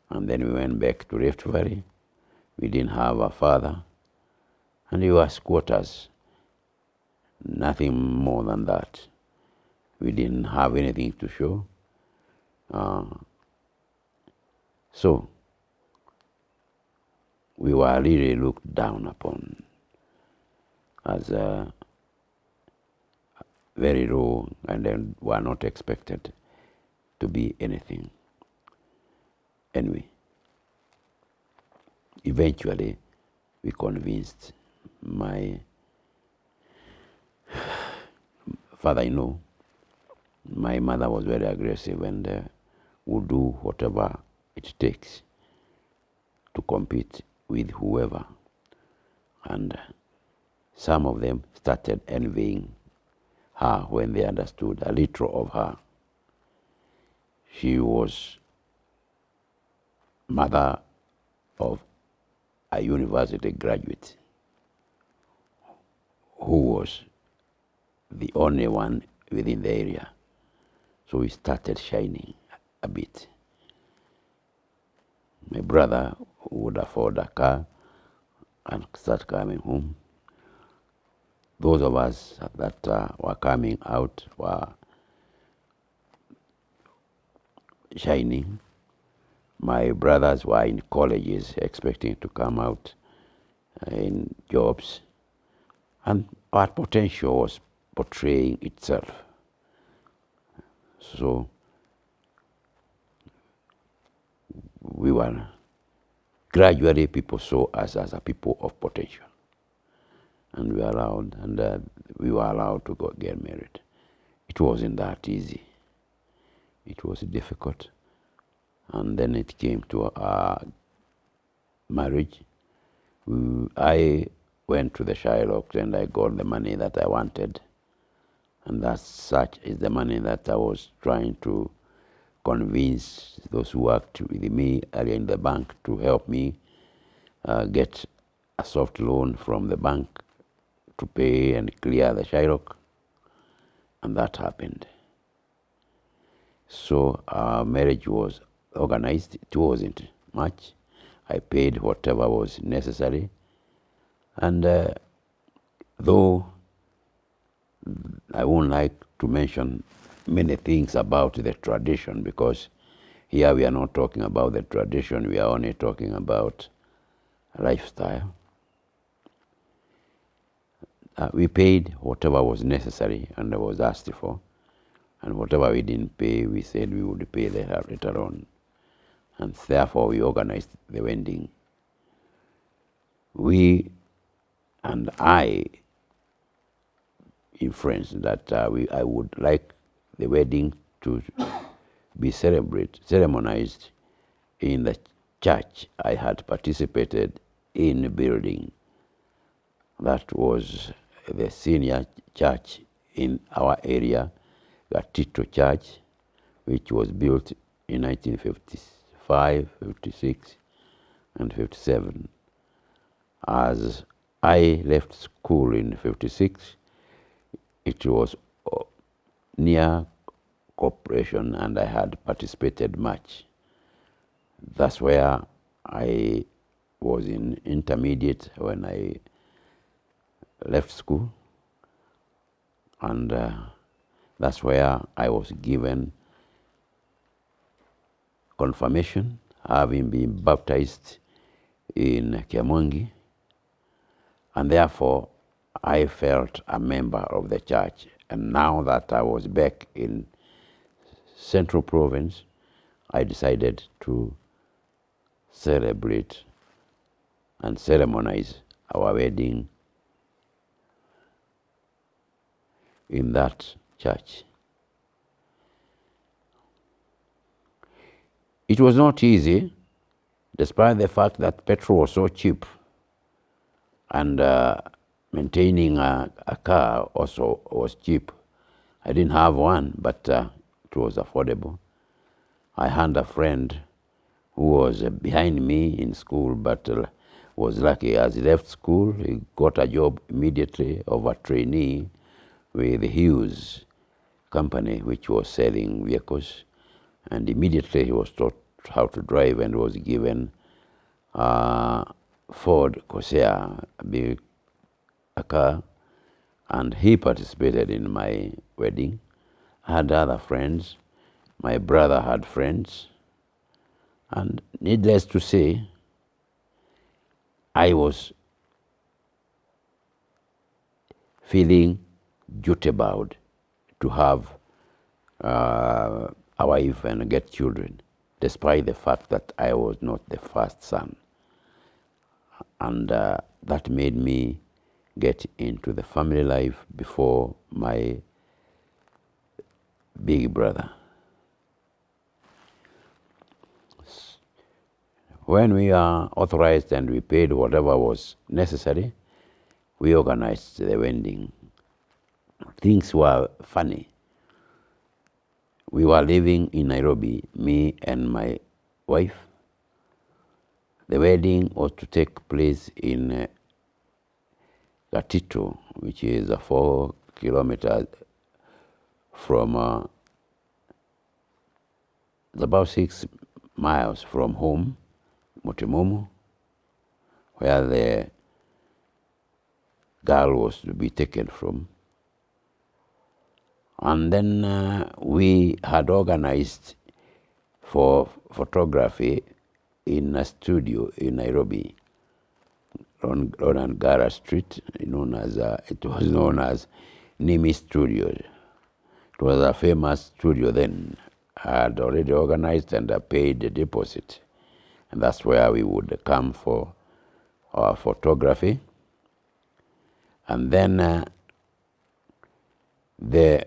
and then we went back to Rift Valley. We didn't have a father, and we were squatters, nothing more than that. We didn't have anything to show. So we were really looked down upon as very low, and then were not expected to be anything. Anyway, eventually we convinced my father-in-law. My mother was very aggressive and would do whatever it takes to compete with whoever. And some of them started envying her when they understood a little of her. She was mother of a university graduate who was the only one within the area. So we started shining a bit. My brother would afford a car and start coming home. Those of us that were coming out were shining. My brothers were in colleges expecting to come out in jobs, and our potential was portraying itself. So we were gradually, people saw us as a people of potential, and we were allowed to get married. It wasn't that easy. It was difficult. And then it came to marriage. I went to the Shylocks and I got the money that I wanted. And that such is the money that I was trying to convince those who worked with me earlier in the bank to help me get a soft loan from the bank to pay and clear the Shylock. And that happened. So our marriage was organized. It wasn't much. I paid whatever was necessary. And though I won't like to mention many things about the tradition, because here we are not talking about the tradition, we are only talking about lifestyle. We paid whatever was necessary and was asked for, and whatever we didn't pay, we said we would pay later on. And therefore we organized the wedding. We and I influenced that I would like the wedding to be ceremonized in the church I had participated in building. That was the senior church in our area, Gatito Church, which was built in 1955, 56, and 57. As I left school in 56, it was near corporation and I had participated much. That's where I was in intermediate when I left school, and that's where I was given confirmation, having been baptized in Kiamongi, and therefore I felt a member of the church. And now that I was back in Central Province, I decided to celebrate and ceremonize our wedding in that church. It was not easy, despite the fact that petrol was so cheap, and maintaining a car also was cheap. I didn't have one, but it was affordable. I had a friend who was behind me in school, but was lucky. As he left school, he got a job immediately of a trainee with Hughes Company, which was selling vehicles. And immediately he was taught how to drive and was given Ford Corsair, a car, and he participated in my wedding. I had other friends. My brother had friends. And needless to say, I was feeling duty-bound to have a wife and get children, despite the fact that I was not the first son. And that made me get into the family life before my big brother. When we are authorized and we paid whatever was necessary, we organized the wedding. Things were funny. We were living in Nairobi, me and my wife. The wedding was to take place in Gatito, which is 4 kilometers from, it's about 6 miles from home, Mutimomo, where the girl was to be taken from. And then we had organized for photography in a studio in Nairobi, on Angara Street, it was known as Nimi Studio. It was a famous studio then. I had already organized and I paid the deposit. And that's where we would come for our photography. And then the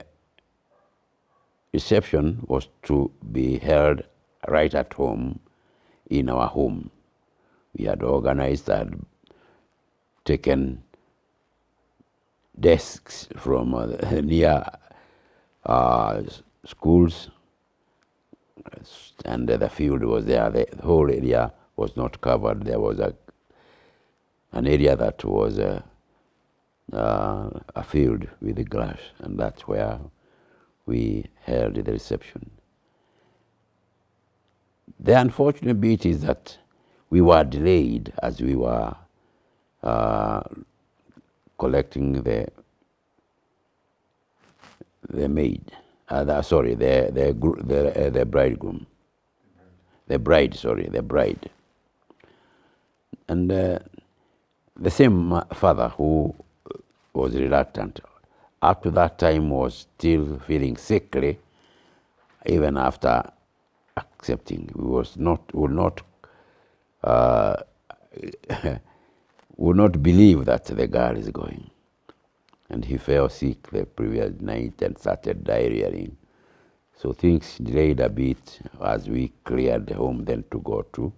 reception was to be held right at home, in our home. We had organized and taken desks from near schools, and the field was there. The whole area was not covered. There was an area that was a field with the grass, and that's where we held the reception. The unfortunate bit is that we were delayed as we were collecting the maid. The bridegroom. The bride. And the same father who was reluctant, up to that time was still feeling sickly, even after accepting. Would not believe that the girl is going. And he fell sick the previous night and started diarrheaing. So things delayed a bit as we cleared the home then to go to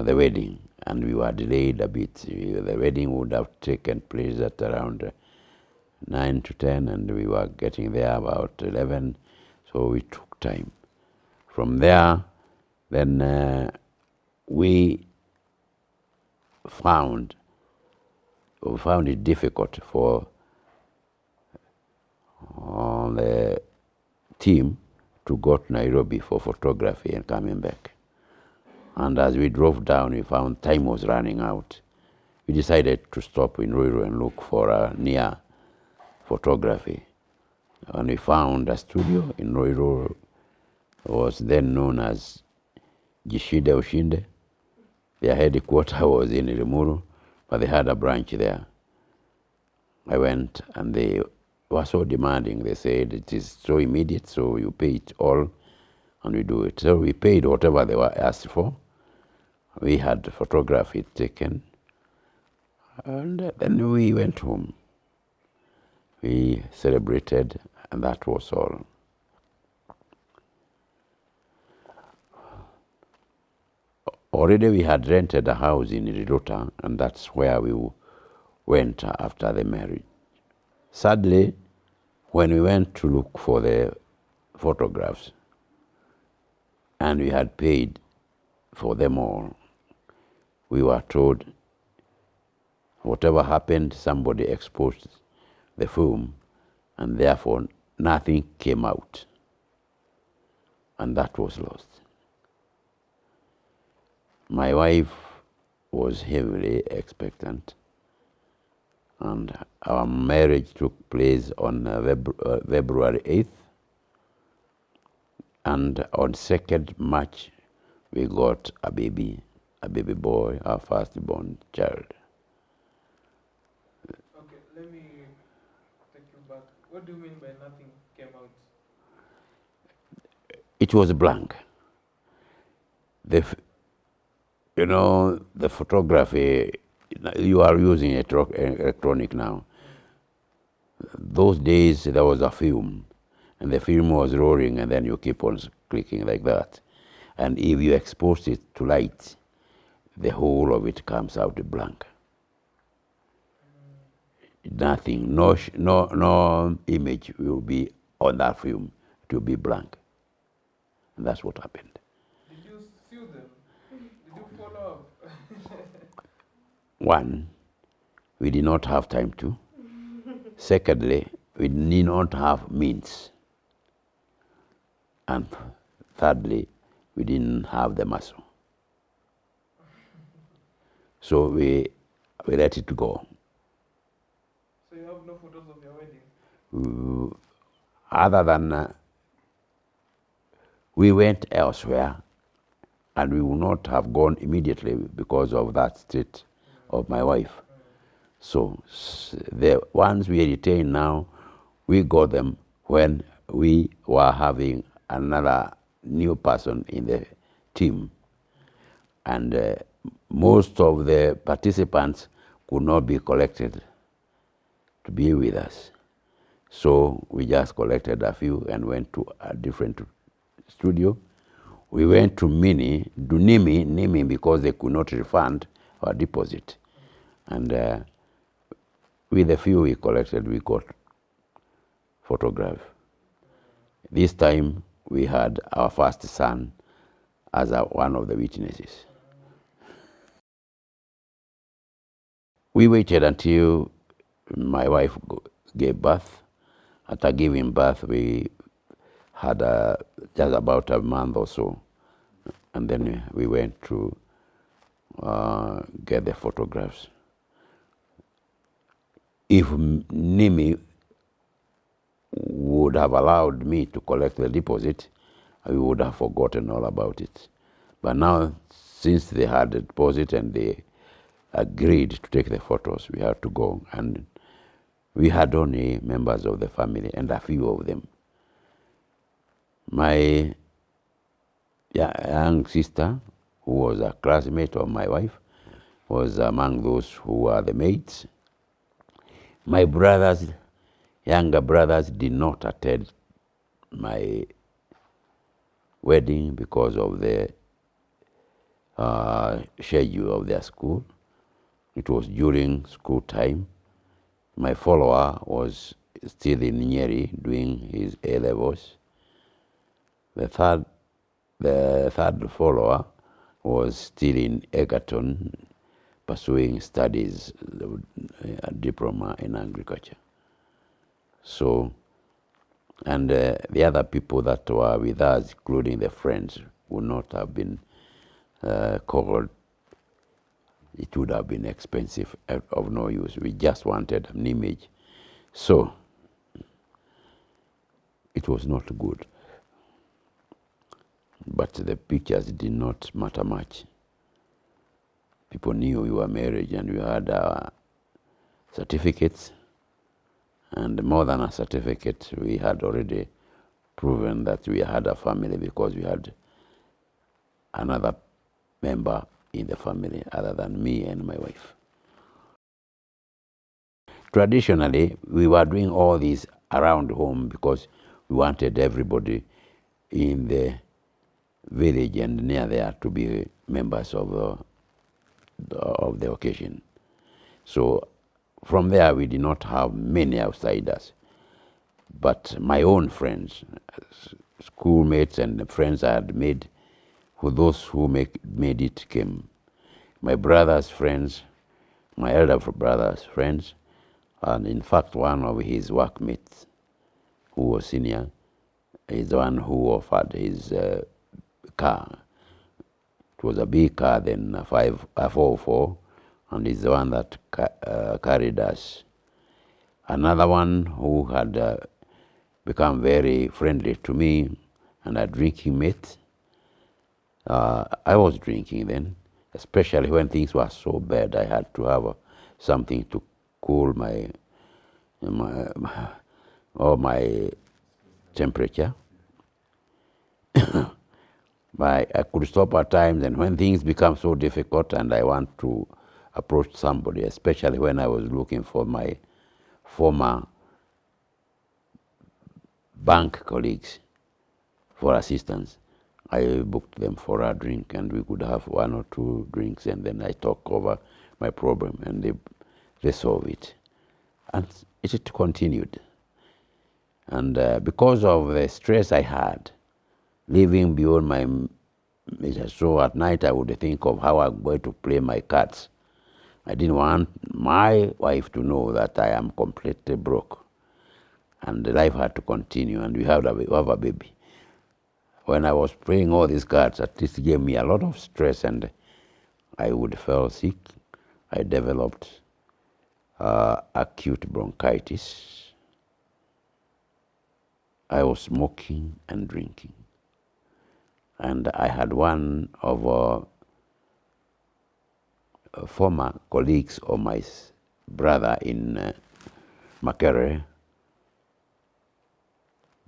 the wedding. And we were delayed a bit. The wedding would have taken place at around 9 to 10, and we were getting there about 11, so we took time. From there, then we found it difficult for the team to go to Nairobi for photography and coming back. And as we drove down, we found time was running out. We decided to stop in Ruiru and look for a near photography. And we found a studio in Ruiru. It was then known as Jishide Ushinde. Their headquarters was in Limuru, but they had a branch there. I went and they were so demanding. They said it is so immediate, so you pay it all and we do it. So we paid whatever they were asked for. We had photography taken, and then we went home. We celebrated, and that was all. Already we had rented a house in Rirota, and that's where we went after the marriage. Sadly, when we went to look for the photographs, and we had paid for them all, we were told whatever happened, somebody exposed the film, and therefore nothing came out. And that was lost. My wife was heavily expectant, and our marriage took place on February 8th, and on 2nd March we got a baby, a baby boy, our firstborn child. Okay, let me take you back. What do you mean by nothing came out? It was blank. The photography, you are using electronic now. Those days there was a film, and the film was rolling, and then you keep on clicking like that. And if you expose it to light, the whole of it comes out blank. Nothing, no image will be on that film. It will be blank. And that's what happened. Did you sue them? Did you follow up? One, we did not have time to. Secondly, we did not have means. And thirdly, we didn't have the muscle. So we let it go. So you have no photos of your wedding? Other than we went elsewhere, and we would not have gone immediately because of that state of my wife. So the ones we retain now, we got them when we were having another new person in the team. And most of the participants could not be collected to be with us. So we just collected a few and went to a different studio. We went to Nimi because they could not refund our deposit. And with the few we collected, we got photograph. This time we had our first son as one of the witnesses. We waited until my wife gave birth. After giving birth, we had just about a month or so, and then we went to get the photographs. If Nimi would have allowed me to collect the deposit, I would have forgotten all about it. But now, since they had the deposit and they agreed to take the photos, we had to go. And we had only members of the family, and a few of them. My young sister, who was a classmate of my wife, was among those who were the maids. My younger brothers did not attend my wedding because of the schedule of their school. It was during school time. My follower was still in Nyeri doing his A-levels. The third follower was still in Egerton pursuing studies, a diploma in agriculture. So, and the other people that were with us, including the friends, would not have been called. It would have been expensive, of no use. We just wanted an image. So, it was not good. But the pictures did not matter much. People knew we were married and we had certificates. And more than a certificate, we had already proven that we had a family because we had another member in the family other than me and my wife. Traditionally, we were doing all this around home because we wanted everybody in the village and near there to be members of the occasion. So from there, we did not have many outsiders. But my own friends, schoolmates and friends I had made, who those who made it came. My brother's friends, my elder brother's friends, and in fact one of his workmates, who was senior, is the one who offered his car. It was a big car then, a 404, and he's the one that carried us. Another one who had become very friendly to me and a drinking mate. I was drinking then, especially when things were so bad. I had to have something to cool my temperature. But I could stop at times, and when things become so difficult and I want to approach somebody, especially when I was looking for my former bank colleagues for assistance, I booked them for a drink, and we could have 1 or 2 drinks, and then I talk over my problem, and they solve it. And it continued. And because of the stress I had, living beyond my measure, so at night I would think of how I'm going to play my cards. I didn't want my wife to know that I am completely broke, and the life had to continue, and we have a baby. When I was playing all these cards, at least it gave me a lot of stress, and I would fall sick. I developed acute bronchitis. I was smoking and drinking. And I had one of former colleagues of my brother in Makerere,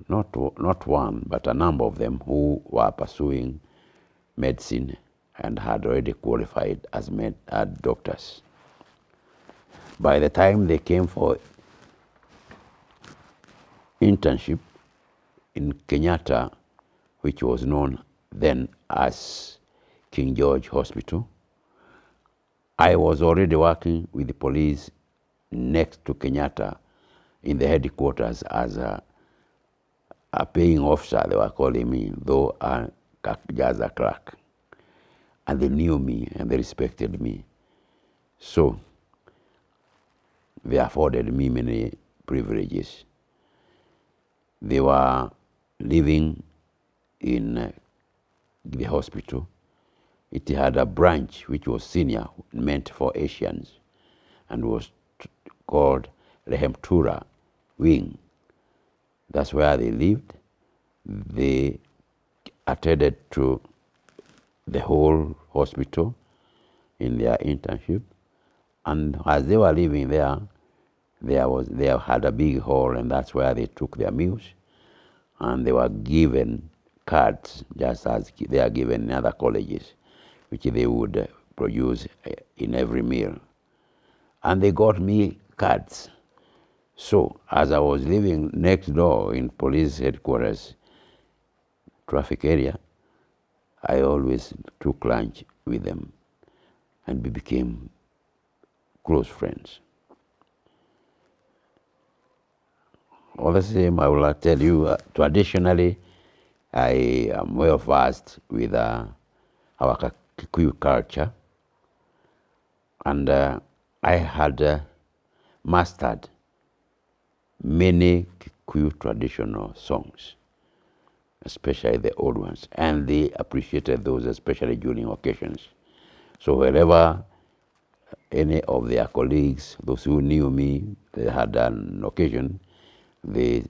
not one, but a number of them who were pursuing medicine and had already qualified as doctors. By the time they came for internship in Kenyatta, which was known then as King George Hospital, I was already working with the police next to Kenyatta in the headquarters as a paying officer, they were calling me, though as a clerk. And they knew me and they respected me. So they afforded me many privileges. They were living in the hospital. It had a branch which was senior, meant for Asians, and was called Rehemtura Wing. That's where they lived. They attended to the whole hospital in their internship. And as they were living there, they had a big hall, and that's where they took their meals. And they were given cards, just as they are given in other colleges, which they would produce in every meal. And they got me cards. So as I was living next door in police headquarters, traffic area, I always took lunch with them, and we became close friends. All the same, I will tell you, traditionally, I am well versed with our Kikuyu culture, and I had mastered many Kikuyu traditional songs, especially the old ones, and they appreciated those, especially during occasions. So wherever any of their colleagues, those who knew me, they had an occasion, they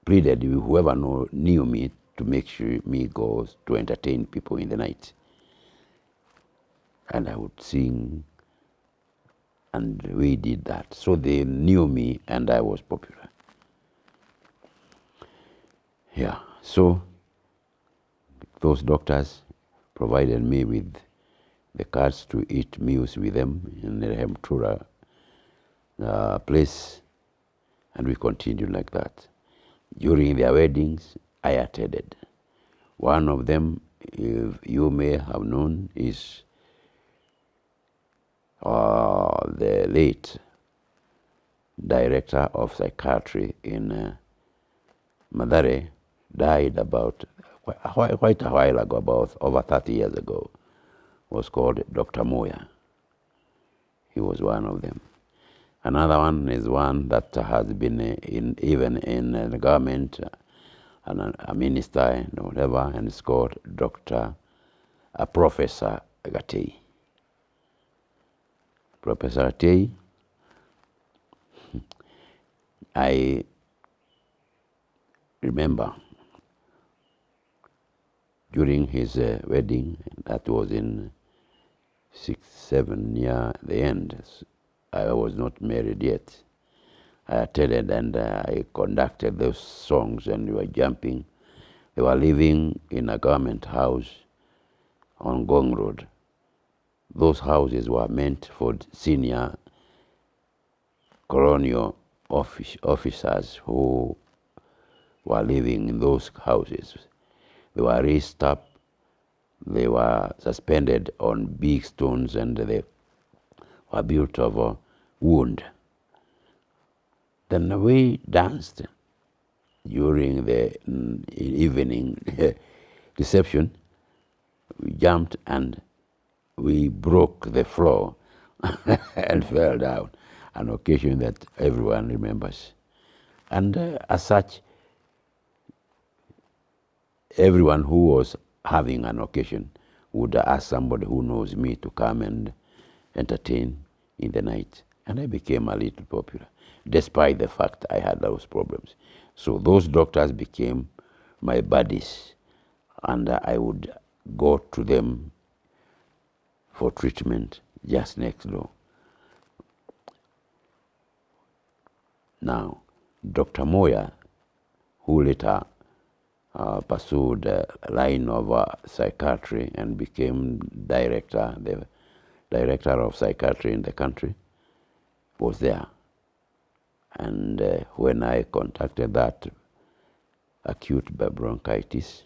pleaded with whoever knew me to make sure me goes to entertain people in the night. And I would sing, and we did that. So they knew me, and I was popular. Yeah, so those doctors provided me with the cards to eat meals with them in the Rehemtura place, and we continued like that. During their weddings, I attended. One of them, if you may have known, is the late director of psychiatry in Mathare, died about quite a while ago, about over 30 years ago, was called Dr. Moya. He was one of them. Another one is one that has been even in the government, a minister and whatever, and it's called Professor Gatei. Professor Gatei, I remember during his wedding, that was in 6, 7 near the end. I was not married yet. I attended and I conducted those songs and we were jumping. They were living in a government house on Gong Road. Those houses were meant for senior colonial officers who were living in those houses. They were raised up, they were suspended on big stones, and they were built of wood. Then we danced during the evening reception. We jumped and we broke the floor and fell down, an occasion that everyone remembers. And as such, everyone who was having an occasion would ask somebody who knows me to come and entertain in the night. And I became a little popular, despite the fact I had those problems. So those doctors became my buddies, and I would go to them for treatment just next door. Now, Dr. Moya, who later pursued a line of psychiatry and became the director of psychiatry in the country, was there. And when I contracted that acute bronchitis,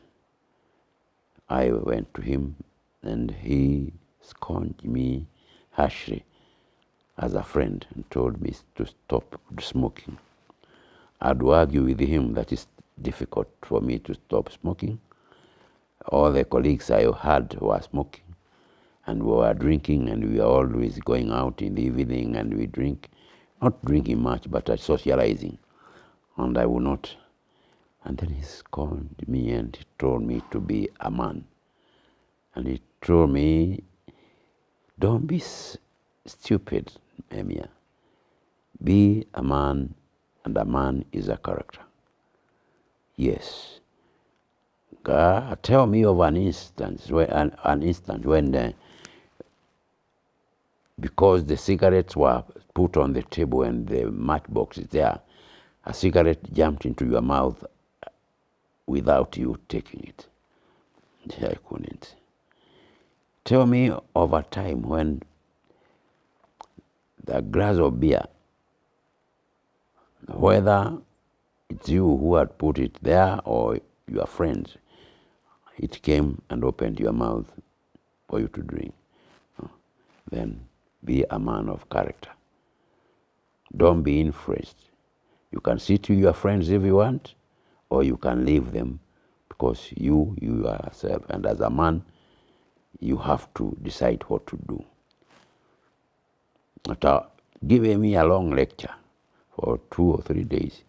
I went to him and he scorned me harshly as a friend and told me to stop smoking. I'd argue with him that it's difficult for me to stop smoking. All the colleagues I had were smoking and we were drinking, and we were always going out in the evening and we drink, not drinking much, but socializing. And I would not. And then he scorned me and he told me to be a man. And he told me, don't be stupid, Emia. Be a man, and a man is a character. Yes. Tell me of an instance when because the cigarettes were put on the table and the matchbox is there, a cigarette jumped into your mouth without you taking it. I couldn't. Tell me of a time when the glass of beer, whether it's you who had put it there or your friends, it came and opened your mouth for you to drink. Then be a man of character. Don't be influenced. You can sit with your friends if you want, or you can leave them, because you yourself, and as a man, you have to decide what to do. After giving me a long lecture for 2 or 3 days,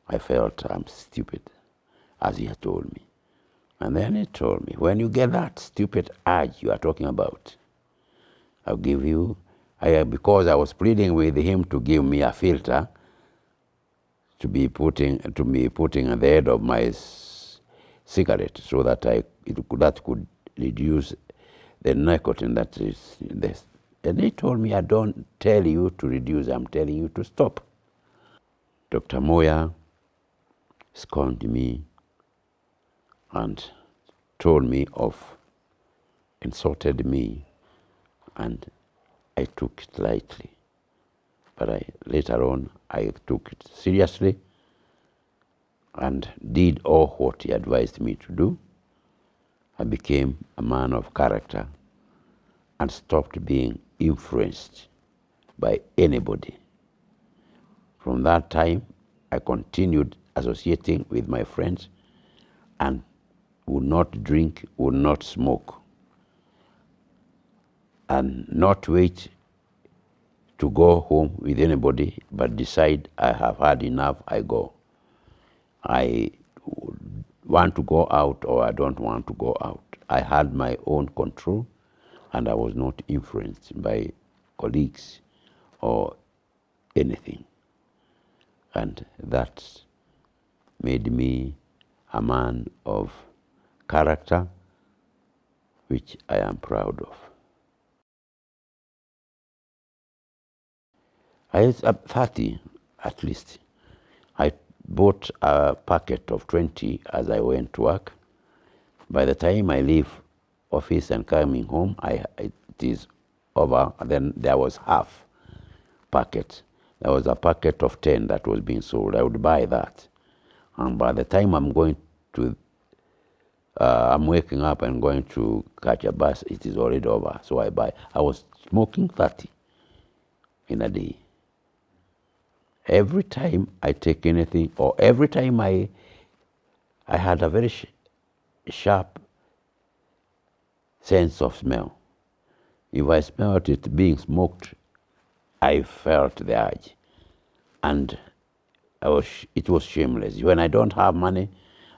I felt I'm stupid, as he had told me. And then he told me, when you get that stupid urge you are talking about, I'll give you, because I was pleading with him to give me a filter to be putting at the head of my cigarette, so that that could reduce the nicotine that is in this. And he told me, I don't tell you to reduce, I'm telling you to stop. Dr. Moya scorned me and told me off, insulted me, and I took it lightly. But later on, I took it seriously and did all what he advised me to do. I became a man of character and stopped being influenced by anybody. From that time, I continued associating with my friends and would not drink, would not smoke, and not wait to go home with anybody, but decide I have had enough, I go. I want to go out or I don't want to go out. I had my own control and I was not influenced by colleagues or anything. And that made me a man of character, which I am proud of. I was up 30 at least. I bought a packet of 20 as I went to work. By the time I leave office and coming home, it is over. Then there was half packet. There was a packet of 10 that was being sold. I would buy that. And by the time I'm waking up and going to catch a bus, it is already over. So I buy. I was smoking 30 in a day. Every time I take anything, or every time I had a very sharp sense of smell. If I smelled it being smoked, I felt the urge. And it was shameless. When I don't have money,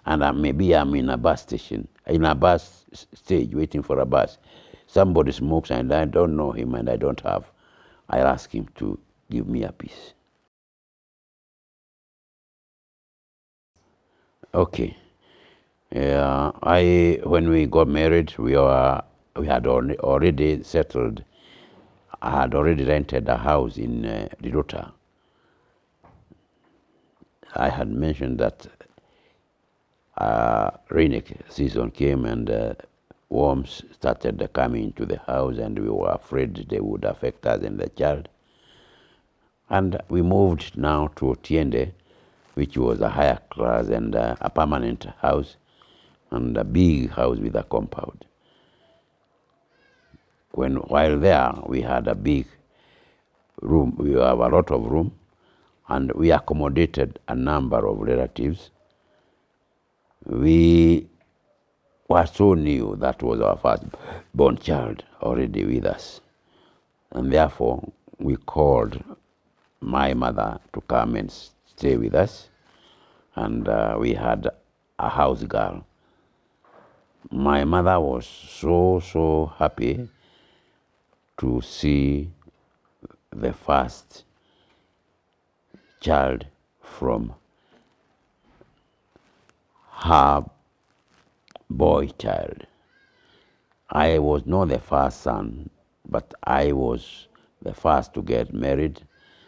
and maybe I'm in a bus station, in a bus stage waiting for a bus, somebody smokes and I don't know him and I don't have, I ask him to give me a piece. Okay. When we got married, we had already settled. I had already rented a house in Rirota. I had mentioned that rainy season came and worms started coming into the house, and we were afraid they would affect us and the child. And we moved now to Otiende, which was a higher class and a permanent house, and a big house with a compound. While there, we had a big room. We have a lot of room, and we accommodated a number of relatives. We were so new. That was our first born child already with us, and therefore we called my mother to come and stay with us, and we had a house girl. My mother was so happy to see the first child from her boy child. I was not the first son, but I was the first to get married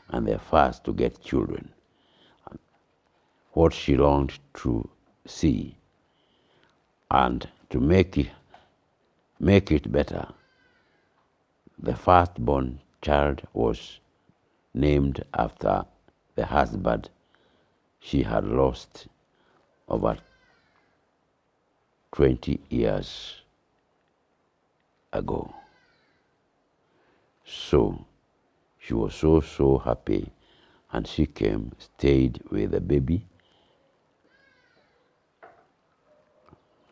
and the first to get children. What she longed to see, and to make it better, the firstborn child was named after the husband she had lost over 20 years ago. So she was so happy, and she came, stayed with the baby.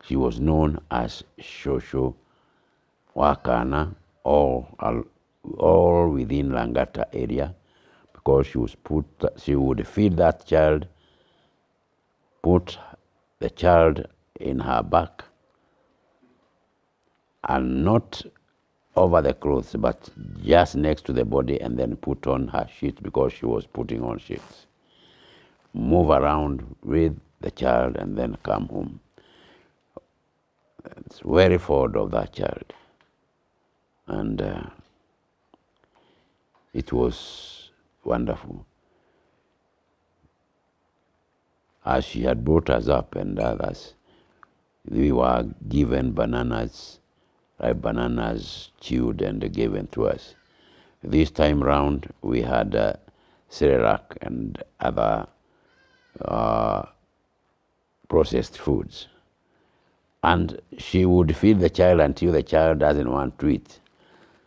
She was known as Shosho Wakana, all within Langata area, because she would feed that child, put the child in her back, and not over the clothes, but just next to the body, and then put on her sheets, because she was putting on sheets. Move around with the child and then come home. It's very fond of that child. And it was wonderful. As she had brought us up and others, we were given bananas, bananas chewed and given to us. This time round, we had Cerelac and other processed foods. And she would feed the child until the child doesn't want to eat.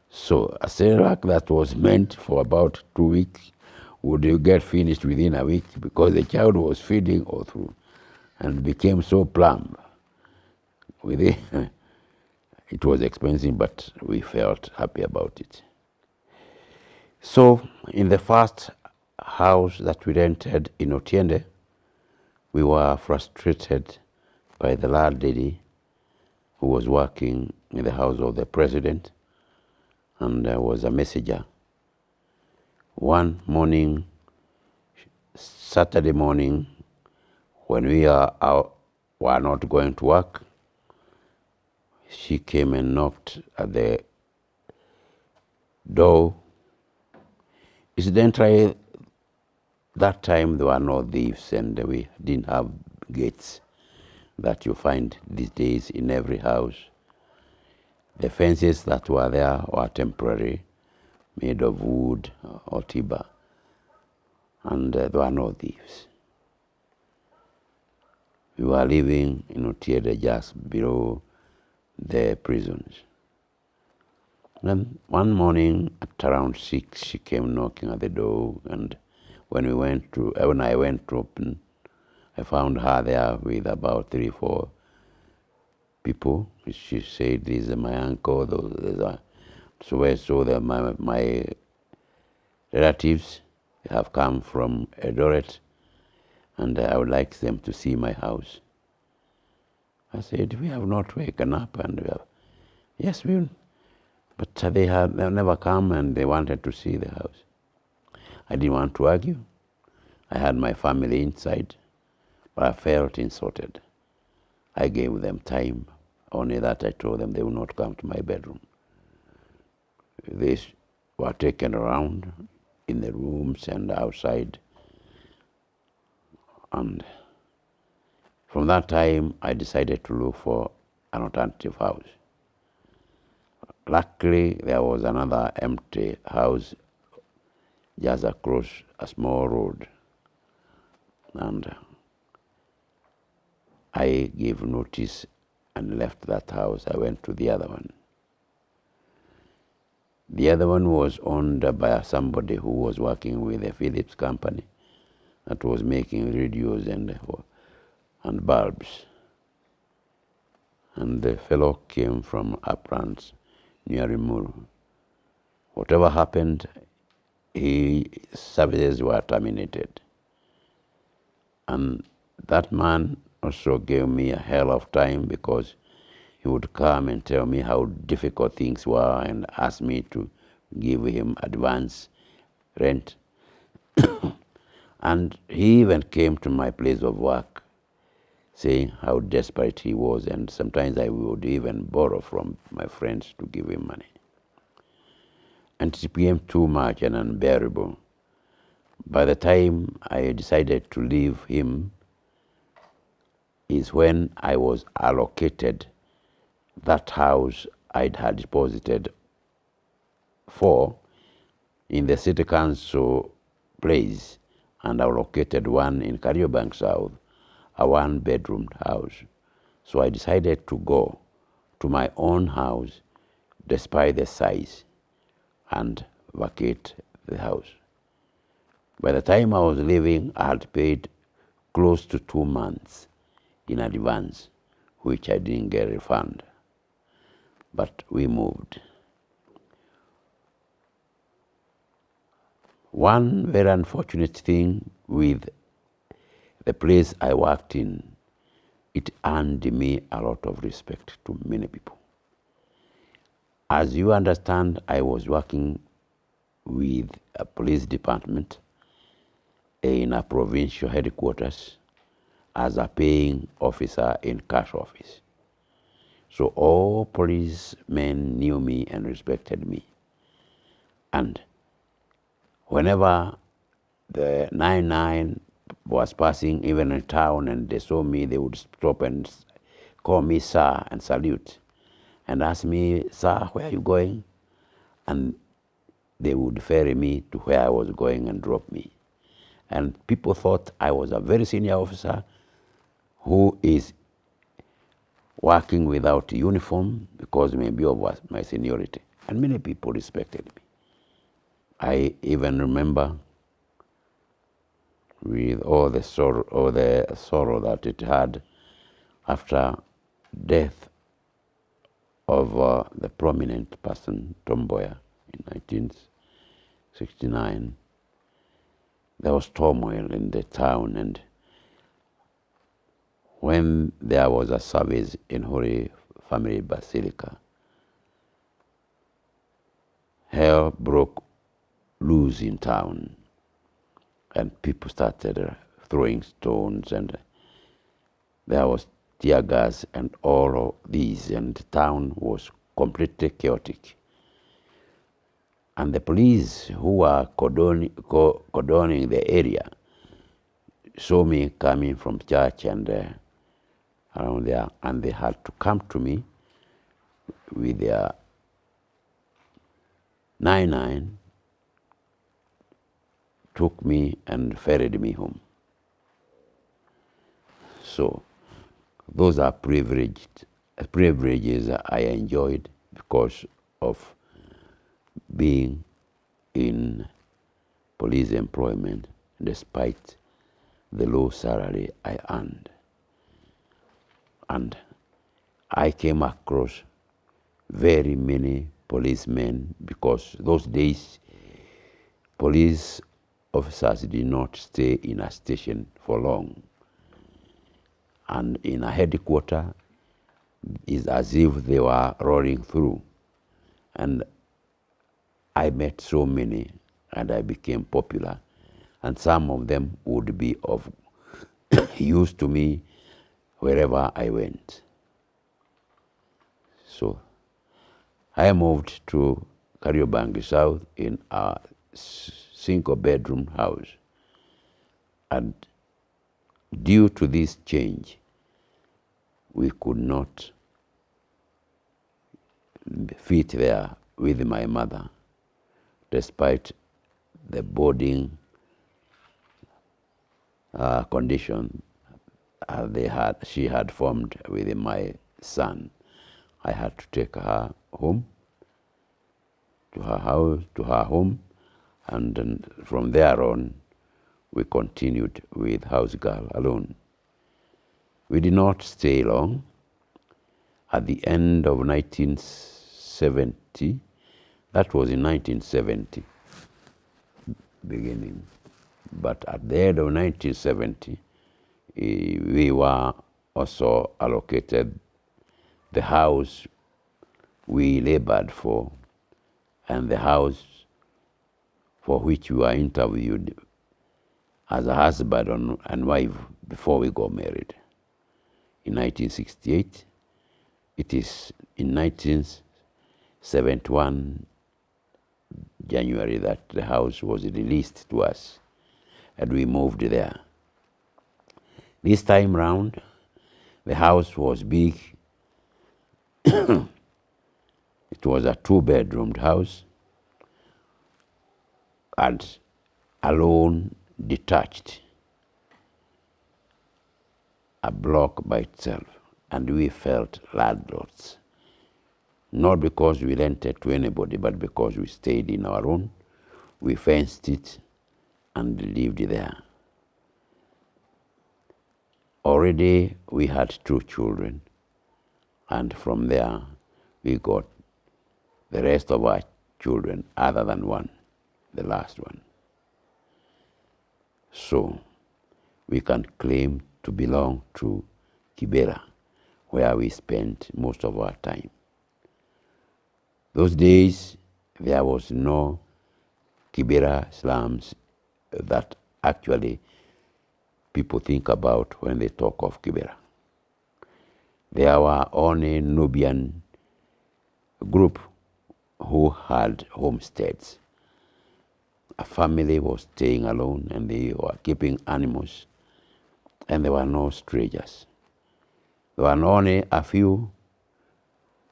So a Cerelac that was meant for about 2 weeks would get finished within a week, because the child was feeding all through and became so plump. With it, it was expensive, but we felt happy about it. So in the first house that we rented in Otiende, we were frustrated by the landlady who was working in the house of the president, and there was a messenger. One morning, Saturday morning, when we were not going to work, she came and knocked at the door Incidentally, that time there were no thieves and we didn't have gates that you find these days in every house. The fences that were there were temporary, made of wood or timber, and there were no thieves. We were living in Utiede, just below the prisons. Then one morning at around 6, she came knocking at the door, and when I went to open, I found her there with about 3 or 4 people. She said, "This is my uncle." So I saw that my relatives have come from Eldoret, and I would like them to see my house. I said, "We have not waken up," and we have, "Yes, we will." But they never come, and they wanted to see the house. I didn't want to argue. I had my family inside, but I felt insulted. I gave them time, only that I told them they will not come to my bedroom. They were taken around in the rooms and outside. And from that time, I decided to look for an alternative house. Luckily, there was another empty house just across a small road. And I gave notice and left that house. I went to the other one. The other one was owned by somebody who was working with a Philips company that was making radios and bulbs. And the fellow came from Uplands near Rimuru. Whatever happened, his services were terminated. And that man also gave me a hell of time, because he would come and tell me how difficult things were and ask me to give him advance rent. And he even came to my place of work saying how desperate he was, and sometimes I would even borrow from my friends to give him money. And it became too much and unbearable. By the time I decided to leave him is when I was allocated that house I'd had deposited for in the city council place, and allocated one in Kariobank South, a 1-bedroom house. So I decided to go to my own house despite the size and vacate the house. By the time I was leaving, I had paid close to 2 months in advance, which I didn't get a refund. But we moved. One very unfortunate thing with the place I worked in, it earned me a lot of respect to many people. As you understand, I was working with a police department in a provincial headquarters as a paying officer in cash office. So all policemen knew me and respected me. And whenever the 99 was passing, even in town, and they saw me, they would stop and call me sir and salute and ask me, "Sir, where are you going?" And they would ferry me to where I was going and drop me. And people thought I was a very senior officer who is working without uniform because maybe of my seniority. And many people respected me. I even remember, with all the sorrow that it had after death of the prominent person Tom Mboya in 1969, there was turmoil in the town, and when there was a service in Holy Family Basilica, hell broke loose in town, and people started throwing stones, and there was tear gas and all of these, and the town was completely chaotic. And the police who were cordoning the area saw me coming from church and around there, and they had to come to me with their 99, took me and ferried me home. So those are privileges I enjoyed because of being in police employment despite the low salary I earned. And I came across very many policemen because those days police officers did not stay in a station for long. And in a headquarters is as if they were rolling through. And I met so many and I became popular. And some of them would be of use to me wherever I went. So I moved to Kariobangi South in a single-bedroom house. And due to this change, we could not fit there with my mother, despite the boarding condition she had formed with my son. I had to take her home, to her home, and then from there on, we continued with house girl alone. We did not stay long. At the end of 1970, that was in 1970, beginning, but at the end of 1970, we were also allocated the house we labored for and the house for which we were interviewed as a husband and wife before we got married. In 1968, it is in 1971 January that the house was released to us and we moved there. This time round, the house was big. It was a 2-bedroomed house and alone, detached, a block by itself, and we felt landlords. Not because we rented to anybody, but because we stayed in our own. We fenced it and lived there. Already we had 2 children, and from there we got the rest of our children other than one, the last one. So we can claim to belong to Kibera, where we spent most of our time. Those days, there was no Kibera slums that actually people think about when they talk of Kibera. There were only Nubian group who had homesteads. A family was staying alone and they were keeping animals, and there were no strangers. There were only a few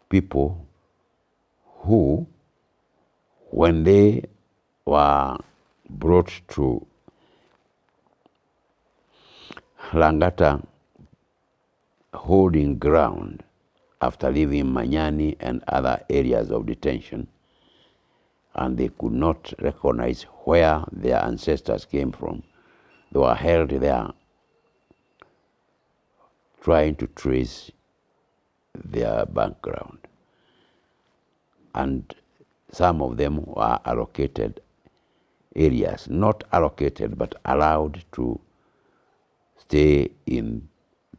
people who, when they were brought to Langata holding ground after leaving Manyani and other areas of detention, and they could not recognize where their ancestors came from, they were held there trying to trace their background. And some of them were allocated areas, not allocated, but allowed to stay in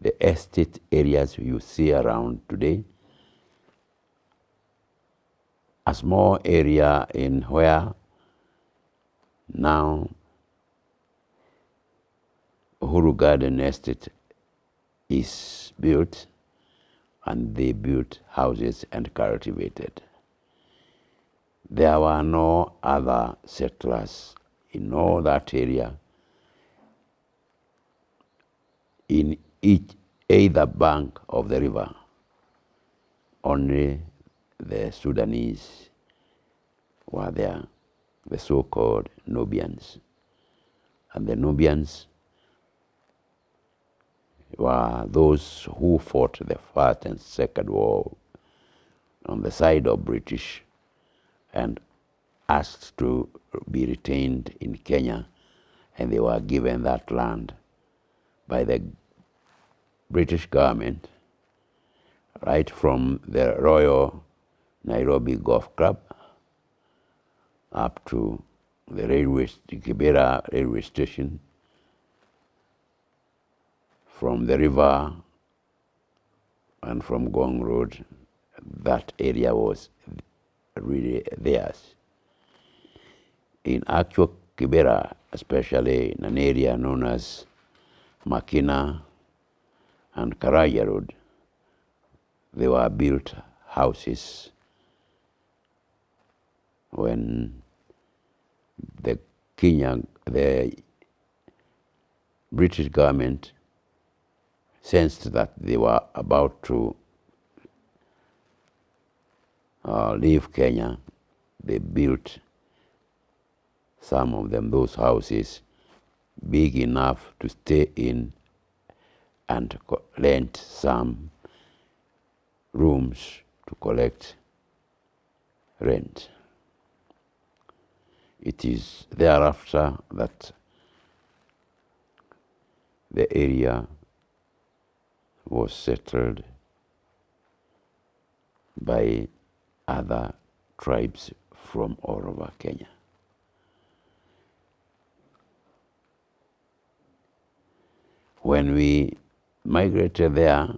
the estate areas you see around today. A small area in where now Uhuru Garden Estate is built, and they built houses and cultivated. There were no other settlers in all that area in either bank of the river. Only the Sudanese were there, the so-called Nubians. And the Nubians were those who fought the First and Second War on the side of British and asked to be retained in Kenya, and they were given that land by the British government, right from the Royal Nairobi Golf Club up to the Kibera railway station. From the river and from Gong Road, that area was really theirs. In actual Kibera, especially in an area known as Makina and Karaja Road, they were built houses when the British government sensed that they were about to leave Kenya. They built some of them, those houses, big enough to stay in and rent some rooms to collect rent. It is thereafter that the area was settled by other tribes from all over Kenya. When we migrated there,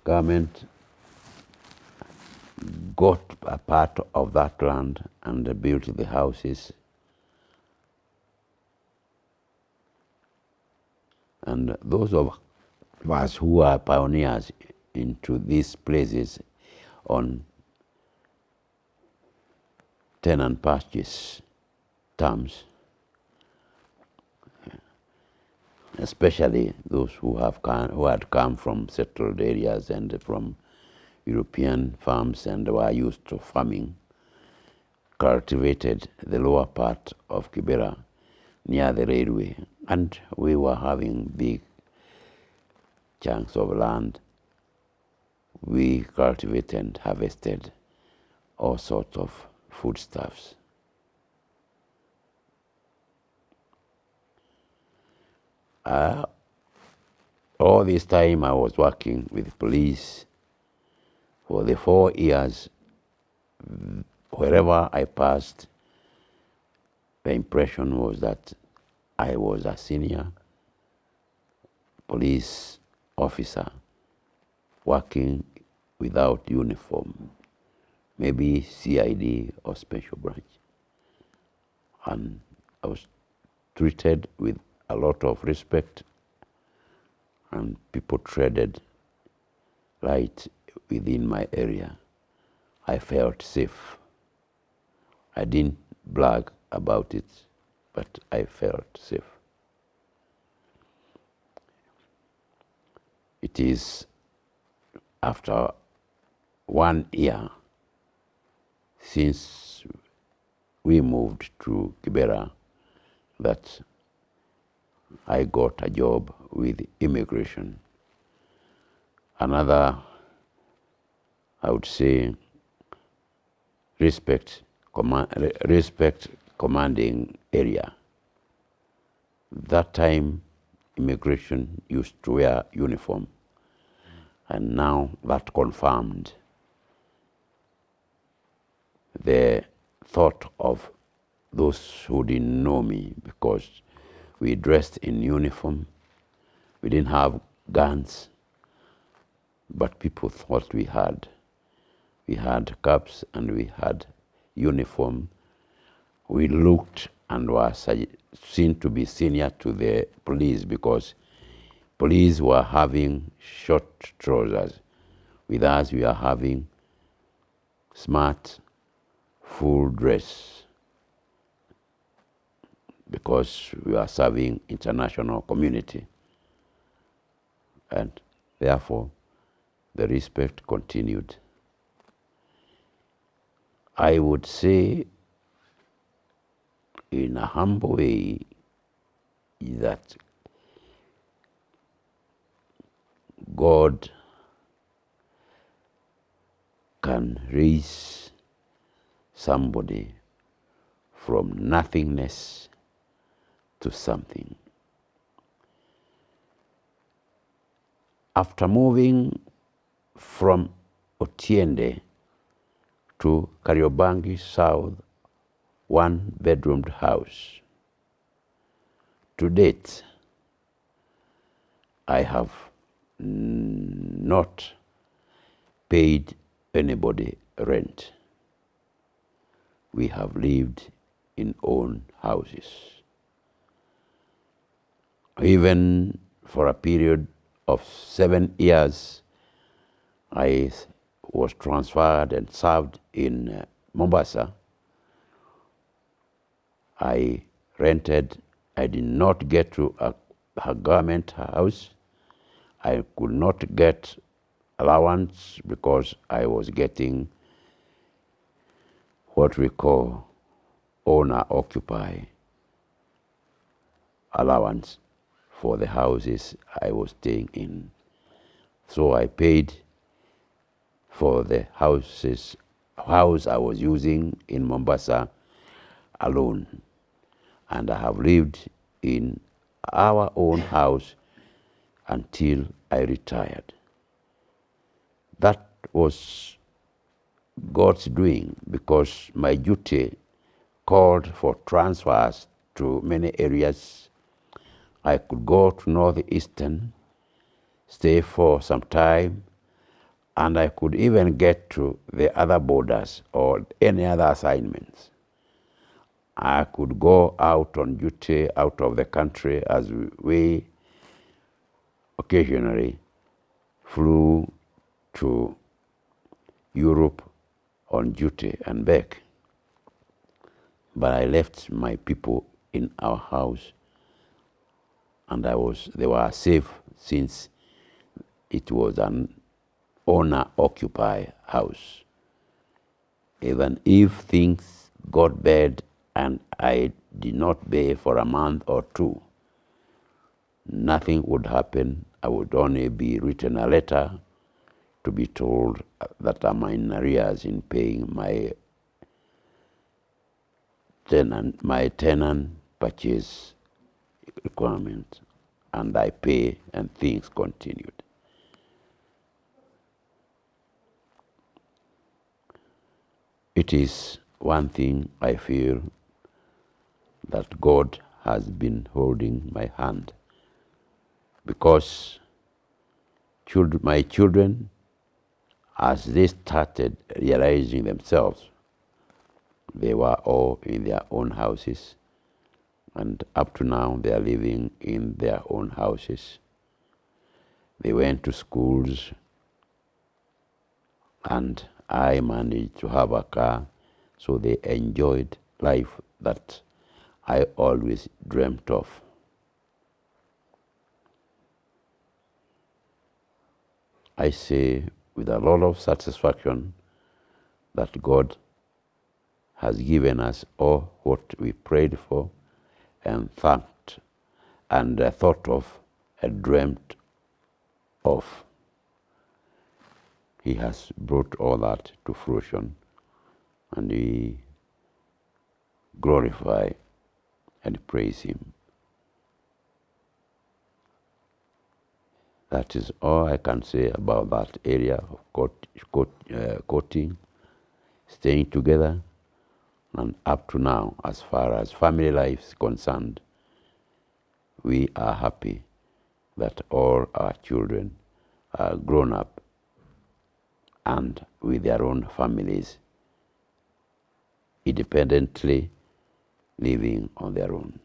government got a part of that land and built the houses. And those of us who are pioneers into these places on tenant purchase terms, especially those who had come from settled areas and from European farms and were used to farming, cultivated the lower part of Kibera near the railway, and we were having big chunks of land. We cultivated and harvested all sorts of foodstuffs. All this time I was working with police for the 4 years. Wherever I passed, the impression was that I was a senior police officer working without uniform, maybe CID or special branch. And I was treated with a lot of respect, and people treaded right within my area. I felt safe. I didn't brag about it, but I felt safe. It is after 1 year since we moved to Kibera that I got a job with immigration. Another, I would say, respect commanding area. That time, immigration used to wear uniform, and now that confirmed the thought of those who didn't know me, because we dressed in uniform. We didn't have guns, but people thought we had. We had caps and we had uniform. We looked and were seen to be senior to the police, because police were having short trousers. With us, we are having smart, full dress, because we are serving international community. And therefore, the respect continued. I would say, in a humble way, that God can raise somebody from nothingness to something. After moving from Otiende to Kariobangi South, one-bedroomed house, to date, I have not paid anybody rent. We have lived in own houses. Even for a period of 7 years, I was transferred and served in Mombasa. I rented. I did not get to a government house. I could not get allowance because I was getting what we call owner-occupy allowance for the houses I was staying in. So I paid for the house I was using in Mombasa alone. And I have lived in our own house until I retired. That was God's doing, because my duty called for transfers to many areas. I could go to Northeastern, stay for some time, and I could even get to the other borders or any other assignments. I could go out on duty out of the country, as we occasionally flew to Europe on duty and back. But I left my people in our house, and they were safe, since it was an owner-occupied house. Even if things got bad and I did not pay for a month or two, nothing would happen. I would only be written a letter to be told that I'm in arrears in paying my tenant purchase requirement, and I pay, and things continued. It is one thing I feel, that God has been holding my hand, because my children, as they started realizing themselves, they were all in their own houses, and up to now they are living in their own houses. They went to schools, and I managed to have a car, so they enjoyed life that I always dreamt of. I say with a lot of satisfaction that God has given us all what we prayed for and thanked and thought of and dreamt of. He has brought all that to fruition, and we glorify and praise Him. That is all I can say about that area of courting, staying together, and up to now, as far as family life is concerned, we are happy that all our children are grown up and with their own families, independently living on their own.